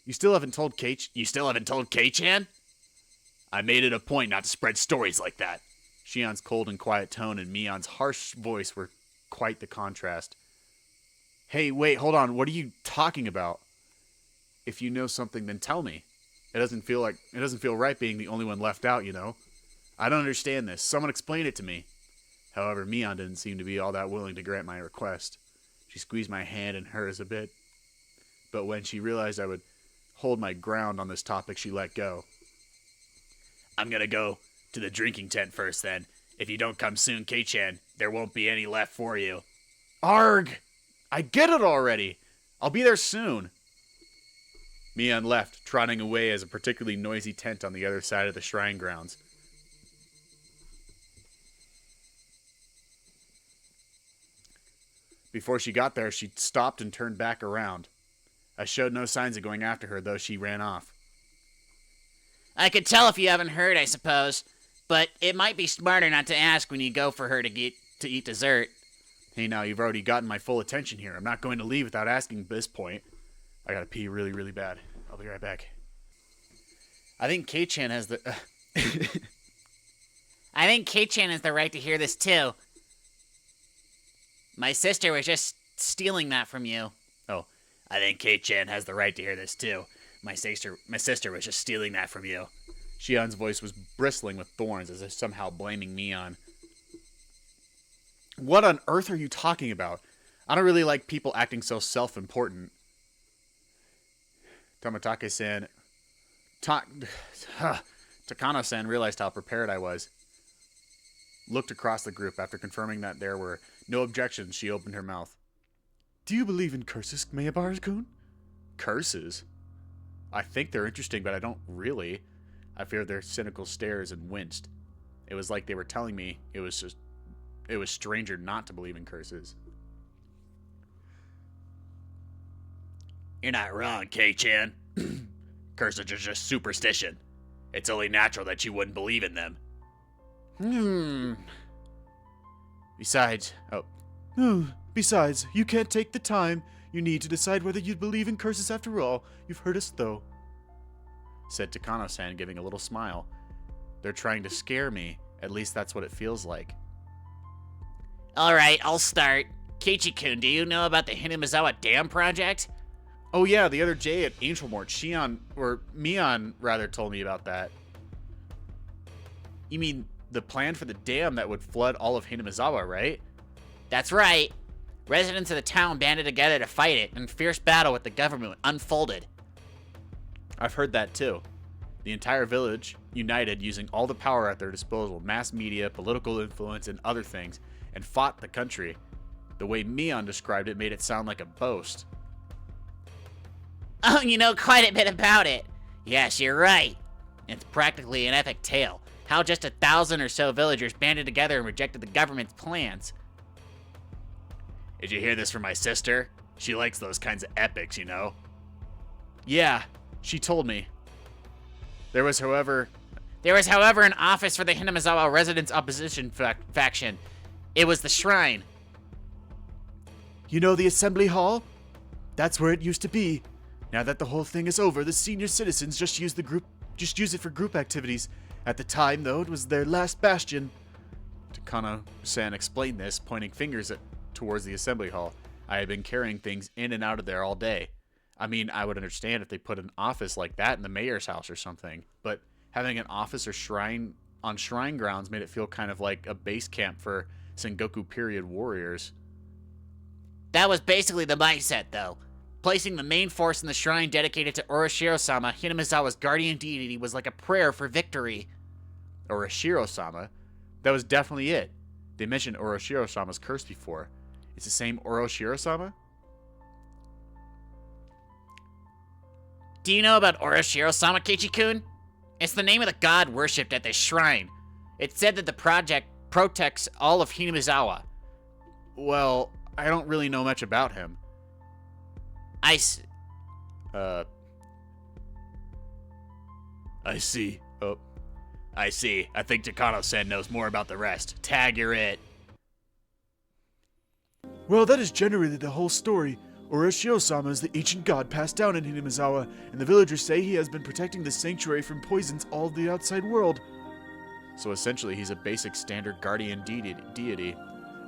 You still haven't told Kei? You still haven't told Kei-chan? I made it a point not to spread stories like that. Shion's cold and quiet tone and Mion's harsh voice were quite the contrast. Hey, wait, hold on. What are you talking about? If you know something, then tell me. It doesn't feel right being the only one left out, you know. I don't understand this. Someone explain it to me. However, Mion didn't seem to be all that willing to grant my request. She squeezed my hand in hers a bit, but when she realized I would hold my ground on this topic, she let go. I'm gonna go to the drinking tent first then. If you don't come soon, Kei-chan, there won't be any left for you. Arg! I get it already! I'll be there soon. Mion left, trotting away as a particularly noisy tent on the other side of the shrine grounds. Before she got there, she stopped and turned back around. I showed no signs of going after her, though she ran off. I could tell if you haven't heard, I suppose. But it might be smarter not to ask when you go for her to eat dessert. Hey, now, you've already gotten my full attention here. I'm not going to leave without asking at this point. I gotta pee really, really bad. I'll be right back. I think Kei-chan has the... I think Kei-chan has the right to hear this, too. My sister was just stealing that from you. Oh, I think Kei-chan has the right to hear this too. My sister was just stealing that from you. Shion's voice was bristling with thorns, as if somehow blaming Mion. What on earth are you talking about? I don't really like people acting so self-important. Tamatake-san... Takano-san realized how prepared I was. Looked across the group. After confirming that there were no objections, she opened her mouth. Do you believe in curses, Mayabara-kun? Curses? I think they're interesting, but I don't really. I feared their cynical stares and winced. It was like they were telling me it was stranger not to believe in curses. You're not wrong, Kei-chan. Curses are just superstition. It's only natural that you wouldn't believe in them. Besides, Besides, you can't take the time you need to decide whether you'd believe in curses after all. You've heard us, though, said Takano-san, giving a little smile. They're trying to scare me. At least that's what it feels like. Alright, I'll start. Keiichi-kun, do you know about the Hinamizawa Dam project? Oh yeah, the other day at Angelmort, Mion rather told me about that. You mean the plan for the dam that would flood all of Hinamizawa, right? That's right. Residents of the town banded together to fight it, and fierce battle with the government unfolded. I've heard that too. The entire village united using all the power at their disposal, mass media, political influence, and other things, and fought the country. The way Mion described it made it sound like a boast. Oh, you know quite a bit about it. Yes, you're right. It's practically an epic tale. How just 1,000 or so villagers banded together and rejected the government's plans. Did you hear this from my sister? She likes those kinds of epics, you know? Yeah, she told me. There was, however, an office for the Hinamizawa residents' opposition faction. It was the shrine. You know the assembly hall? That's where it used to be. Now that the whole thing is over, the senior citizens just use it for group activities. At the time, though, it was their last bastion. Takano-san explained this, pointing fingers towards the assembly hall. I had been carrying things in and out of there all day. I mean, I would understand if they put an office like that in the mayor's house or something, but having an office or shrine on shrine grounds made it feel kind of like a base camp for Sengoku period warriors. That was basically the mindset, though. Placing the main force in the shrine dedicated to Oroshiro-sama, Hinamizawa's guardian deity, was like a prayer for victory. Oroshiro-sama? That was definitely it. They mentioned Oroshiro-sama's curse before. It's the same Oroshiro-sama? Do you know about Oroshiro-sama, Keiichi-kun? It's the name of the god worshipped at this shrine. It's said that the project protects all of Hinamizawa. Well, I don't really know much about him. I see. Oh. I see. I think Takano-san knows more about the rest. Tag, you're it. Well, that is generally the whole story. Oroshiro-sama is the ancient god passed down in Hinamizawa, and the villagers say he has been protecting the sanctuary from poisons all of the outside world. So essentially, he's a basic standard guardian deity.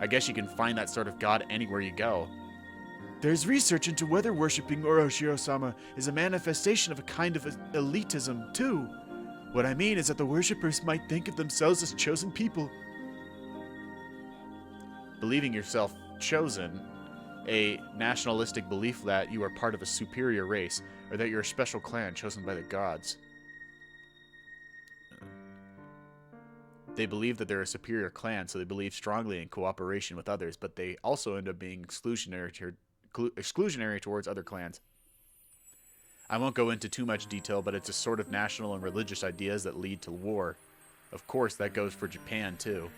I guess you can find that sort of god anywhere you go. There's research into whether worshipping Oroshiro-sama is a manifestation of a kind of elitism, too. What I mean is that the worshippers might think of themselves as chosen people. Believing yourself chosen, a nationalistic belief that you are part of a superior race, or that you're a special clan chosen by the gods. They believe that they're a superior clan, so they believe strongly in cooperation with others, but they also end up being exclusionary towards other clans. I won't go into too much detail, but it's a sort of national and religious ideas that lead to war. Of course, that goes for Japan, too.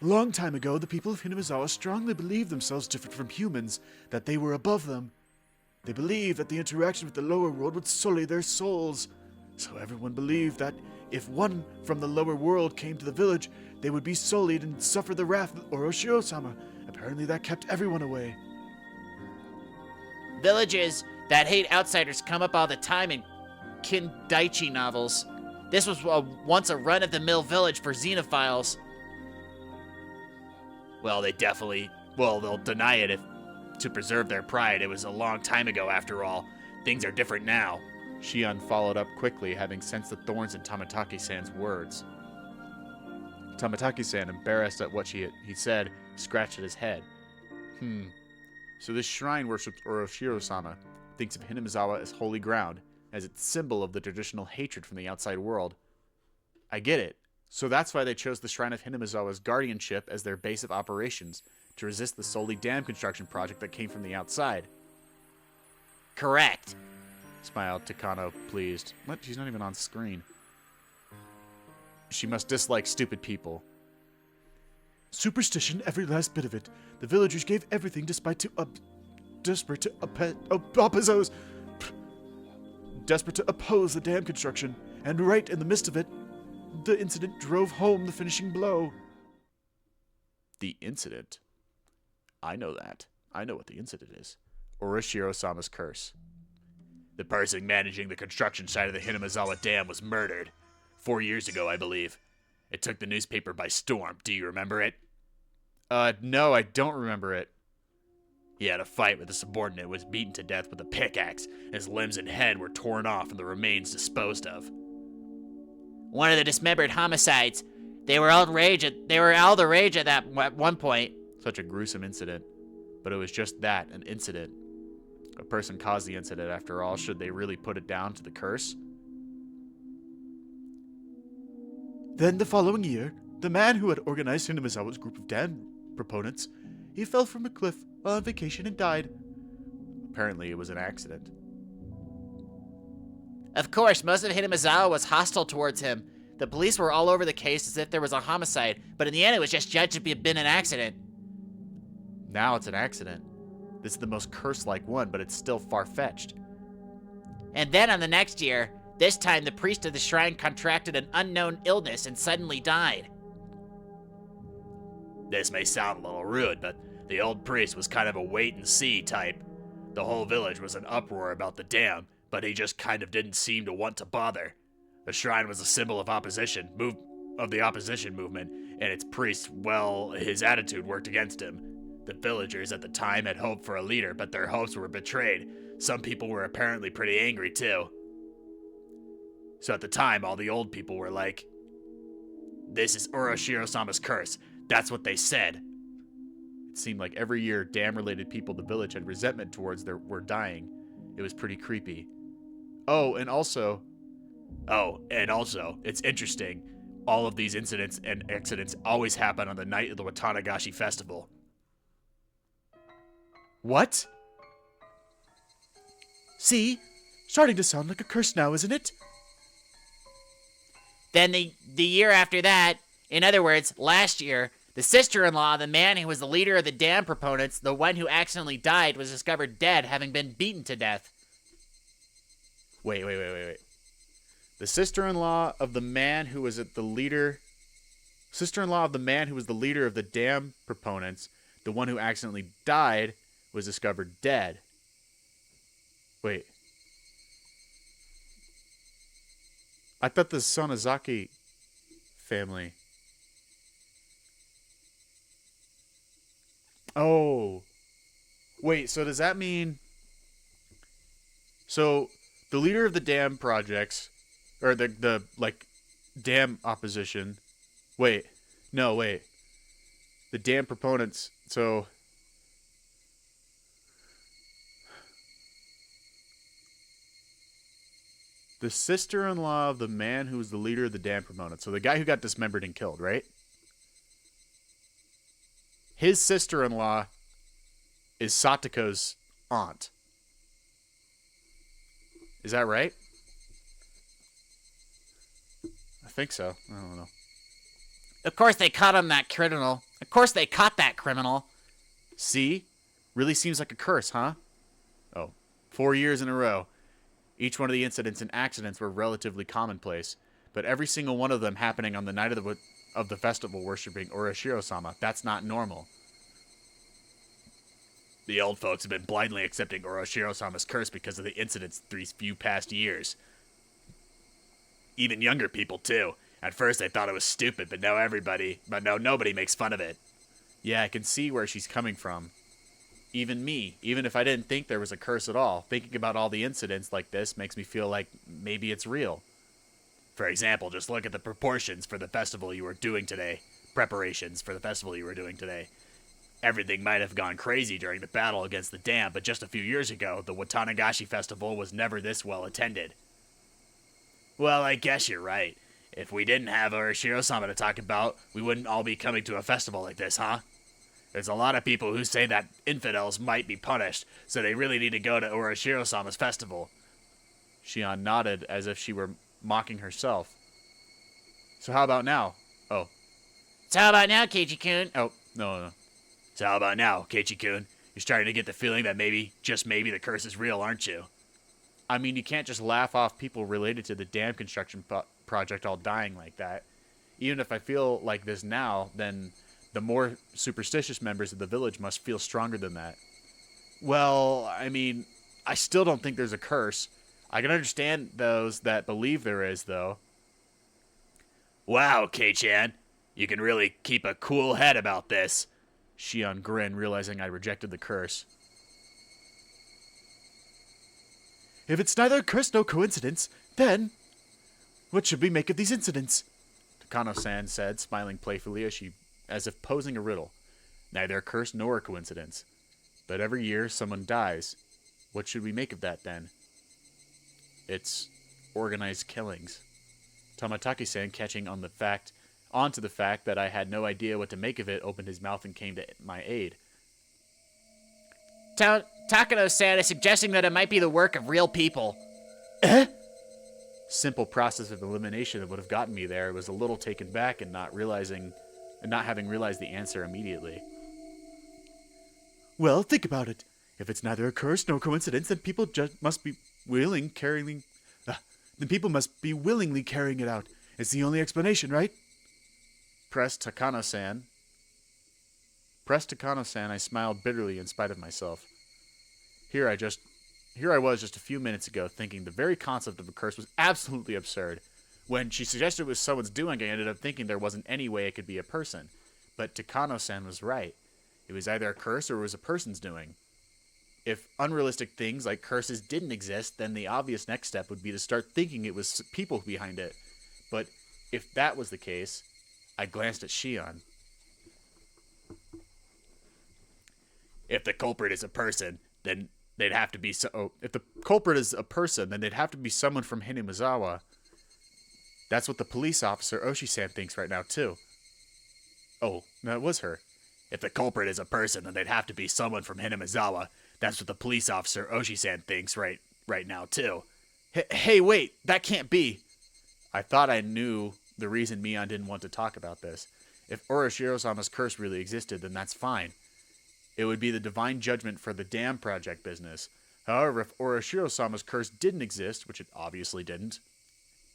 A long time ago, the people of Hinamizawa strongly believed themselves different from humans, that they were above them. They believed that the interaction with the lower world would sully their souls. So everyone believed that if one from the lower world came to the village, they would be sullied and suffer the wrath of Oroshiro-sama. Apparently that kept everyone away. Villages that hate outsiders come up all the time in Kindaichi novels. This was once a run-of-the-mill village for xenophiles. Well, they'll deny it if to preserve their pride. It was a long time ago, after all. Things are different now. Shion followed up quickly, having sensed the thorns in Tamataki-san's words. Tamataki-san, embarrassed at what he said, scratched at his head. So this shrine worships Oroshiro-sama, thinks of Hinamizawa as holy ground, as its symbol of the traditional hatred from the outside world. I get it. So that's why they chose the Shrine of Hinamizawa's guardianship as their base of operations, to resist the Soli Dam construction project that came from the outside. Correct. Smiled Takano, pleased. What? She's not even on screen. She must dislike stupid people. Superstition, every last bit of it. The villagers gave everything desperate to oppose the dam construction, and right in the midst of it, the incident drove home the finishing blow. The incident? I know that. I know what the incident is. Oroshiro-sama's curse. The person managing the construction site of the Hinamizawa Dam was murdered. 4 years ago, I believe. It took the newspaper by storm. Do you remember it? No, I don't remember it. He had a fight with a subordinate and was beaten to death with a pickaxe. His limbs and head were torn off and the remains disposed of. One of the dismembered homicides. They were all the rage at that at one point. Such a gruesome incident. But it was just that, an incident. A person caused the incident, after all. Should they really put it down to the curse? Then the following year, the man who had organized Hinamizawa's group of dam proponents, he fell from a cliff while on vacation and died. Apparently it was an accident. Of course, most of Hinamizawa was hostile towards him. The police were all over the case as if there was a homicide, but in the end it was just judged to have been an accident. Now it's an accident. This is the most curse-like one, but it's still far-fetched. And then on the next year, this time the priest of the shrine contracted an unknown illness and suddenly died. This may sound a little rude, but the old priest was kind of a wait-and-see type. The whole village was in uproar about the dam, but he just kind of didn't seem to want to bother. The shrine was a symbol of the opposition movement, and its priest, well, his attitude worked against him. The villagers at the time had hoped for a leader, but their hopes were betrayed. Some people were apparently pretty angry, too. So at the time, all the old people were like, "This is Oroshiro-sama's curse." That's what they said. It seemed like every year, dam-related people in the village had resentment towards were dying. It was pretty creepy. And also, it's interesting. All of these incidents and accidents always happen on the night of the Watanagashi festival. What? See? Starting to sound like a curse now, isn't it? Then the year after that, in other words, last year, the sister-in-law of the man who was the leader of the dam proponents, the one who accidentally died, was discovered dead, having been beaten to death. Wait. The sister-in-law of the man who was the leader of the dam proponents, the one who accidentally died, was discovered dead. Wait. I thought the Sonozaki family. Oh. Wait, so does that mean... So, the leader of the dam projects, or the dam opposition... Wait. No, wait. The dam proponents, so... The sister-in-law of the man who was the leader of the dam proponents. So the guy who got dismembered and killed, right? His sister-in-law is Satoko's aunt. Is that right? I think so. I don't know. Of course they caught him, that criminal. Of course they caught that criminal. See? Really seems like a curse, huh? Oh, 4 years in a row. Each one of the incidents and accidents were relatively commonplace, but every single one of them happening on the night of the festival worshipping Urashiro-sama. That's not normal. The old folks have been blindly accepting Urashiro-sama's curse because of the incidents these few past years. Even younger people, too. At first they thought it was stupid, but nobody makes fun of it. Yeah, I can see where she's coming from. Even me, even if I didn't think there was a curse at all, thinking about all the incidents like this makes me feel like maybe it's real. For example, just look at the proportions for the festival you were doing today. Preparations for the festival you were doing today. Everything might have gone crazy during the battle against the dam, but just a few years ago, the Watanagashi festival was never this well attended. Well, I guess you're right. If we didn't have Urashiro-sama to talk about, we wouldn't all be coming to a festival like this, huh? There's a lot of people who say that infidels might be punished, so they really need to go to Urashiro-sama's festival. Shion nodded as if she were mocking herself. So how about now? Oh. So how about now, Keiichi-kun? Oh, no. So how about now, Keiichi-kun? You're starting to get the feeling that maybe, just maybe, the curse is real, aren't you? I mean, you can't just laugh off people related to the dam construction project all dying like that. Even if I feel like this now, then the more superstitious members of the village must feel stronger than that. Well, I mean, I still don't think there's a curse. I can understand those that believe there is, though. Wow, Kei-chan. You can really keep a cool head about this. Shion grinned, realizing I rejected the curse. If it's neither a curse nor coincidence, then what should we make of these incidents? Takano-san said, smiling playfully as if posing a riddle. Neither a curse nor a coincidence. But every year someone dies. What should we make of that then? It's organized killings. Tamataki-san, catching onto the fact that I had no idea what to make of it, opened his mouth and came to my aid. Takano-san is suggesting that it might be the work of real people. Simple process of elimination that would have gotten me there. Was a little taken back and not having realized the answer immediately. Well, think about it. If it's neither a curse nor coincidence, then people must be willingly carrying it out. It's the only explanation, right? Pressed Takano-san, I smiled bitterly in spite of myself. Here I was just a few minutes ago thinking the very concept of a curse was absolutely absurd. When she suggested it was someone's doing, I ended up thinking there wasn't any way it could be a person. But Takano-san was right. It was either a curse or it was a person's doing. If unrealistic things like curses didn't exist, then the obvious next step would be to start thinking it was people behind it. But if that was the case, I glanced at Shion. If the culprit is a person, then they'd have to be if the culprit is a person, then they'd have to be someone from Hinamizawa. That's what the police officer Oshi-san thinks right now, too. Oh, no, it was her. If the culprit is a person, then they'd have to be someone from Hinamizawa. That's what the police officer Oshi-san thinks right now, too. Hey, wait, that can't be. I thought I knew the reason Mion didn't want to talk about this. If Urashiro-sama's curse really existed, then that's fine. It would be the divine judgment for the dam project business. However, if Urashiro-sama's curse didn't exist, which it obviously didn't,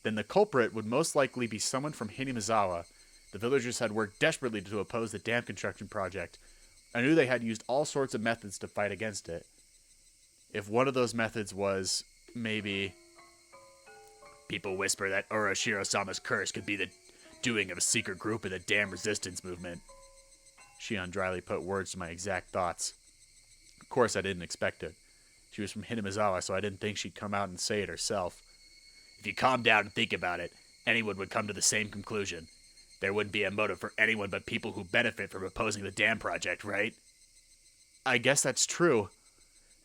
then the culprit would most likely be someone from Hinamizawa. The villagers had worked desperately to oppose the dam construction project. I knew they had used all sorts of methods to fight against it. If one of those methods was, maybe... People whisper that Urashiro-sama's curse could be the doing of a secret group in the dam resistance movement. Shion dryly put words to my exact thoughts. course, I didn't expect it. She was from Hinamizawa, so I didn't think she'd come out and say it herself. If you calm down and think about it, anyone would come to the same conclusion. There wouldn't be a motive for anyone but people who benefit from opposing the dam project, right? I guess that's true.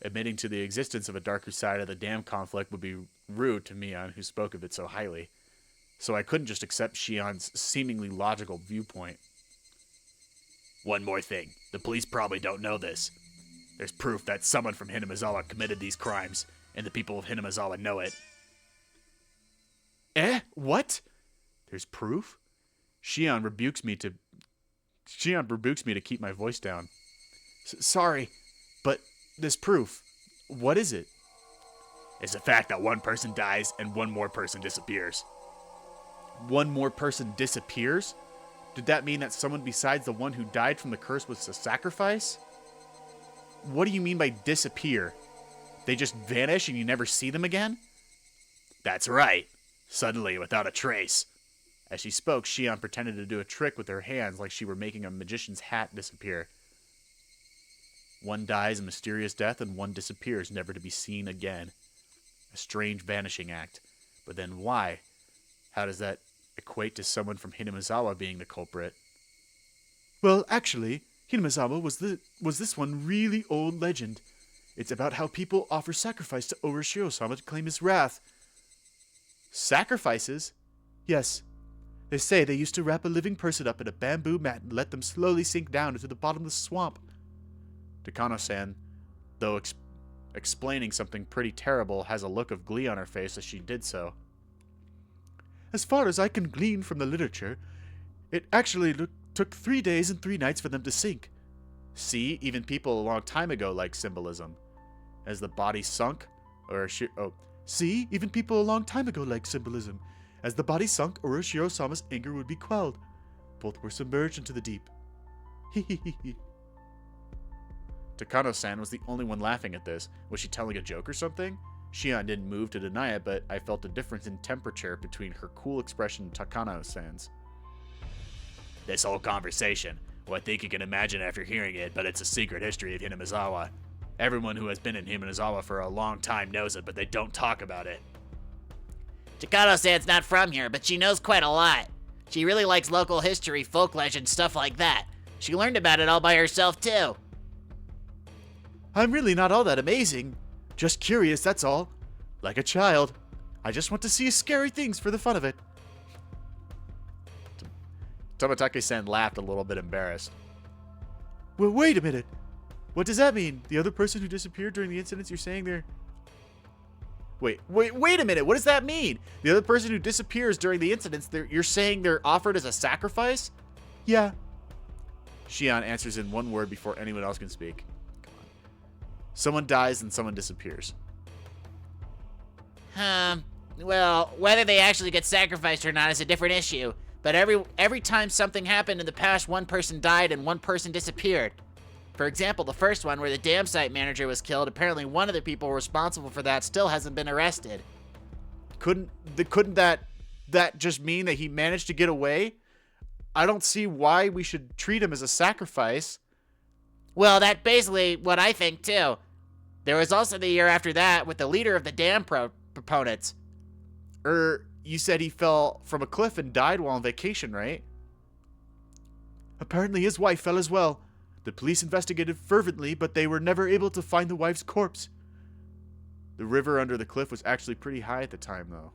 Admitting to the existence of a darker side of the dam conflict would be rude to Mion, who spoke of it so highly. So I couldn't just accept Shion's seemingly logical viewpoint. One more thing. The police probably don't know this. There's proof that someone from Hinamizawa committed these crimes, and the people of Hinamizawa know it. What? There's proof? Shion rebukes me to keep my voice down. Sorry, but this proof, what is it? It's the fact that one person dies and one more person disappears. One more person disappears? Did that mean that someone besides the one who died from the curse was a sacrifice? What do you mean by disappear? They just vanish and you never see them again? That's right. Suddenly, without a trace. As she spoke, Shion pretended to do a trick with her hands like she were making a magician's hat disappear. One dies a mysterious death and one disappears, never to be seen again. A strange vanishing act. But then why? How does that equate to someone from Hinamizawa being the culprit? Well, actually, Hinamizawa was this one really old legend. It's about how people offer sacrifice to Urashiro-sama to claim his wrath. Sacrifices? Yes. They say they used to wrap a living person up in a bamboo mat and let them slowly sink down into the bottom of the swamp. Takano-san, though explaining something pretty terrible, has a look of glee on her face as she did so. As far as I can glean from the literature, it actually took 3 days and 3 nights for them to sink. See, even people a long time ago liked symbolism. As the body sunk, See, even people a long time ago liked symbolism. As the body sunk, Urashiro-sama's anger would be quelled. Both were submerged into the deep. Hehehe. Takano-san was the only one laughing at this. Was she telling a joke or something? Shion didn't move to deny it, but I felt a difference in temperature between her cool expression and Takano-san's. This whole conversation, well, I think you can imagine after hearing it, but it's a secret history of Hinamizawa. Everyone who has been in Hinamizawa for a long time knows it, but they don't talk about it. Takano-san's not from here, but she knows quite a lot. She really likes local history, folk legends, stuff like that. She learned about it all by herself, too. I'm really not all that amazing. Just curious, that's all. Like a child. I just want to see scary things for the fun of it. Toмотake-san laughed a little bit embarrassed. Well, wait a minute. What does that mean? The other person who disappeared during the incidents, you're saying they're... Wait a minute. What does that mean? The other person who disappears during the incidents, you're saying they're offered as a sacrifice? Yeah. Shion answers in one word before anyone else can speak. Come on. Someone dies and someone disappears. Well, whether they actually get sacrificed or not is a different issue. But every time something happened in the past, one person died and one person disappeared. For example, the first one where the dam site manager was killed, apparently one of the people responsible for that still hasn't been arrested. Couldn't that just mean that he managed to get away? I don't see why we should treat him as a sacrifice. Well, that's basically what I think, too. There was also the year after that with the leader of the dam proponents. You said he fell from a cliff and died while on vacation, right? Apparently his wife fell as well. The police investigated fervently, but they were never able to find the wife's corpse. The river under the cliff was actually pretty high at the time, though.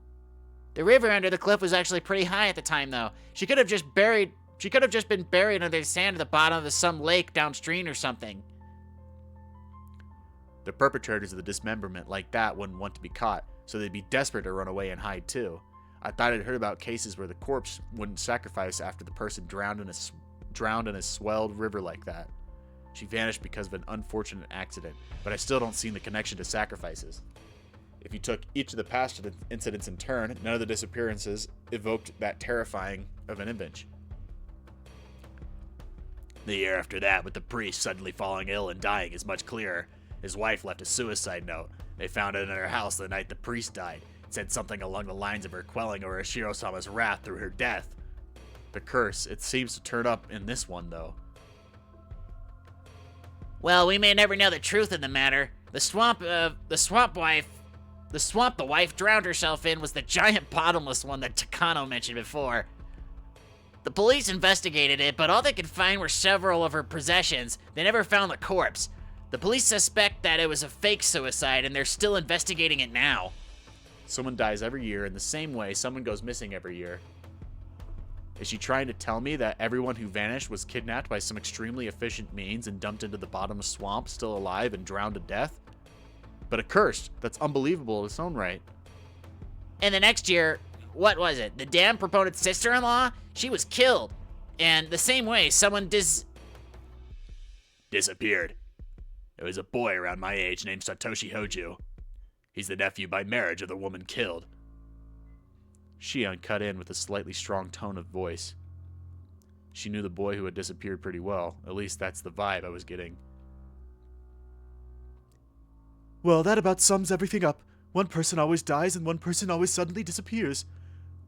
The river under the cliff was actually pretty high at the time, though. She could have just been buried under the sand at the bottom of some lake downstream or something. The perpetrators of the dismemberment like that wouldn't want to be caught, so they'd be desperate to run away and hide too. I thought I'd heard about cases where the corpse wouldn't sacrifice after the person drowned in a swelled river like that. She vanished because of an unfortunate accident, but I still don't see the connection to sacrifices. If you took each of the past incidents in turn, none of the disappearances evoked that terrifying of an image. The year after that, with the priest suddenly falling ill and dying, is much clearer. His wife left a suicide note. They found it in her house the night the priest died. It said something along the lines of her quelling Urashiro-sama's wrath through her death. The curse, it seems to turn up in this one, though. Well, we may never know the truth of the matter. The swamp the wife drowned herself in was the giant bottomless one that Takano mentioned before. The police investigated it, but all they could find were several of her possessions. They never found the corpse. The police suspect that it was a fake suicide, and they're still investigating it now. Someone dies every year in the same way someone goes missing every year. Is she trying to tell me that everyone who vanished was kidnapped by some extremely efficient means and dumped into the bottom of swamp, still alive and drowned to death? But accursed. That's unbelievable in its own right. And the next year, what was it? The damn proponent's sister-in-law? She was killed. And the same way, someone Disappeared. It was a boy around my age named Satoshi Hoju. He's the nephew by marriage of the woman killed. Shion cut in with a slightly strong tone of voice. She knew the boy who had disappeared pretty well. At least that's the vibe I was getting. Well, that about sums everything up. One person always dies and one person always suddenly disappears.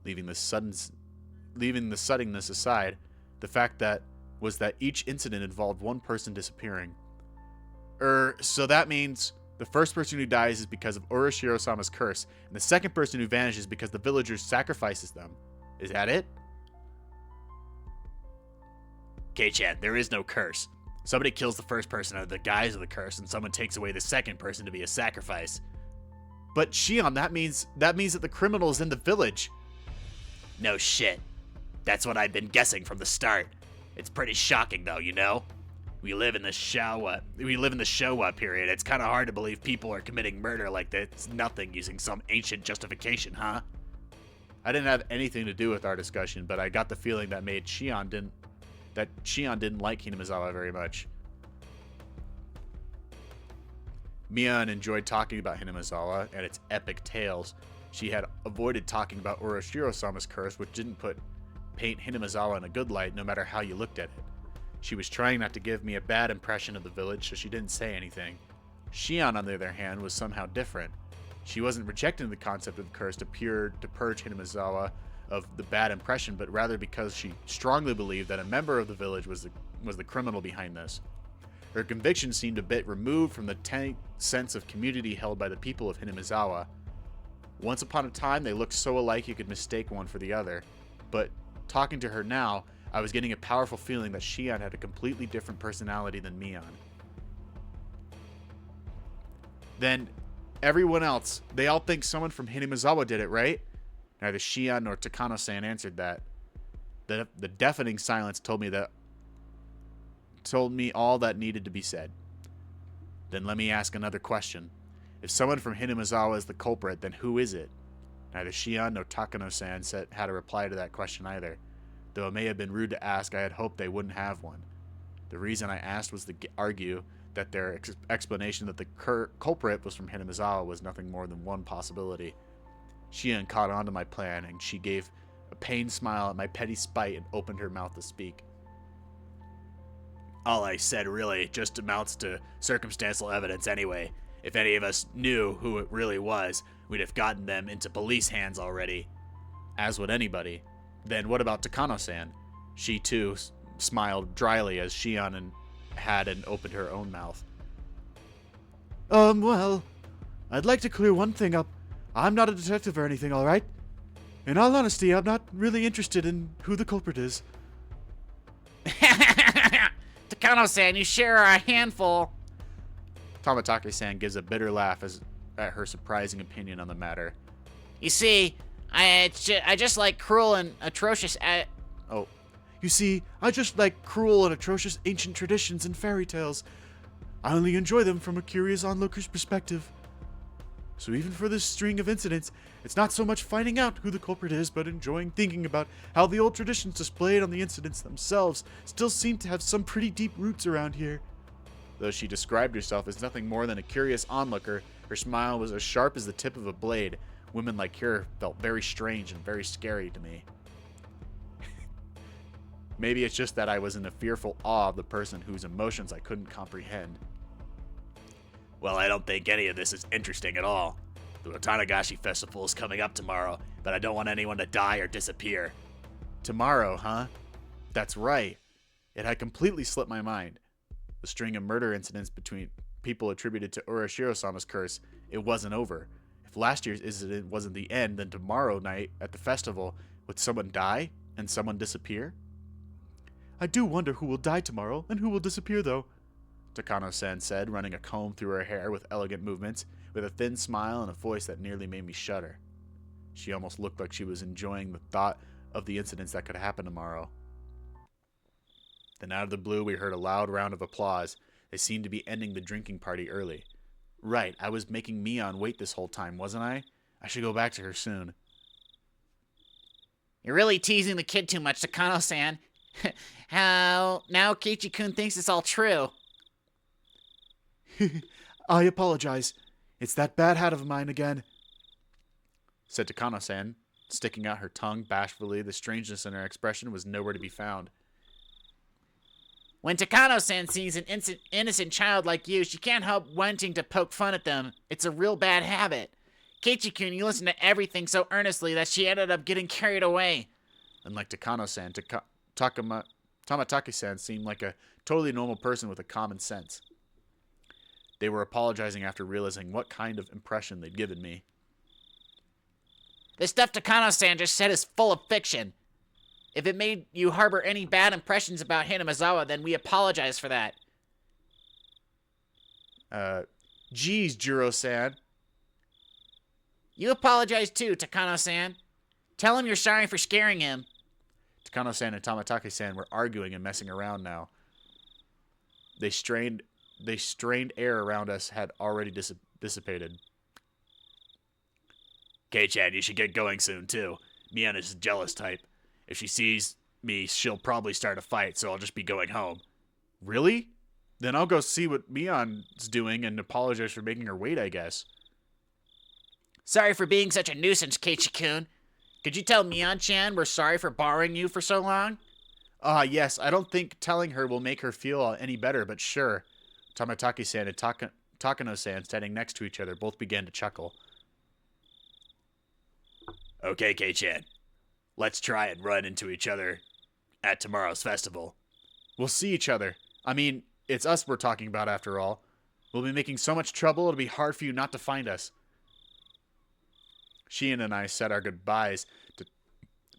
Leaving the suddenness aside, the fact that each incident involved one person disappearing. So that means the first person who dies is because of Urashiro-sama's curse, and the second person who vanishes because the villagers sacrifices them. Is that it? K-chan, there is no curse. Somebody kills the first person under the guise of the curse, and someone takes away the second person to be a sacrifice. But Shion, that means that the criminal is in the village. No shit. That's what I've been guessing from the start. It's pretty shocking though, you know? We live in the Showa period. It's kind of hard to believe people are committing murder like that's nothing using some ancient justification, huh? I didn't have anything to do with our discussion, but I got the feeling that Shion didn't like Hinamizawa very much. Mian enjoyed talking about Hinamizawa and its epic tales. She had avoided talking about Urashiro-sama's curse, which didn't paint Hinamizawa in a good light no matter how you looked at it. She was trying not to give me a bad impression of the village, so she didn't say anything. Shion, on the other hand, was somehow different. She wasn't rejecting the concept of the curse to purge Hinamizawa of the bad impression, but rather because she strongly believed that a member of the village was the criminal behind this. Her conviction seemed a bit removed from the tight sense of community held by the people of Hinamizawa. Once upon a time, they looked so alike you could mistake one for the other. But talking to her now, I was getting a powerful feeling that Shion had a completely different personality than Mian. Then, everyone else, they all think someone from Hinamizawa did it, right? Neither Shion nor Takano-san answered that. The deafening silence told me all that needed to be said. Then let me ask another question. If someone from Hinamizawa is the culprit, then who is it? Neither Shion nor Takano-san had a reply to that question either. Though it may have been rude to ask, I had hoped they wouldn't have one. The reason I asked was to argue that their explanation that the culprit was from Hinamizawa was nothing more than one possibility. Shion caught on to my plan, and she gave a pained smile at my petty spite and opened her mouth to speak. All I said really just amounts to circumstantial evidence anyway. If any of us knew who it really was, we'd have gotten them into police hands already. As would anybody. Then what about Takano-san? She too smiled dryly as Shion had opened her own mouth. Well, I'd like to clear one thing up. I'm not a detective or anything, alright? In all honesty, I'm not really interested in who the culprit is. Takano-san, you share a handful. Tomitake-san gives a bitter laugh at her surprising opinion on the matter. You see, I just like cruel and atrocious. You see, I just like cruel and atrocious ancient traditions and fairy tales. I only enjoy them from a curious onlooker's perspective. So even for this string of incidents, it's not so much finding out who the culprit is, but enjoying thinking about how the old traditions displayed on the incidents themselves still seem to have some pretty deep roots around here. Though she described herself as nothing more than a curious onlooker, her smile was as sharp as the tip of a blade. Women like her felt very strange and very scary to me. Maybe it's just that I was in a fearful awe of the person whose emotions I couldn't comprehend. Well, I don't think any of this is interesting at all. The Watanagashi festival is coming up tomorrow, but I don't want anyone to die or disappear. Tomorrow, huh? That's right. It had completely slipped my mind. the string of murder incidents between people attributed to Urashiro-sama's curse, it wasn't over. If last year's incident wasn't the end, then tomorrow night at the festival, would someone die and someone disappear? I do wonder who will die tomorrow and who will disappear, though. Takano-san said, running a comb through her hair with elegant movements, with a thin smile and a voice that nearly made me shudder. She almost looked like she was enjoying the thought of the incidents that could happen tomorrow. Then out of the blue, we heard a loud round of applause. They seemed to be ending the drinking party early. Right, I was making Mion wait this whole time, wasn't I? I should go back to her soon. You're really teasing the kid too much, Takano-san. How now Keiichi-kun thinks it's all true. I apologize. It's that bad hat of mine again, said Takano-san, sticking out her tongue bashfully. The strangeness in her expression was nowhere to be found. When Takano-san sees an innocent child like you, she can't help wanting to poke fun at them. It's a real bad habit. Keiichi-kun, you listen to everything so earnestly that she ended up getting carried away. Unlike Takano-san, Tamataki-san seemed like a totally normal person with a common sense. They were apologizing after realizing what kind of impression they'd given me. The stuff Takano-san just said is full of fiction. If it made you harbor any bad impressions about Hinamizawa, then we apologize for that. Geez, Jiro-san. You apologize too, Takano-san. Tell him you're sorry for scaring him. Takano-san and Tamataki-san were arguing and messing around now. They strained air around us had already dissipated. Kei-chan, you should get going soon, too. Mion is a jealous type. If she sees me, she'll probably start a fight, so I'll just be going home. Really? Then I'll go see what Mion's doing and apologize for making her wait, I guess. Sorry for being such a nuisance, Keiichi-kun. Could you tell Mion-chan we're sorry for borrowing you for so long? Yes. I don't think telling her will make her feel any better, but sure. Tamataki-san and Takano-san, standing next to each other, both began to chuckle. Okay, Kei-chan. Let's try and run into each other at tomorrow's festival. We'll see each other. I mean, it's us we're talking about after all. We'll be making so much trouble, it'll be hard for you not to find us. Shion and I said our goodbyes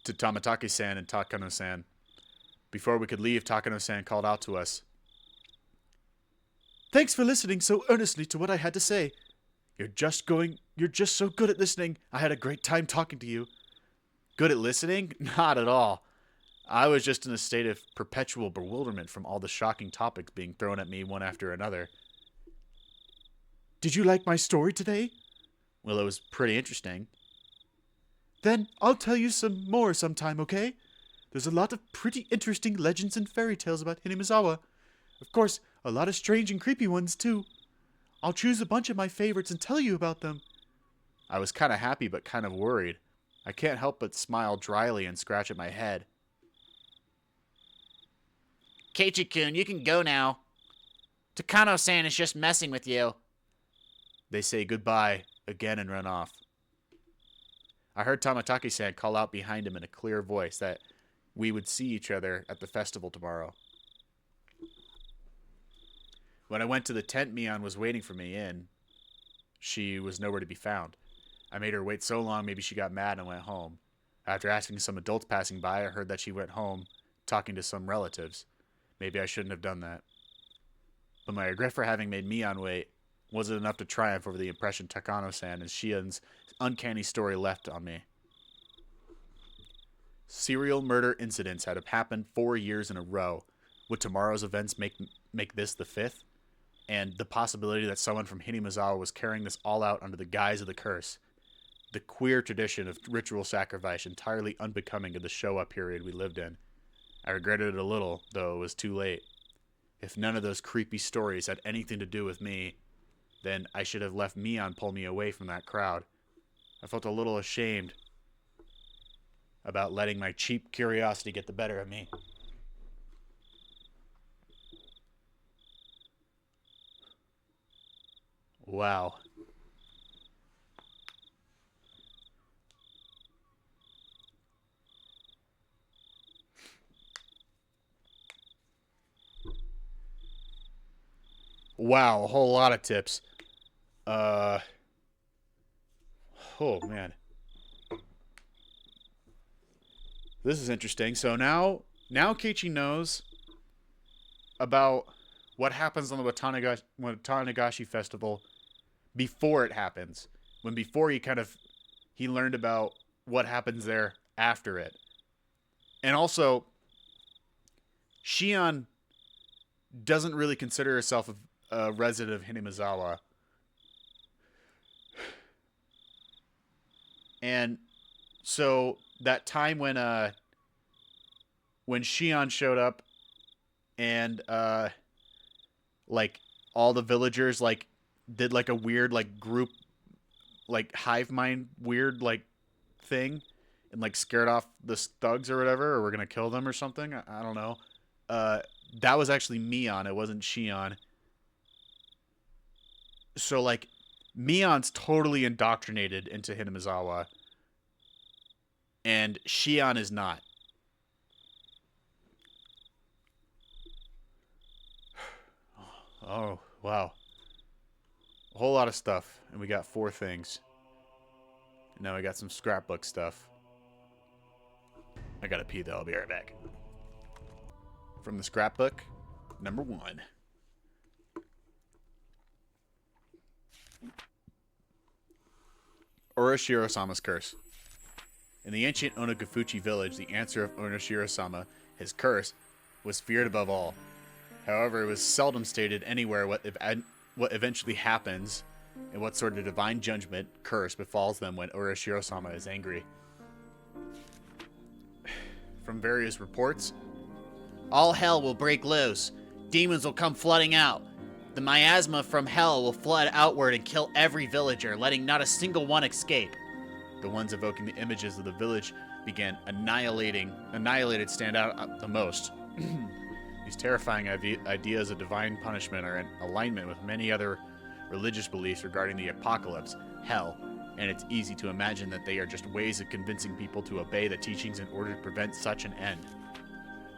to Tamataki-san and Takano-san. Before we could leave, Takano-san called out to us. Thanks for listening so earnestly to what I had to say. You're just so good at listening. I had a great time talking to you. Good at listening? Not at all. I was just in a state of perpetual bewilderment from all the shocking topics being thrown at me one after another. Did you like my story today? Well, it was pretty interesting. Then I'll tell you some more sometime, okay? There's a lot of pretty interesting legends and fairy tales about Hinamizawa. Of course, a lot of strange and creepy ones, too. I'll choose a bunch of my favorites and tell you about them. I was kind of happy but kind of worried. I can't help but smile dryly and scratch at my head. Keiichi-kun, you can go now. Takano-san is just messing with you. They say goodbye again and run off. I heard Tamataki-san call out behind him in a clear voice that we would see each other at the festival tomorrow. When I went to the tent Mion was waiting for me in, she was nowhere to be found. I made her wait so long maybe she got mad and went home. After asking some adults passing by, I heard that she went home talking to some relatives. Maybe I shouldn't have done that. But my regret for having made Mion wait wasn't enough to triumph over the impression Takano-san and Shion's uncanny story left on me. Serial murder incidents had happened 4 years in a row. Would tomorrow's events make this the 5th? And the possibility that someone from Hinamizawa was carrying this all out under the guise of the curse. The queer tradition of ritual sacrifice entirely unbecoming of the Showa period we lived in. I regretted it a little, though it was too late. If none of those creepy stories had anything to do with me, then I should have left Mion pull me away from that crowd. I felt a little ashamed about letting my cheap curiosity get the better of me. Wow. Wow, a whole lot of tips. Oh man, this is interesting. So now Keiichi knows about what happens on the Watanagashi festival before it happens. When before he learned about what happens there after it. And also, Shion doesn't really consider herself a resident of Hinamizawa. And so that time when Shion showed up and like all the villagers like did like a weird like group like hive mind weird like thing and like scared off the thugs or whatever, or we're gonna kill them or something. I don't know. That was actually Mion. It wasn't Shion. So like Mion's totally indoctrinated into Hinamizawa, and Shion is not. Oh wow, a whole lot of stuff, and we got 4 things. And now we got some scrapbook stuff. I gotta pee though. I'll be right back. From the scrapbook, number 1. Oroshiro-sama's curse. In the ancient Onagafuchi village, the answer of Oroshiro-sama, his curse, was feared above all. However, it was seldom stated anywhere what eventually happens and what sort of divine judgment curse befalls them when Oroshiro-sama is angry. From various reports, All hell will break loose. Demons will come flooding out. The miasma from hell will flood outward and kill every villager, letting not a single one escape. the ones evoking the images of the village began annihilated stand out the most. These terrifying ideas of divine punishment are in alignment with many other religious beliefs regarding the apocalypse, hell, and it's easy to imagine that they are just ways of convincing people to obey the teachings in order to prevent such an end.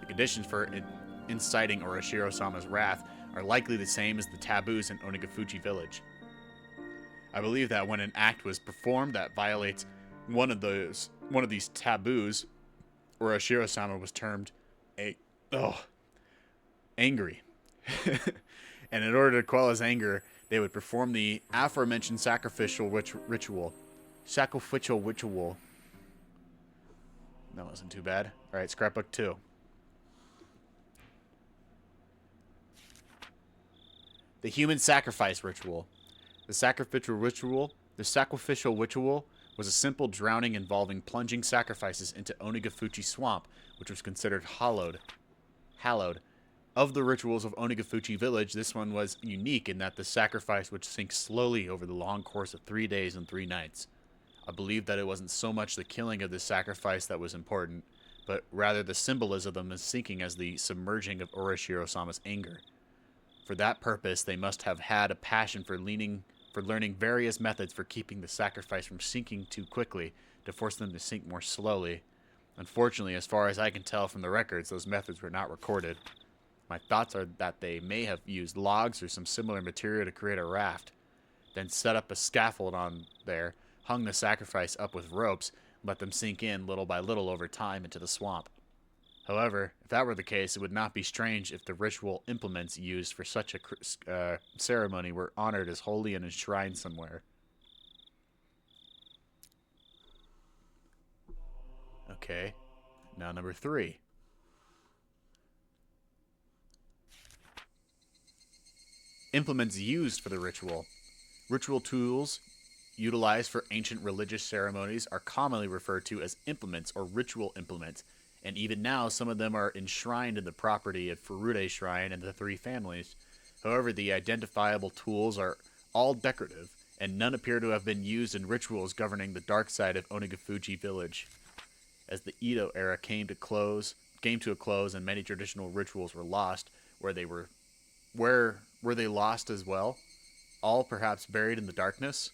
The conditions for inciting Oroshiro-sama's wrath are likely the same as the taboos in Onagafuchi village. I believe that when an act was performed that violates one of these taboos, Oroshiro-sama was termed angry. And in order to quell his anger, they would perform the aforementioned sacrificial ritual. Sacrificial ritual. That wasn't too bad. Alright, scrapbook 2. The human sacrifice ritual. The sacrificial ritual was a simple drowning involving plunging sacrifices into Onagafuchi swamp, which was considered hallowed. Of the rituals of Onagafuchi village, this one was unique in that the sacrifice would sink slowly over the long course of 3 days and 3 nights. I believe that it wasn't so much the killing of the sacrifice that was important, but rather the symbolism of them sinking as the submerging of Oroshiro-sama's anger. For that purpose, they must have had a passion for learning various methods for keeping the sacrifice from sinking too quickly to force them to sink more slowly. Unfortunately, as far as I can tell from the records, those methods were not recorded. My thoughts are that they may have used logs or some similar material to create a raft, then set up a scaffold on there, hung the sacrifice up with ropes, and let them sink in little by little over time into the swamp. However, if that were the case, it would not be strange if the ritual implements used for such a ceremony were honored as holy and enshrined somewhere. Okay, now number 3. Implements used for the ritual. Ritual tools utilized for ancient religious ceremonies are commonly referred to as implements or ritual implements, and even now some of them are enshrined in the property of Furude Shrine and the 3 families. However, the identifiable tools are all decorative, and none appear to have been used in rituals governing the dark side of Onagafuchi village. As the Edo era came to a close and many traditional rituals were lost, were they lost as well? All perhaps buried in the darkness?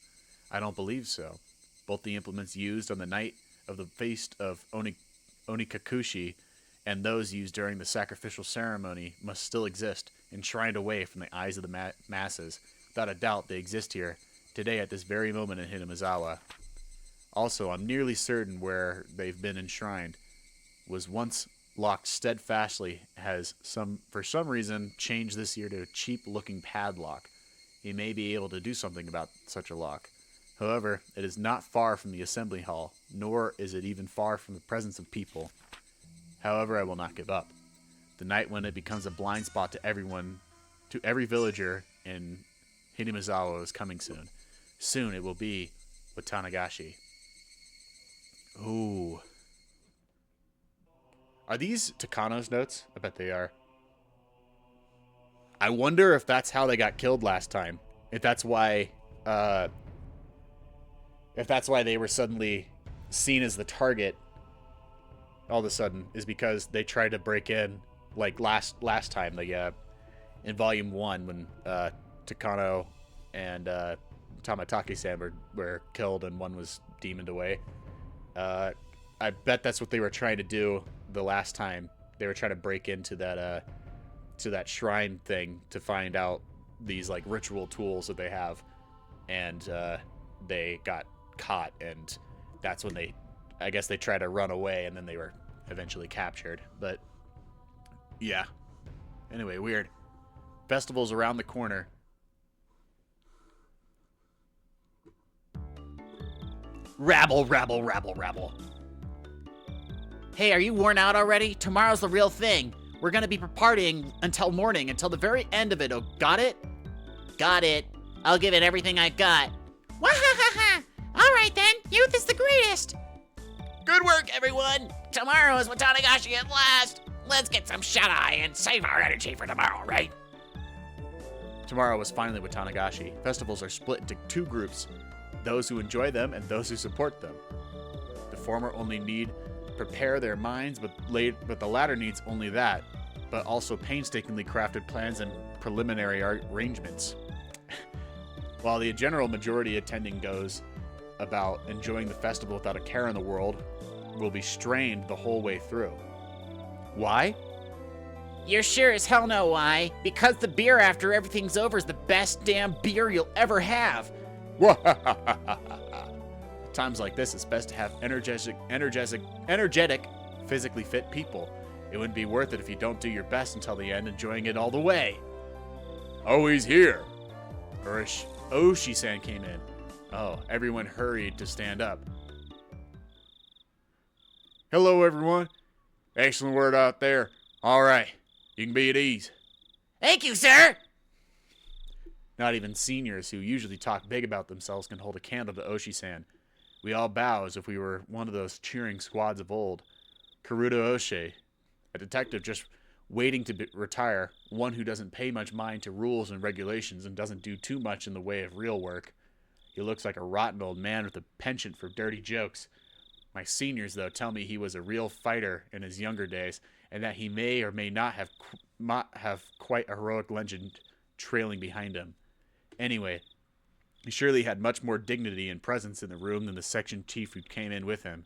I don't believe so. Both the implements used on the night of the feast of Onikakushi and those used during the sacrificial ceremony must still exist, enshrined away from the eyes of the masses. Without a doubt, they exist here, today at this very moment in Hinamizawa. Also, I'm nearly certain where they've been enshrined was once locked steadfastly, has for some reason changed this year to a cheap-looking padlock. He may be able to do something about such a lock. However, it is not far from the assembly hall, nor is it even far from the presence of people. However, I will not give up. The night when it becomes a blind spot to everyone, to every villager in Hinamizawa is coming soon. Soon it will be Watanagashi. Ooh. Are these Takano's notes? I bet they are. I wonder if that's how they got killed last time. If that's why they were suddenly seen as the target all of a sudden, is because they tried to break in like last time, in volume 1 when Takano and Tamataki-san were killed and one was demoned away. I bet that's what they were trying to do the last time. They were trying to break into that shrine thing to find out these like ritual tools that they have, and they got caught, and that's when I guess they tried to run away, and then they were eventually captured. But yeah, anyway, weird. Festival's around the corner. Rabble, rabble, rabble, rabble. Hey, are you worn out already? Tomorrow's the real thing. We're gonna be partying until morning, until the very end of it. Oh, got it? Got it. I'll give it everything I got. Wahahaha! All right then, youth is the greatest. Good work, everyone. Tomorrow is Watanagashi at last. Let's get some shut-eye and save our energy for tomorrow, right? Tomorrow was finally Watanagashi. Festivals are split into 2 groups, those who enjoy them and those who support them. The former only need prepare their minds, but the latter needs only that, but also painstakingly crafted plans and preliminary arrangements. While the general majority attending goes about enjoying the festival without a care in the world, will be strained the whole way through. Why? You're sure as hell know why. Because the beer after everything's over is the best damn beer you'll ever have. Times like this, it's best to have energetic, physically fit people. It wouldn't be worth it if you don't do your best until the end, enjoying it all the way. Oh, he's here. Oshi-san came in. Oh, everyone hurried to stand up. Hello, everyone. Excellent word out there. All right, you can be at ease. Thank you, sir. Not even seniors who usually talk big about themselves can hold a candle to Oshi-san. We all bow as if we were one of those cheering squads of old. Karuto Oshe, a detective just waiting to retire, one who doesn't pay much mind to rules and regulations and doesn't do too much in the way of real work. He looks like a rotten old man with a penchant for dirty jokes. My seniors, though, tell me he was a real fighter in his younger days, and that he may or may not have quite a heroic legend trailing behind him. Anyway, he surely had much more dignity and presence in the room than the section chief who came in with him.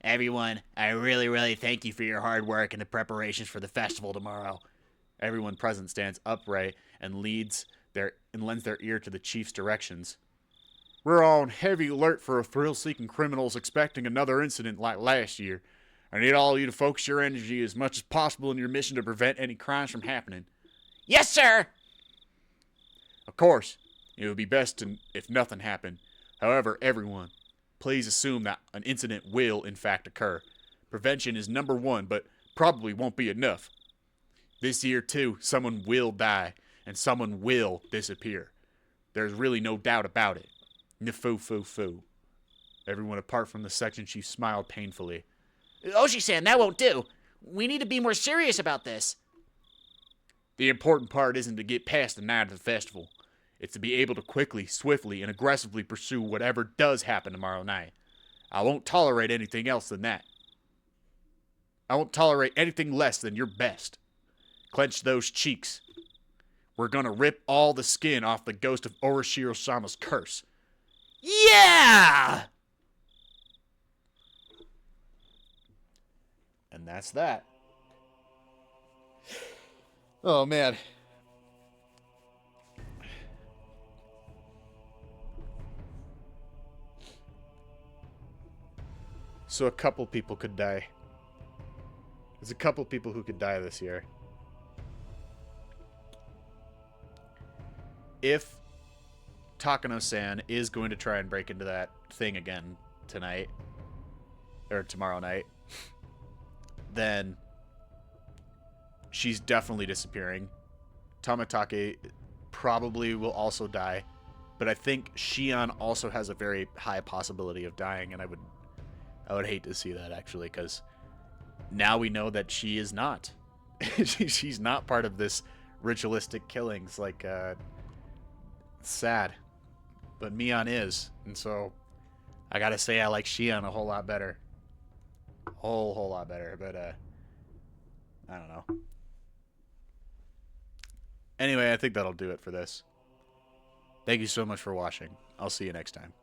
Everyone, I really, really thank you for your hard work and the preparations for the festival tomorrow. Everyone present stands upright and lends their ear to the chief's directions. We're on heavy alert for thrill-seeking criminals expecting another incident like last year. I need all of you to focus your energy as much as possible in your mission to prevent any crimes from happening. Yes, sir! Of course, it would be best if nothing happened. However, everyone, please assume that an incident will, in fact, occur. Prevention is number 1, but probably won't be enough. This year, too, someone will die, and someone will disappear. There's really no doubt about it. Nfu-fu-fu. Everyone apart from the section chief smiled painfully. Oshi-san, that won't do. We need to be more serious about this. The important part isn't to get past the night of the festival. It's to be able to quickly, swiftly, and aggressively pursue whatever does happen tomorrow night. I won't tolerate anything else than that. I won't tolerate anything less than your best. Clench those cheeks. We're gonna rip all the skin off the ghost of Orishiro-sama's curse. Yeah! And that's that. Oh, man. So a couple people could die. There's a couple people who could die this year. If Takano-san is going to try and break into that thing again tonight, or tomorrow night, then she's definitely disappearing. Tamatake probably will also die, but I think Shion also has a very high possibility of dying, and I would hate to see that, actually, because now we know that she is not. She's not part of this ritualistic killings. Like, it's sad, but Mion is, and so I gotta say I like Shion a whole lot better. Whole lot better, but I don't know. Anyway, I think that'll do it for this. Thank you so much for watching. I'll see you next time.